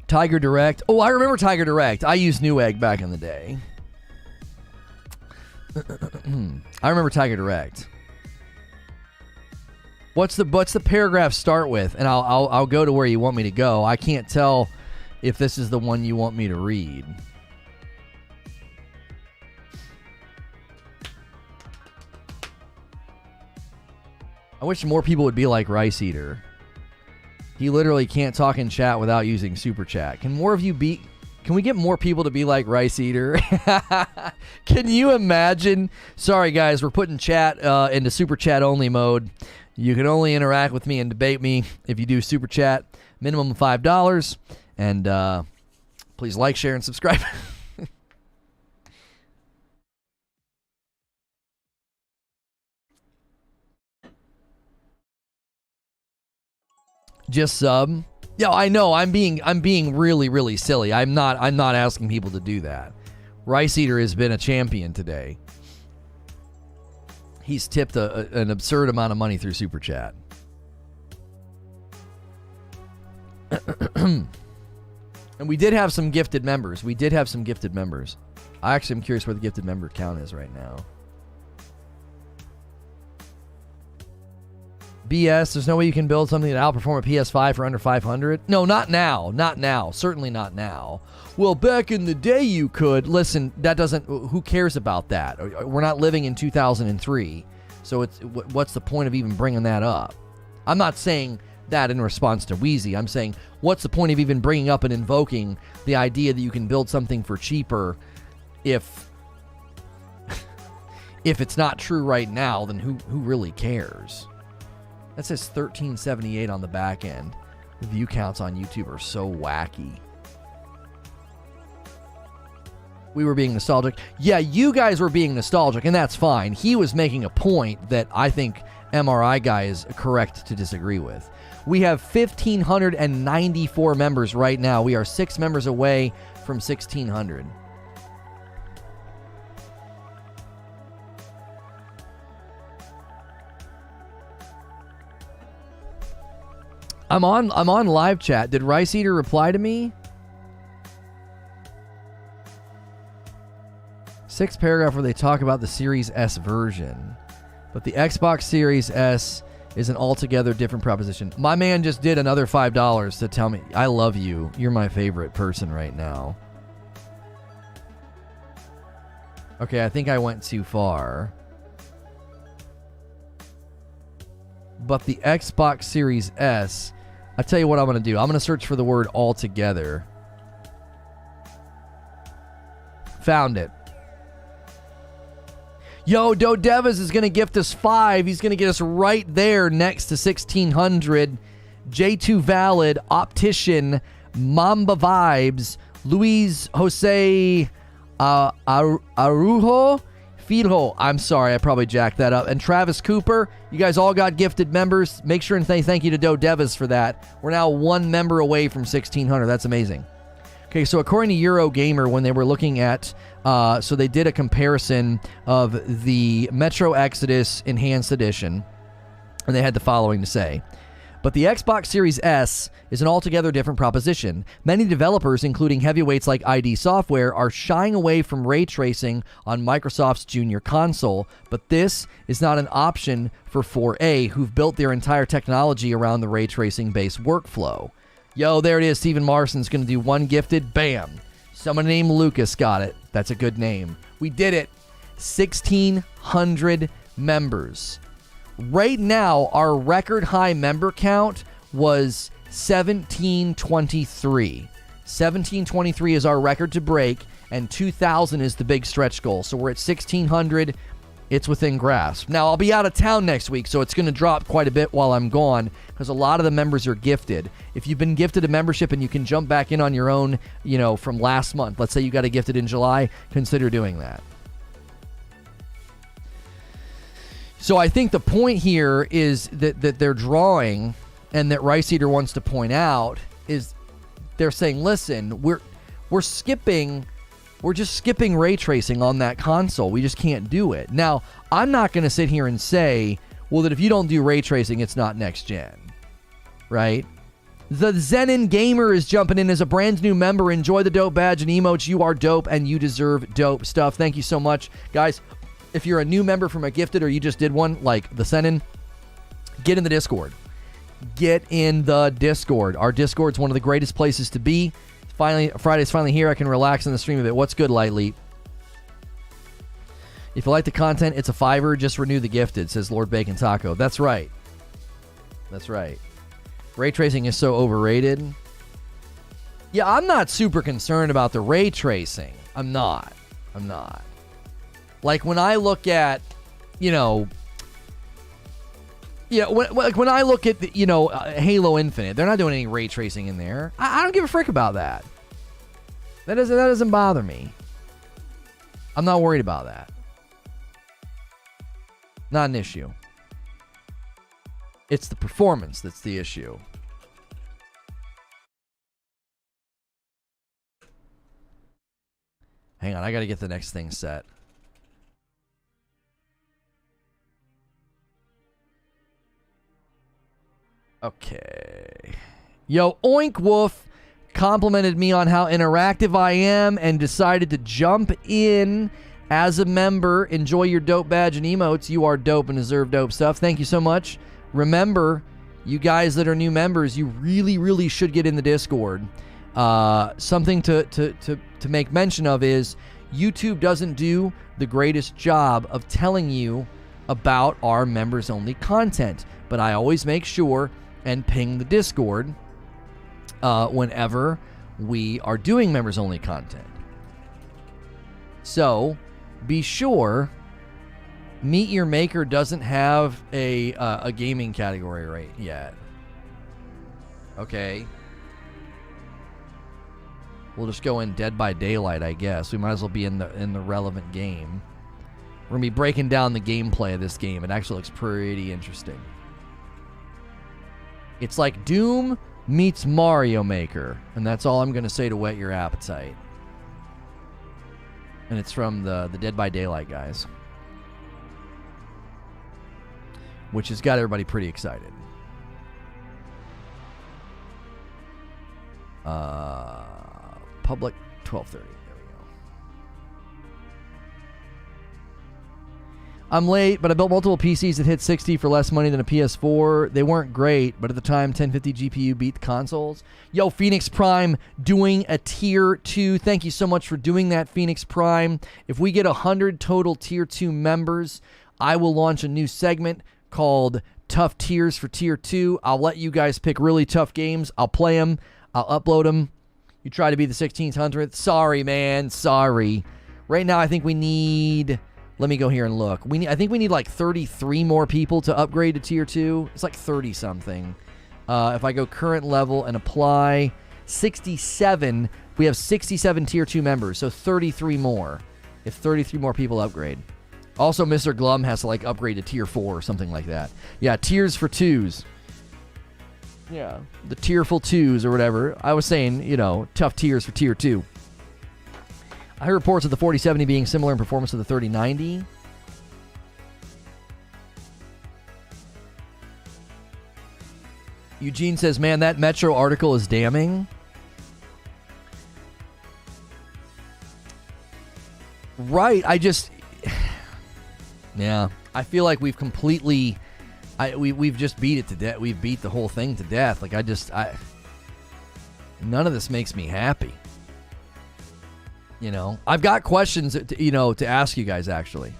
Tiger Direct. Oh, I remember Tiger Direct. I used Newegg back in the day. I remember Tiger Direct. What's the paragraph start with? And I'll go to where you want me to go. I can't tell if this is the one you want me to read. I wish more people would be like Rice Eater. He literally can't talk in chat without using Super Chat. Can we get more people to be like Rice Eater? Can you imagine? Sorry guys, we're putting chat into Super Chat only mode. You can only interact with me and debate me if you do Super Chat. Minimum of $5. And please like, share, and subscribe. Just sub. Yeah, I know. I'm being really, really silly. I'm not asking people to do that. Rice Eater has been a champion today. He's tipped an absurd amount of money through Super Chat. And we did have some gifted members. I actually am curious where the gifted member count is right now. BS, there's no way you can build something that outperform a PS5 for under 500? No, not now. Not now. Certainly not now. Well, back in the day you could. Listen, that doesn't... Who cares about that? We're not living in 2003. So it's what's the point of even bringing that up? I'm not saying that in response to Wheezy. I'm saying, what's the point of even bringing up and invoking the idea that you can build something for cheaper if it's not true right now, then who really cares? That says 1378 on the back end. The view counts on YouTube are so wacky. We were being nostalgic. Yeah, you guys were being nostalgic, and that's fine. He was making a point that I think MRI guy is correct to disagree with. We have 1,594 members right now. We are 6 members away from 1,600. I'm on live chat. Did Rice Eater reply to me? 6th paragraph where they talk about the Series S version. But the Xbox Series S is an altogether different proposition. My man just did another $5 to tell me, I love you. You're my favorite person right now. Okay, I think I went too far. But the Xbox Series S, I'll tell you what I'm going to do. I'm going to search for the word altogether. Found it. Yo, Dodevas is going to gift us 5. He's going to get us right there next to 1,600. J2 Valid, Optician, Mamba Vibes, Luis Jose Arujo, Filho. I'm sorry, I probably jacked that up. And Travis Cooper. You guys all got gifted members. Make sure and say thank you to Dodevas for that. We're now 1 member away from 1,600. That's amazing. Okay, so according to Eurogamer, when they were looking at, so they did a comparison of the Metro Exodus Enhanced Edition, and they had the following to say. But the Xbox Series S is an altogether different proposition. Many developers, including heavyweights like ID Software, are shying away from ray tracing on Microsoft's junior console, but this is not an option for 4A, who've built their entire technology around the ray tracing-based workflow. Yo, there it is. Stephen Marson's going to do 1 gifted. Bam. Someone named Lucas got it. That's a good name. We did it. 1,600 members. Right now, our record high member count was 1,723. 1,723 is our record to break, and 2,000 is the big stretch goal. So we're at 1,600. It's within grasp. Now, I'll be out of town next week, so it's going to drop quite a bit while I'm gone because a lot of the members are gifted. If you've been gifted a membership and you can jump back in on your own, you know, from last month, let's say you got a gifted in July, consider doing that. So I think the point here is that they're drawing, and that Rice Eater wants to point out, is they're saying, listen, we're just skipping ray tracing on that console. We just can't do it. Now, I'm not going to sit here and say, well, that if you don't do ray tracing, it's not next gen, right? The Zenin Gamer is jumping in as a brand new member. Enjoy the dope badge and emotes. You are dope, and you deserve dope stuff. Thank you so much, guys. If you're a new member from a gifted or you just did one, like the Zenin, get in the Discord. Get in the Discord. Our Discord's one of the greatest places to be. Friday's finally here. I can relax in the stream a bit. What's good, Lightly? If you like the content, it's a $5. Just renew the gifted, says Lord Bacon Taco. That's right. That's right. Ray tracing is so overrated. Yeah, I'm not super concerned about the ray tracing. I'm not. Like, when I look at, when I look at, Halo Infinite, they're not doing any ray tracing in there. I don't give a frick about that. That doesn't bother me. I'm not worried about that. Not an issue. It's the performance that's the issue. Hang on, I gotta get the next thing set. Okay. Yo, Oink Wolf complimented me on how interactive I am and decided to jump in as a member. Enjoy your dope badge and emotes. You are dope and deserve dope stuff. Thank you so much. Remember, you guys that are new members, you really, really should get in the Discord. Something to make mention of is YouTube doesn't do the greatest job of telling you about our members-only content, but I always make sure and ping the Discord whenever we are doing members-only content. So be sure. Meet Your Maker doesn't have a gaming category right yet. Okay. We'll just go in Dead by Daylight, I guess. We might as well be in the relevant game. We're gonna be breaking down the gameplay of this game. It actually looks pretty interesting. It's like Doom meets Mario Maker, and that's all I'm gonna say to whet your appetite. And it's from the Dead by Daylight guys, which has got everybody pretty excited. Public 12:30. There we go. I'm late, but I built multiple PCs that hit 60 for less money than a PS4. They weren't great, but at the time, 1050 GPU beat the consoles. Yo, Phoenix Prime doing a tier 2. Thank you so much for doing that, Phoenix Prime. If we get 100 total tier 2 members, I will launch a new segment called Tough Tiers for Tier 2. I'll let you guys pick really tough games. I'll play them. I'll upload them. You try to be the 1600th. Sorry, man. Sorry. Right now, I think we need... Let me go here and look. I think we need like 33 more people to upgrade to Tier 2. It's like 30-something. If I go current level and apply 67, we have 67 Tier 2 members, so 33 more. If 33 more people upgrade. Also, Mr. Glum has to like upgrade to Tier 4 or something like that. Yeah, tiers for 2s. Yeah, the tearful 2s or whatever. I was saying, you know, tough tiers for Tier 2. I heard reports of the 4070 being similar in performance to the 3090. Eugene says, man, that Metro article is damning. Right, yeah, I feel like we've completely... We've just beat it to death. We've beat the whole thing to death. Like, none of this makes me happy. You know, I've got questions, to ask you guys, actually.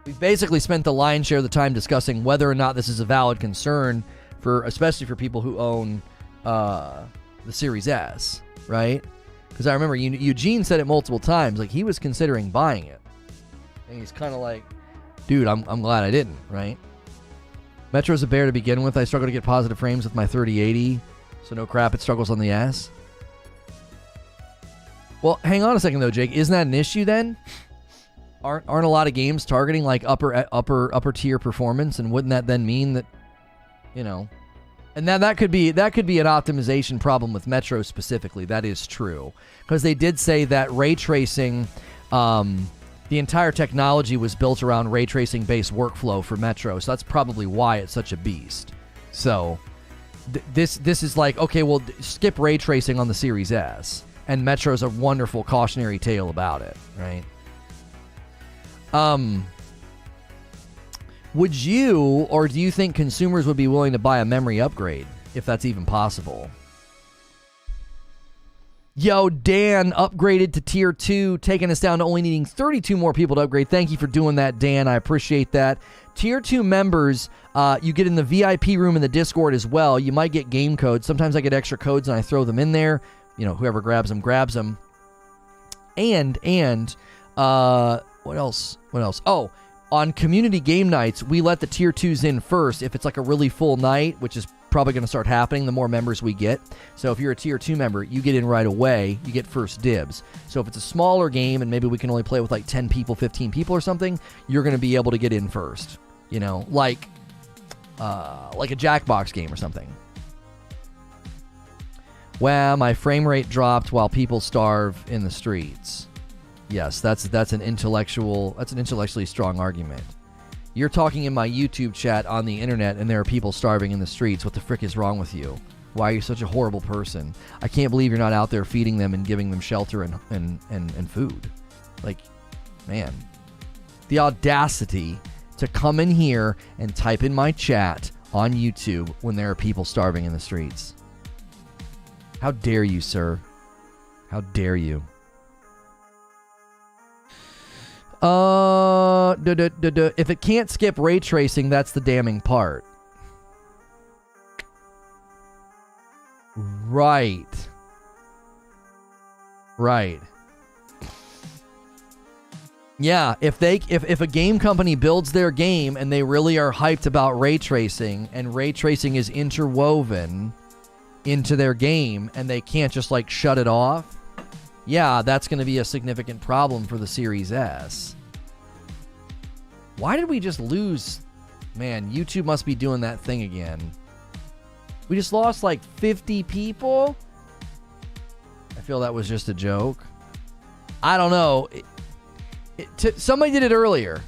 We've basically spent the lion's share of the time discussing whether or not this is a valid concern, especially for people who own the Series S, right? Because I remember Eugene said it multiple times, like he was considering buying it. And he's kind of like, dude, I'm glad I didn't, right? Metro's a bear to begin with. I struggle to get positive frames with my 3080, so no crap, it struggles on the S. Well, hang on a second though, Jake. Isn't that an issue then? Aren't a lot of games targeting like upper tier performance, and wouldn't that then mean that, and that could be an optimization problem with Metro specifically. That is true, because they did say that ray tracing. The entire technology was built around ray tracing based workflow for Metro, so that's probably why it's such a beast. So this is like, okay, well, skip ray tracing on the Series S, and Metro's a wonderful cautionary tale about it, right? Would you, or do you think consumers would be willing to buy a memory upgrade, if that's even possible? Yo, Dan upgraded to Tier 2, taking us down to only needing 32 more people to upgrade. Thank you for doing that, Dan. I appreciate that. Tier 2 members, you get in the VIP room in the Discord as well. You might get game codes. Sometimes I get extra codes and I throw them in there. Whoever grabs them, grabs them. And what else? Oh, on community game nights, we let the Tier 2s in first if it's like a really full night, which is probably going to start happening the more members we get. So if you're a Tier 2 member, you get in right away. You get first dibs. So if it's a smaller game and maybe we can only play with like 10 people, 15 people or something, you're going to be able to get in first. Like a Jackbox game or something. Wow, my frame rate dropped while people starve in the streets. Yes, that's an intellectually strong argument. You're talking in my YouTube chat on the internet, and there are people starving in the streets. What the frick is wrong with you? Why are you such a horrible person? I can't believe you're not out there feeding them and giving them shelter and food. Like, man. The audacity to come in here and type in my chat on YouTube when there are people starving in the streets. How dare you, sir? How dare you? If it can't skip ray tracing, that's the damning part. Right. Right. Yeah, if a game company builds their game and they really are hyped about ray tracing, and ray tracing is interwoven into their game and they can't just like shut it off, yeah, that's going to be a significant problem for the Series S. Why did we just lose? Man, YouTube must be doing that thing again. We just lost like 50 people? I feel that was just a joke. I don't know. Somebody did it earlier.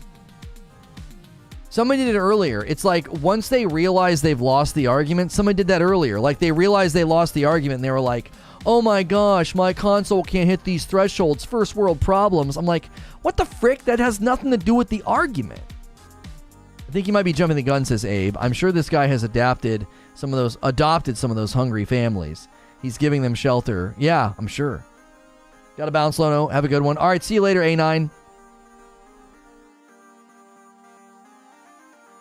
Somebody did it earlier. It's like once they realize they've lost the argument, somebody did that earlier. Like they realized they lost the argument and they were like, oh my gosh, my console can't hit these thresholds, first world problems. I'm like, what the frick? That has nothing to do with the argument. I think you might be jumping the gun, says Abe. I'm sure this guy has adopted some of those hungry families. He's giving them shelter. Yeah, I'm sure. Gotta bounce, Lono. Have a good one. All right, see you later, A9.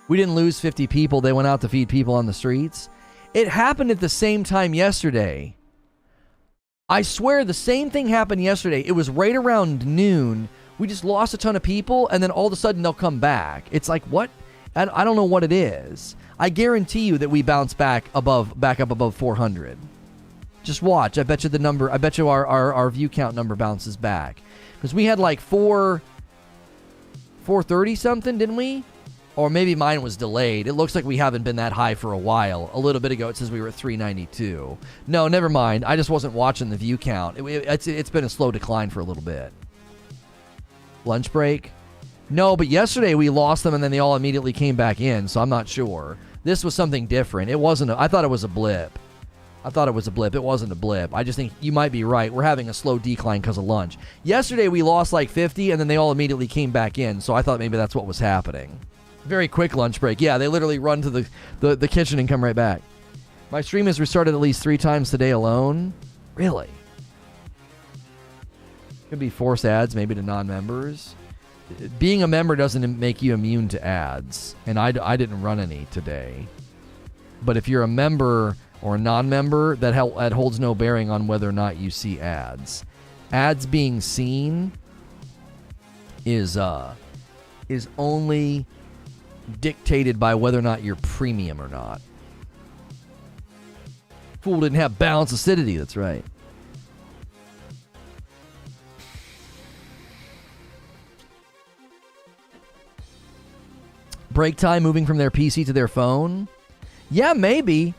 We didn't lose 50 people. They went out to feed people on the streets. It happened at the same time yesterday. I swear the same thing happened yesterday. It was right around noon. We just lost a ton of people, and then all of a sudden they'll come back. It's like, what? I don't know what it is. I guarantee you that we bounce back up above 400. Just watch. I bet you our view count number bounces back. Because we had like 430 something, didn't we? Or maybe mine was delayed. It looks like we haven't been that high for a while. A little bit ago, it says we were at 392. No, never mind. I just wasn't watching the view count. It's been a slow decline for a little bit. Lunch break? No, but yesterday we lost them and then they all immediately came back in, so I'm not sure. This was something different. It wasn't. I thought it was a blip. It wasn't a blip. I just think you might be right. We're having a slow decline because of lunch. Yesterday we lost like 50 and then they all immediately came back in, so I thought maybe that's what was happening. Very quick lunch break. Yeah, they literally run to the kitchen and come right back. My stream has restarted at least 3 times today alone. Really? Could be force ads maybe to non-members. Being a member doesn't make you immune to ads. And I didn't run any today. But if you're a member or a non-member, that holds no bearing on whether or not you see ads. Ads being seen is only dictated by whether or not you're premium or not. Fool didn't have balanced acidity, that's right. Break time moving from their PC to their phone? Yeah, maybe.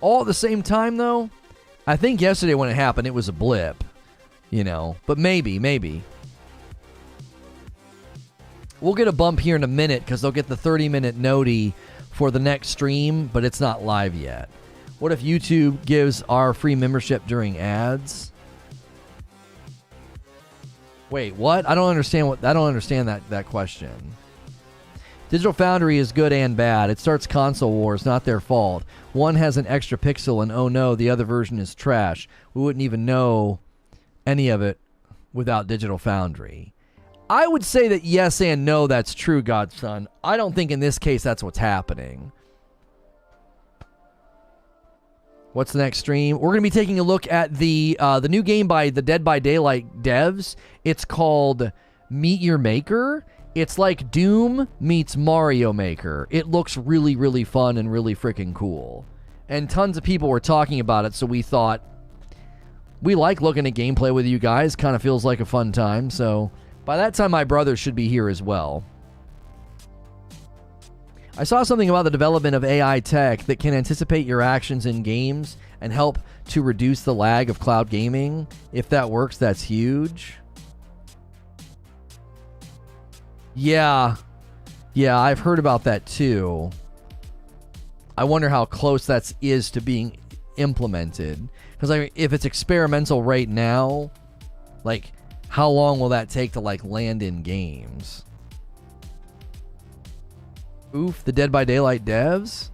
All at the same time, though? I think yesterday when it happened, it was a blip. But maybe. We'll get a bump here in a minute because they'll get the 30-minute noti for the next stream, but it's not live yet. What if YouTube gives our free membership during ads? Wait, what? I don't understand that question. Digital Foundry is good and bad. It starts console wars, not their fault. One has an extra pixel and oh no, the other version is trash. We wouldn't even know any of it without Digital Foundry. I would say that yes and no, that's true, Godson. I don't think in this case that's what's happening. What's the next stream? We're going to be taking a look at the new game by the Dead by Daylight devs. It's called Meet Your Maker. It's like Doom meets Mario Maker. It looks really, really fun and really freaking cool. And tons of people were talking about it, so we thought, we like looking at gameplay with you guys. Kind of feels like a fun time, so by that time my brother should be here as well. I saw something about the development of AI tech that can anticipate your actions in games and help to reduce the lag of cloud gaming. If that works, that's huge. Yeah. Yeah, I've heard about that too. I wonder how close that is to being implemented. Because like, if it's experimental right now, like, how long will that take to like land in games? Oof, the Dead by Daylight devs?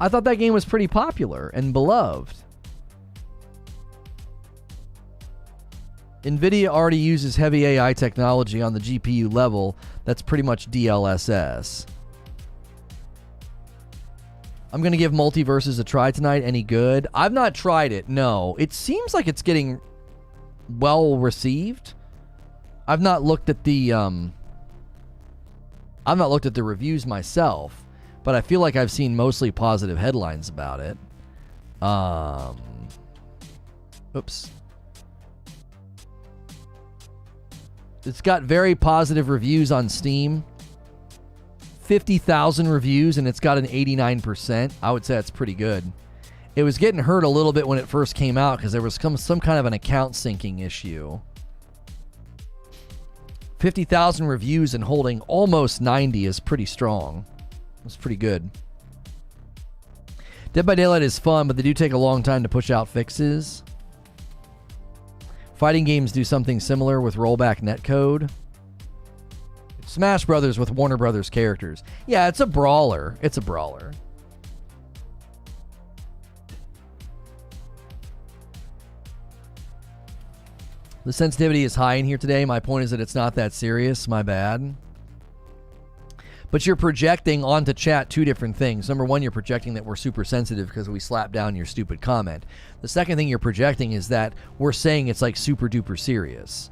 I thought that game was pretty popular and beloved. NVIDIA already uses heavy AI technology on the GPU level. That's pretty much DLSS. I'm going to give Multiverses a try tonight. Any good? I've not tried it, no. It seems like it's getting well received. I've not looked at the reviews myself, but I feel like I've seen mostly positive headlines about it. Oops. It's got very positive reviews on Steam. 50,000 reviews, and it's got an 89%. I would say that's pretty good. It was getting hurt a little bit when it first came out because there was some kind of an account syncing issue. 50,000 reviews and holding almost 90 is pretty strong. It's pretty good. Dead by Daylight is fun, but they do take a long time to push out fixes. Fighting games do something similar with rollback netcode. Smash Brothers with Warner Brothers characters. Yeah, it's a brawler. It's a brawler. The sensitivity is high in here today. My point is that it's not that serious. My bad. But you're projecting onto chat two different things. Number one, you're projecting that we're super sensitive because we slapped down your stupid comment. The second thing you're projecting is that we're saying it's like super duper serious.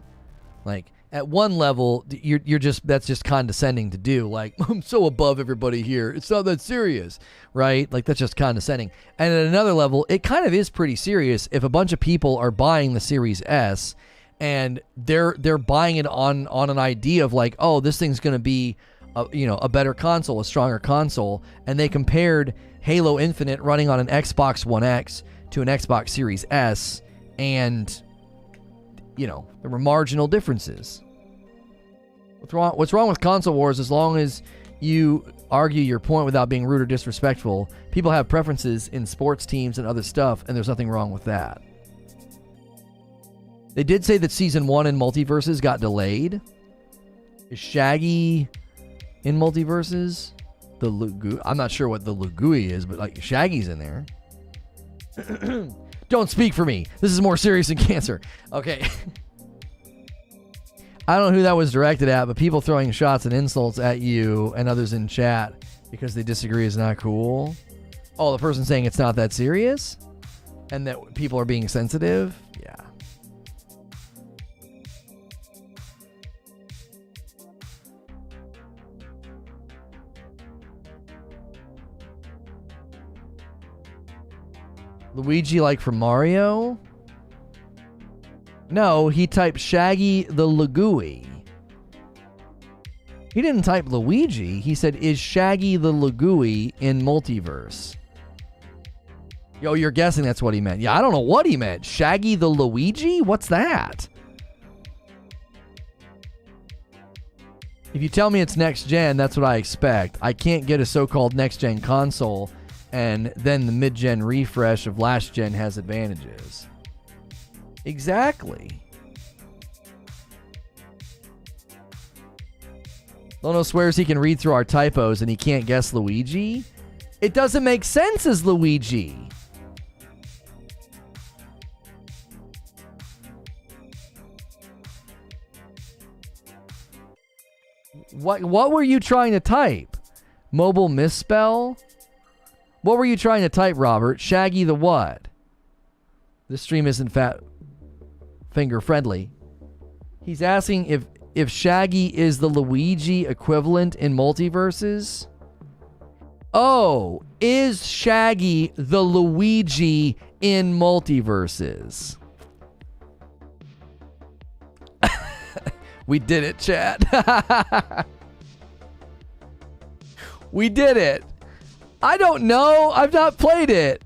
Like, at one level, you're just, that's just condescending to do. Like, I'm so above everybody here. It's not that serious, right? Like, that's just condescending. And at another level, it kind of is pretty serious if a bunch of people are buying the Series S and they're buying it on an idea of like, oh, this thing's going to be a better console, a stronger console, and they compared Halo Infinite running on an Xbox One X to an Xbox Series S, and there were marginal differences. What's wrong with console wars? As long as you argue your point without being rude or disrespectful, people have preferences in sports teams and other stuff, and there's nothing wrong with that. They did say that Season 1 in Multiverses got delayed. Is Shaggy in Multiverses? I'm not sure what the Lugui is, but like Shaggy's in there. Don't speak for me. This is more serious than cancer. Okay. I don't know who that was directed at, but people throwing shots and insults at you and others in chat because they disagree is not cool. Oh, the person saying it's not that serious? And that people are being sensitive? Yeah. Luigi like from Mario? No, he typed Shaggy the Lugui. He didn't type Luigi. He said, is Shaggy the Lugui in Multiverse? Yo, you're guessing that's what he meant. Yeah, I don't know what he meant. Shaggy the Luigi? What's that? If you tell me it's next gen, that's what I expect. I can't get a so-called next gen console and then the mid-gen refresh of last gen has advantages. Exactly. Lono swears he can read through our typos and he can't guess Luigi. It doesn't make sense as Luigi. What were you trying to type? Mobile misspell? What were you trying to type, Robert? Shaggy the what? This stream isn't fat finger friendly. He's asking if Shaggy is the Luigi equivalent in Multiverses. Oh, is Shaggy the Luigi in Multiverses? We did it, chat. We did it. I don't know. I've not played it.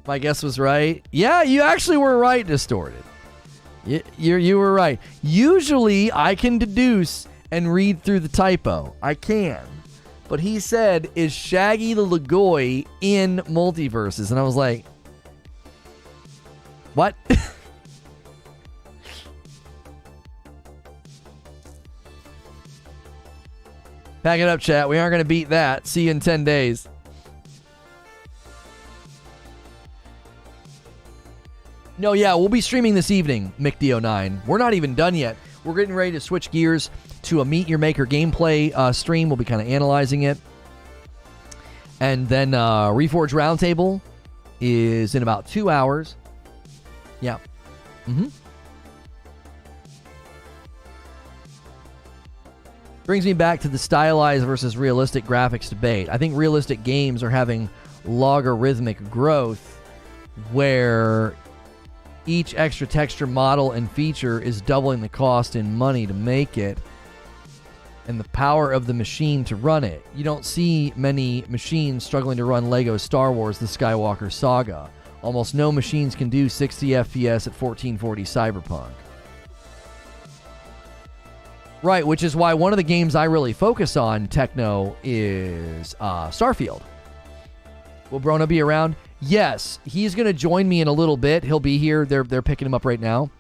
My guess was right. Yeah, you actually were right, Distorted. You were right. Usually, I can deduce and read through the typo. I can. But he said, is Shaggy the Lagoy in Multiverses? And I was like, what? Pack it up, chat. We aren't going to beat that. See you in 10 days. No, yeah, we'll be streaming this evening, MickD09. We're not even done yet. We're getting ready to switch gears to a Meet Your Maker gameplay stream. We'll be kind of analyzing it. And then Reforge Roundtable is in about 2 hours. Yeah. Brings me back to the stylized versus realistic graphics debate. I think realistic games are having logarithmic growth where each extra texture, model, and feature is doubling the cost in money to make it and the power of the machine to run it. You don't see many machines struggling to run Lego Star Wars The Skywalker Saga. Almost no machines can do 60 FPS at 1440 Cyberpunk. Right, which is why one of the games I really focus on, Techno, is Starfield. Will Brona be around? Yes, he's going to join me in a little bit. He'll be here. They're picking him up right now.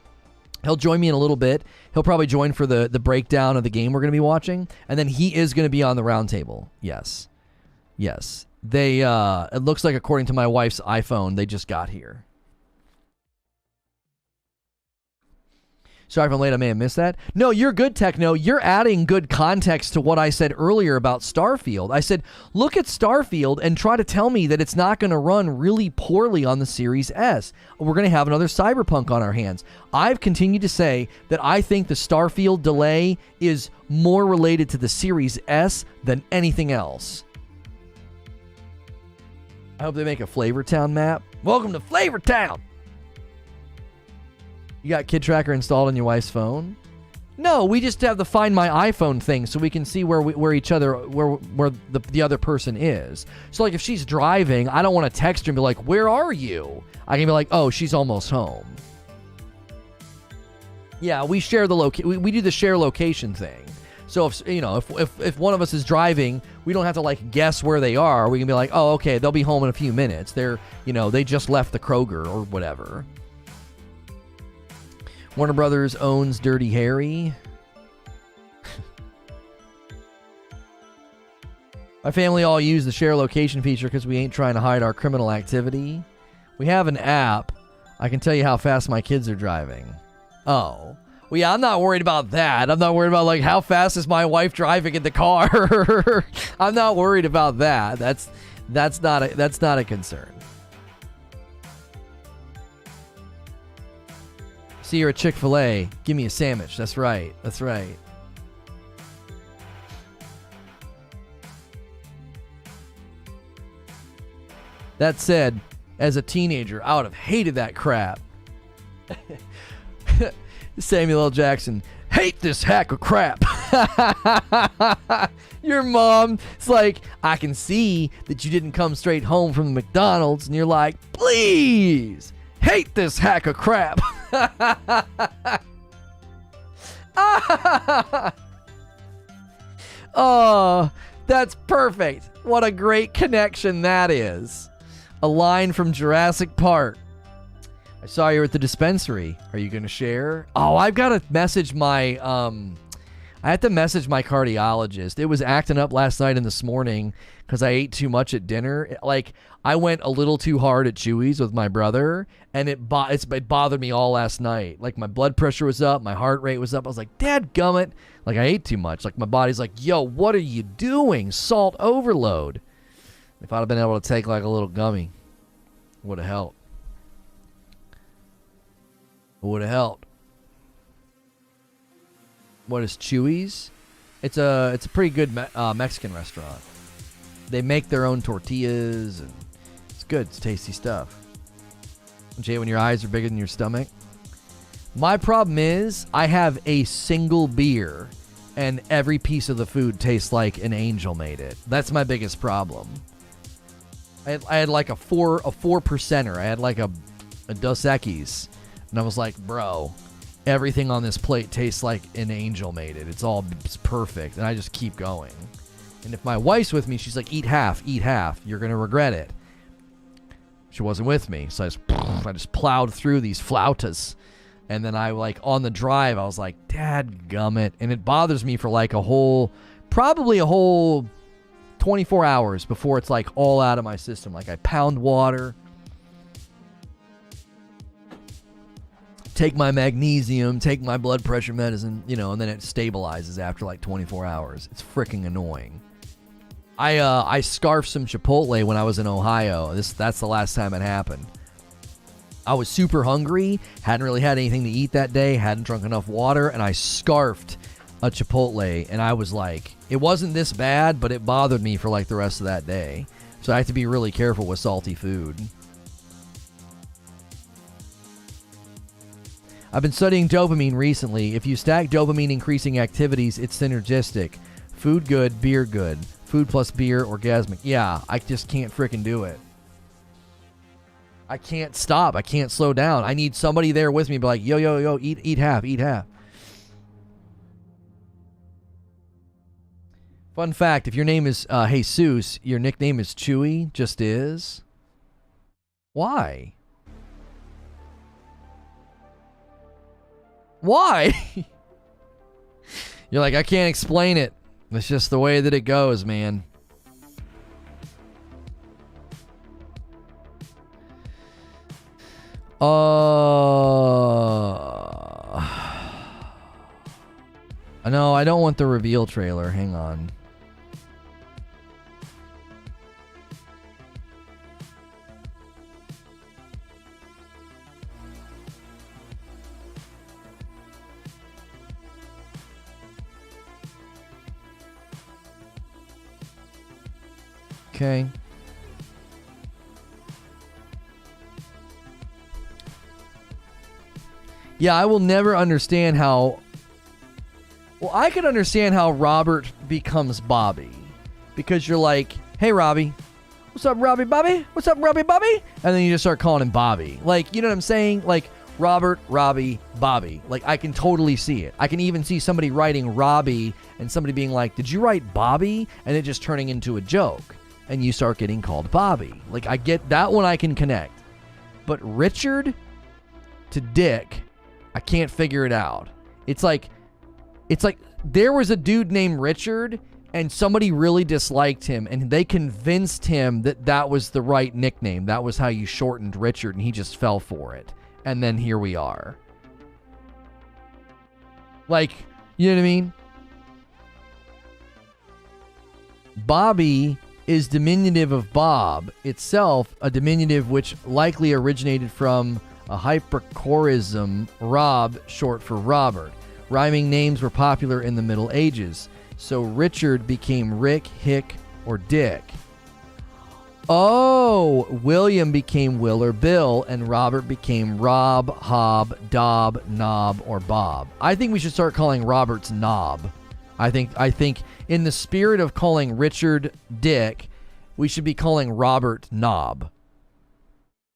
He'll join me in a little bit. He'll probably join for the breakdown of the game we're going to be watching. And then he is going to be on the roundtable. Yes. Yes. They, it looks like, according to my wife's iPhone, they just got here. Sorry if I'm late, I may have missed that. No, you're good, Techno. You're adding good context to what I said earlier about Starfield. I said, look at Starfield and try to tell me that it's not going to run really poorly on the Series S. We're going to have another Cyberpunk on our hands. I've continued to say that I think the Starfield delay is more related to the Series S than anything else. I hope they make a Flavortown map. Welcome to Flavortown! You got Kid Tracker installed on your wife's phone? No, we just have the Find My iPhone thing so we can see where the other person is. So like if she's driving, I don't want to text her and be like, "Where are you?" I can be like, "Oh, she's almost home." Yeah, we share the we do the share location thing. So if one of us is driving, we don't have to like guess where they are. We can be like, "Oh, okay, they'll be home in a few minutes. They just left the Kroger or whatever." Warner Brothers owns Dirty Harry. My family all use the share location feature because we ain't trying to hide our criminal activity. We have an app. I can tell you how fast my kids are driving. Oh. Well, yeah, I'm not worried about that. I'm not worried about, like, how fast is my wife driving in the car. I'm not worried about that. That's not a concern. See, you're at Chick-fil-A. Give me a sandwich. That's right. That's right. That said, as a teenager, I would have hated that crap. Samuel L. Jackson, hate this hack of crap. Your mom, it's like, I can see that you didn't come straight home from the McDonald's, and you're like, please, hate this hack of crap. Oh, that's perfect. What a great connection that is. A line from Jurassic Park. I saw you at the dispensary. Are you going to share? Oh, I've got to message my I have to message my cardiologist. It was acting up last night and this morning because I ate too much at dinner. Like, I went a little too hard at Chewy's with my brother, and it bothered me all last night. Like, my blood pressure was up, my heart rate was up. I was like, dadgummit. Like, I ate too much. Like, my body's like, yo, what are you doing? Salt overload. If I'd have been able to take, like, a little gummy, it would have helped. It would have helped. What is Chewy's? It's a pretty good Mexican restaurant. They make their own tortillas, and it's good. It's tasty stuff. Jay, when your eyes are bigger than your stomach. My problem is I have a single beer, and every piece of the food tastes like an angel made it. That's my biggest problem. I had like a 4%er. I had like a Dos Equis, and I was like, bro, everything on this plate tastes like an angel made it. It's perfect. And I just keep going. And if my wife's with me, she's like, eat half. You're going to regret it. She wasn't with me. So I just plowed through these flautas. And then on the drive, I was like, Dad gummit. And it bothers me for like probably a whole 24 hours before it's like all out of my system. Like I pound water, take my magnesium, take my blood pressure medicine, and then it stabilizes after like 24 hours. It's freaking annoying. I scarfed some Chipotle when I was in Ohio. That's the last time it happened. I was super hungry, hadn't really had anything to eat that day, hadn't drunk enough water, and I scarfed a Chipotle, and I was like, it wasn't this bad, but it bothered me for like the rest of that day. So I have to be really careful with salty food. I've been studying dopamine recently. If you stack dopamine increasing activities, it's synergistic. Food good, beer good. Food plus beer, orgasmic. Yeah, I just can't frickin' do it. I can't stop. I can't slow down. I need somebody there with me, be like, yo, eat half. Fun fact, if your name is Jesus, your nickname is Chewy, just is. Why? Why? You're like, I can't explain it. It's just the way that it goes, man. I know, I don't want the reveal trailer. Hang on. Okay. Yeah, I will never understand how... Well, I could understand how Robert becomes Bobby. Because you're like, hey, Robbie. What's up, Robbie Bobby? What's up, Robbie Bobby? And then you just start calling him Bobby. Like, you know what I'm saying? Like, Robert, Robbie, Bobby. Like, I can totally see it. I can even see somebody writing Robbie and somebody being like, did you write Bobby? And it just turning into a joke. And you start getting called Bobby. Like, I get that one, I can connect. But Richard to Dick, I can't figure it out. It's like there was a dude named Richard and somebody really disliked him and they convinced him that was the right nickname. That was how you shortened Richard and he just fell for it. And then here we are. Like, you know what I mean? Bobby is diminutive of Bob, itself a diminutive which likely originated from a hyperchorism, Rob, short for Robert. Rhyming names were popular in the Middle Ages, so Richard became Rick, Hick, or Dick. Oh, William became Will or Bill, and Robert became Rob, Hob, Dob, Knob, or Bob. I think we should start calling Roberts Knob. I think in the spirit of calling Richard Dick, we should be calling Robert Knob.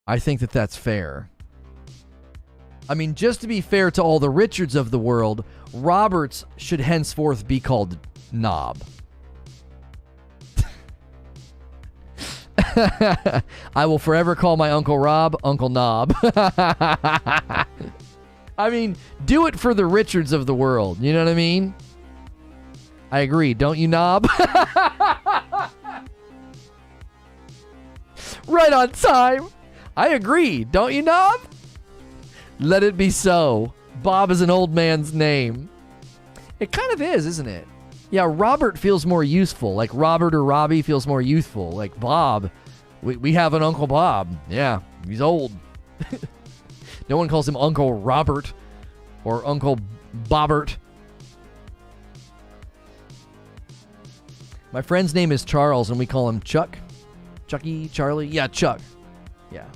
I think that's fair. I mean, just to be fair to all the Richards of the world, Roberts should henceforth be called Knob. I will forever call my Uncle Rob Uncle Knob. I mean, do it for the Richards of the world. You know what I mean? I agree. Don't you, Knob? Right on time. I agree. Don't you, Knob? Let it be so. Bob is an old man's name. It kind of is, isn't it? Yeah, Robert feels more useful. Like Robert or Robbie feels more youthful. Like Bob. We have an Uncle Bob. Yeah, he's old. No one calls him Uncle Robert or Uncle Bobbert. My friend's name is Charles, and we call him Chuck. Chucky, Charlie. Yeah, Chuck. Yeah.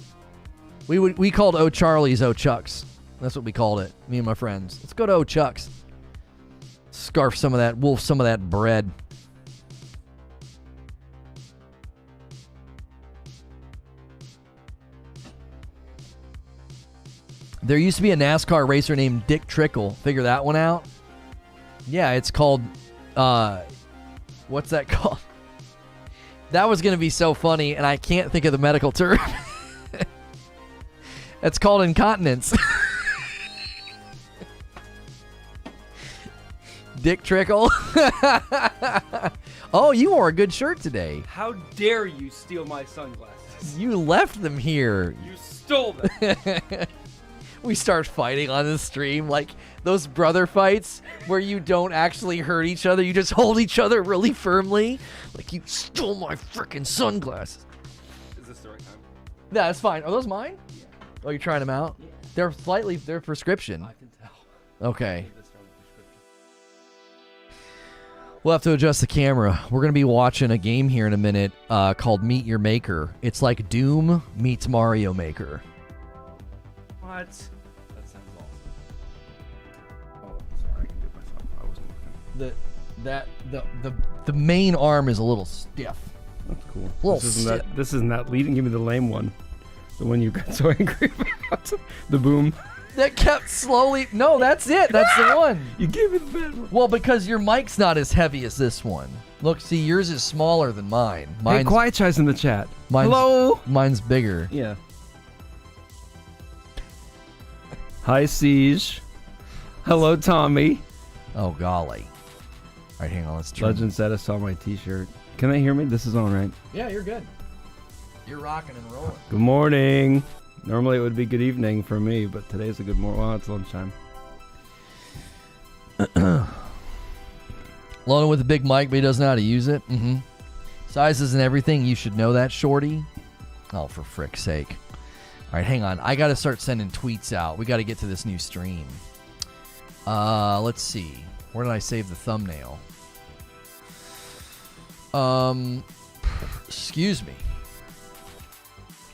We called O'Charlies O'Chucks. That's what we called it, me and my friends. Let's go to O'Chucks. Scarf some of that, wolf some of that bread. There used to be a NASCAR racer named Dick Trickle. Figure that one out? Yeah, it's called, what's that called? That was going to be so funny, and I can't think of the medical term. It's called incontinence. Dick Trickle. Oh, you wore a good shirt today. How dare you steal my sunglasses? You left them here. You stole them. We start fighting on the stream, like those brother fights where you don't actually hurt each other. You just hold each other really firmly. Like, you stole my freaking sunglasses. Is this the right time? Yeah, that's fine. Are those mine? Yeah. Oh, you're trying them out? Yeah. They're prescription. I can tell. Okay. We'll have to adjust the camera. We're going to be watching a game here in a minute called Meet Your Maker. It's like Doom meets Mario Maker. What? That sounds awesome. Oh, sorry. I can do it myself. I wasn't looking. The main arm is a little stiff. That's cool. Little This isn't that leading. Give me the lame one. The one you got so angry about. The boom. That kept slowly... No, that's it. That's the one. You gave me the bad one. Well, because your mic's not as heavy as this one. Look, see, yours is smaller than mine. Hey, Quiet Chai's in the chat. Hello? Mine's bigger. Yeah. Hi, Siege. Hello, Tommy. Oh, golly. All right, hang on. Let's try. Legend said I saw my t-shirt. Can they hear me? This is on, right? Yeah, you're good. You're rocking and rolling. Good morning. Normally it would be good evening for me, but today's a good morning. Well, it's lunchtime. Lono with a big mic, but he doesn't know how to use it. Mm-hmm. Sizes and everything. You should know that, shorty. Oh, for frick's sake. All right, hang on. I got to start sending tweets out. We got to get to this new stream. Let's see. Where did I save the thumbnail? Excuse me.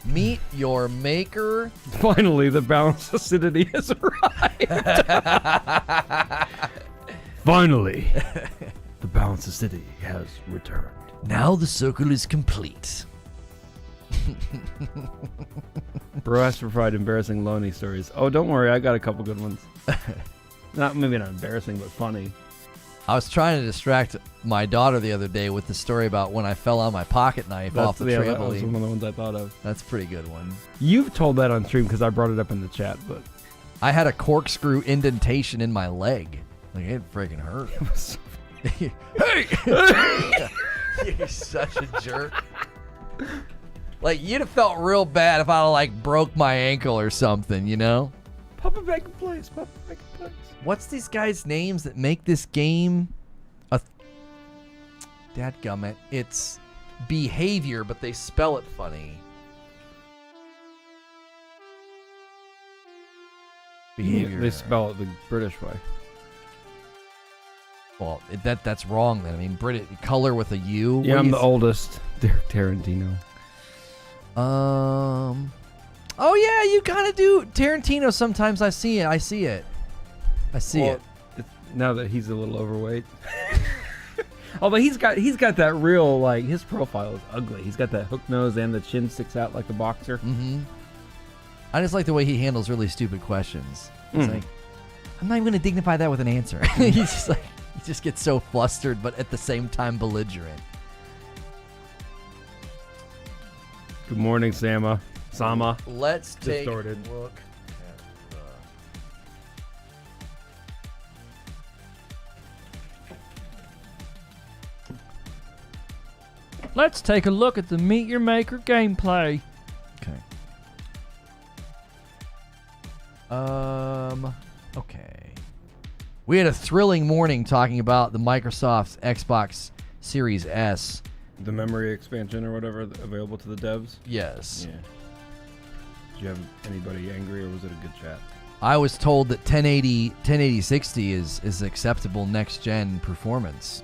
Meet your maker. Finally, the balanced acidity has arrived. Finally, the balanced acidity has returned. Now the circle is complete. Bro has to provide embarrassing Loney stories. Oh, don't worry, I got a couple good ones. Maybe not embarrassing, but funny. I was trying to distract my daughter the other day with the story about when I fell on my pocket knife off the trampoline. That was one of the ones I thought of. That's a pretty good one. You've told that on stream because I brought it up in the chat, but I had a corkscrew indentation in my leg. Like, it freaking hurt. it was Hey! You're such a jerk. Like, you'd have felt real bad if I like broke my ankle or something, you know? Pop it back in place. Pop it back in place. What's these guys' names that make this game dadgummit. It's behavior, but they spell it funny. Behavior. They spell it the British way. Well, that's wrong then. I mean, British color with a U. Yeah, I'm the oldest. Derek Tarantino. Oh yeah, you gotta do Tarantino. Sometimes I see it. I see it. Now that he's a little overweight. Although he's got that real, like, his profile is ugly. He's got that hook nose and the chin sticks out like a boxer. Mm-hmm. I just like the way he handles really stupid questions. It's like, I'm not even going to dignify that with an answer. He's just like, he just gets so flustered, but at the same time belligerent. Good morning, Sama. Let's take Distorted. a look. Let's take a look at the Meet Your Maker gameplay. Okay. Okay. We had a thrilling morning talking about the Microsoft's Xbox Series S. The memory expansion or whatever available to the devs? Yes. Yeah. Did you have anybody angry or was it a good chat? I was told that 1080-60 is acceptable next-gen performance.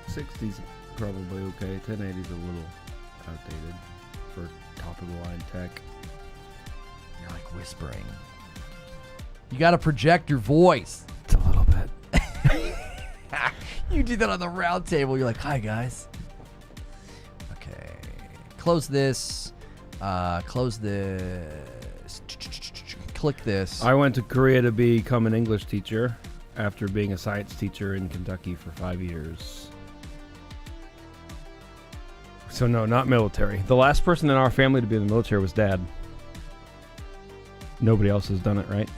60's probably okay. 1080's a little outdated for top-of-the-line tech. You're like whispering. You got to project your voice. It's a little bit. You do that on the round table. You're like, hi, guys. Okay. Close this. Close this. click this. I went to Korea to become an English teacher after being a science teacher in Kentucky for 5 years. So no, not military. The last person in our family to be in the military was Dad. Nobody else has done it, right?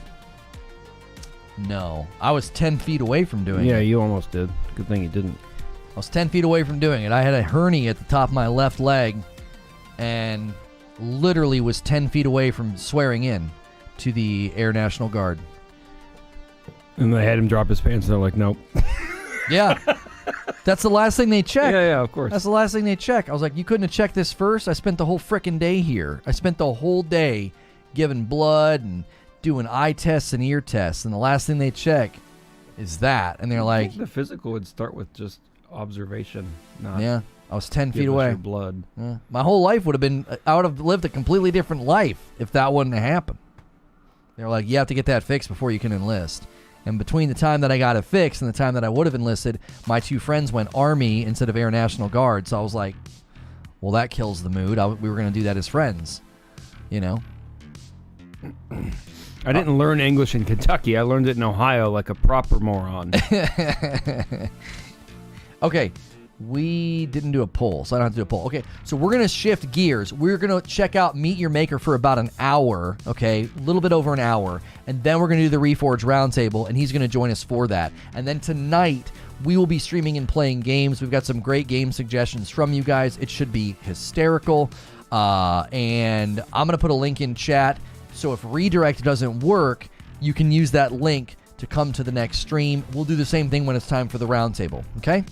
No. I was 10 feet away from doing it. Yeah, you almost did. Good thing you didn't. I was 10 feet away from doing it. I had a hernia at the top of my left leg and literally was 10 feet away from swearing in to the Air National Guard. And they had him drop his pants and they're like, nope. Yeah. That's the last thing they check. Yeah, of course. That's the last thing they check. I was like, you couldn't have checked this first? I spent the whole frickin' day here. I spent the whole day giving blood and doing eye tests and ear tests, and the last thing they check is that. And they're like... the physical would start with just observation, not... Yeah, I was 10 feet give us away. your blood. Yeah. My whole life would have been... I would have lived a completely different life if that wouldn't have happened. They were like, you have to get that fixed before you can enlist. And between the time that I got it fixed and the time that I would have enlisted, my two friends went Army instead of Air National Guard. So I was like, well, that kills the mood. We were going to do that as friends, you know? I didn't learn English in Kentucky. I learned it in Ohio like a proper moron. Okay, we didn't do a poll, so I don't have to do a poll. Okay, so we're going to shift gears. We're going to check out Meet Your Maker for about an hour, okay, a little bit over an hour, and then we're going to do the Reforge Roundtable, and he's going to join us for that. And then tonight, we will be streaming and playing games. We've got some great game suggestions from you guys. It should be hysterical, and I'm going to put a link in chat, so if redirect doesn't work, you can use that link to come to the next stream. We'll do the same thing when it's time for the roundtable, okay?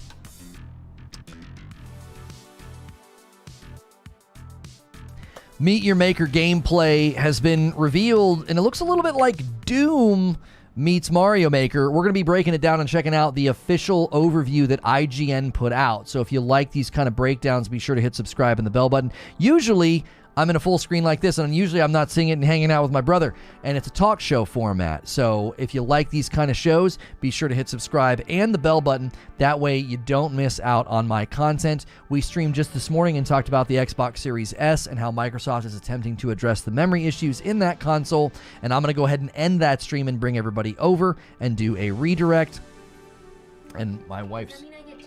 Meet Your Maker gameplay has been revealed, and it looks a little bit like Doom meets Mario Maker. We're going to be breaking it down and checking out the official overview that IGN put out. So if you like these kind of breakdowns, be sure to hit subscribe and the bell button. Usually, I'm in a full screen like this, and usually I'm not seeing it and hanging out with my brother, and it's a talk show format. So if you like these kind of shows, be sure to hit subscribe and the bell button. That way you don't miss out on my content. We streamed just this morning and talked about the Xbox Series S and how Microsoft is attempting to address the memory issues in that console, and I'm going to go ahead and end that stream and bring everybody over and do a redirect. And my wife's...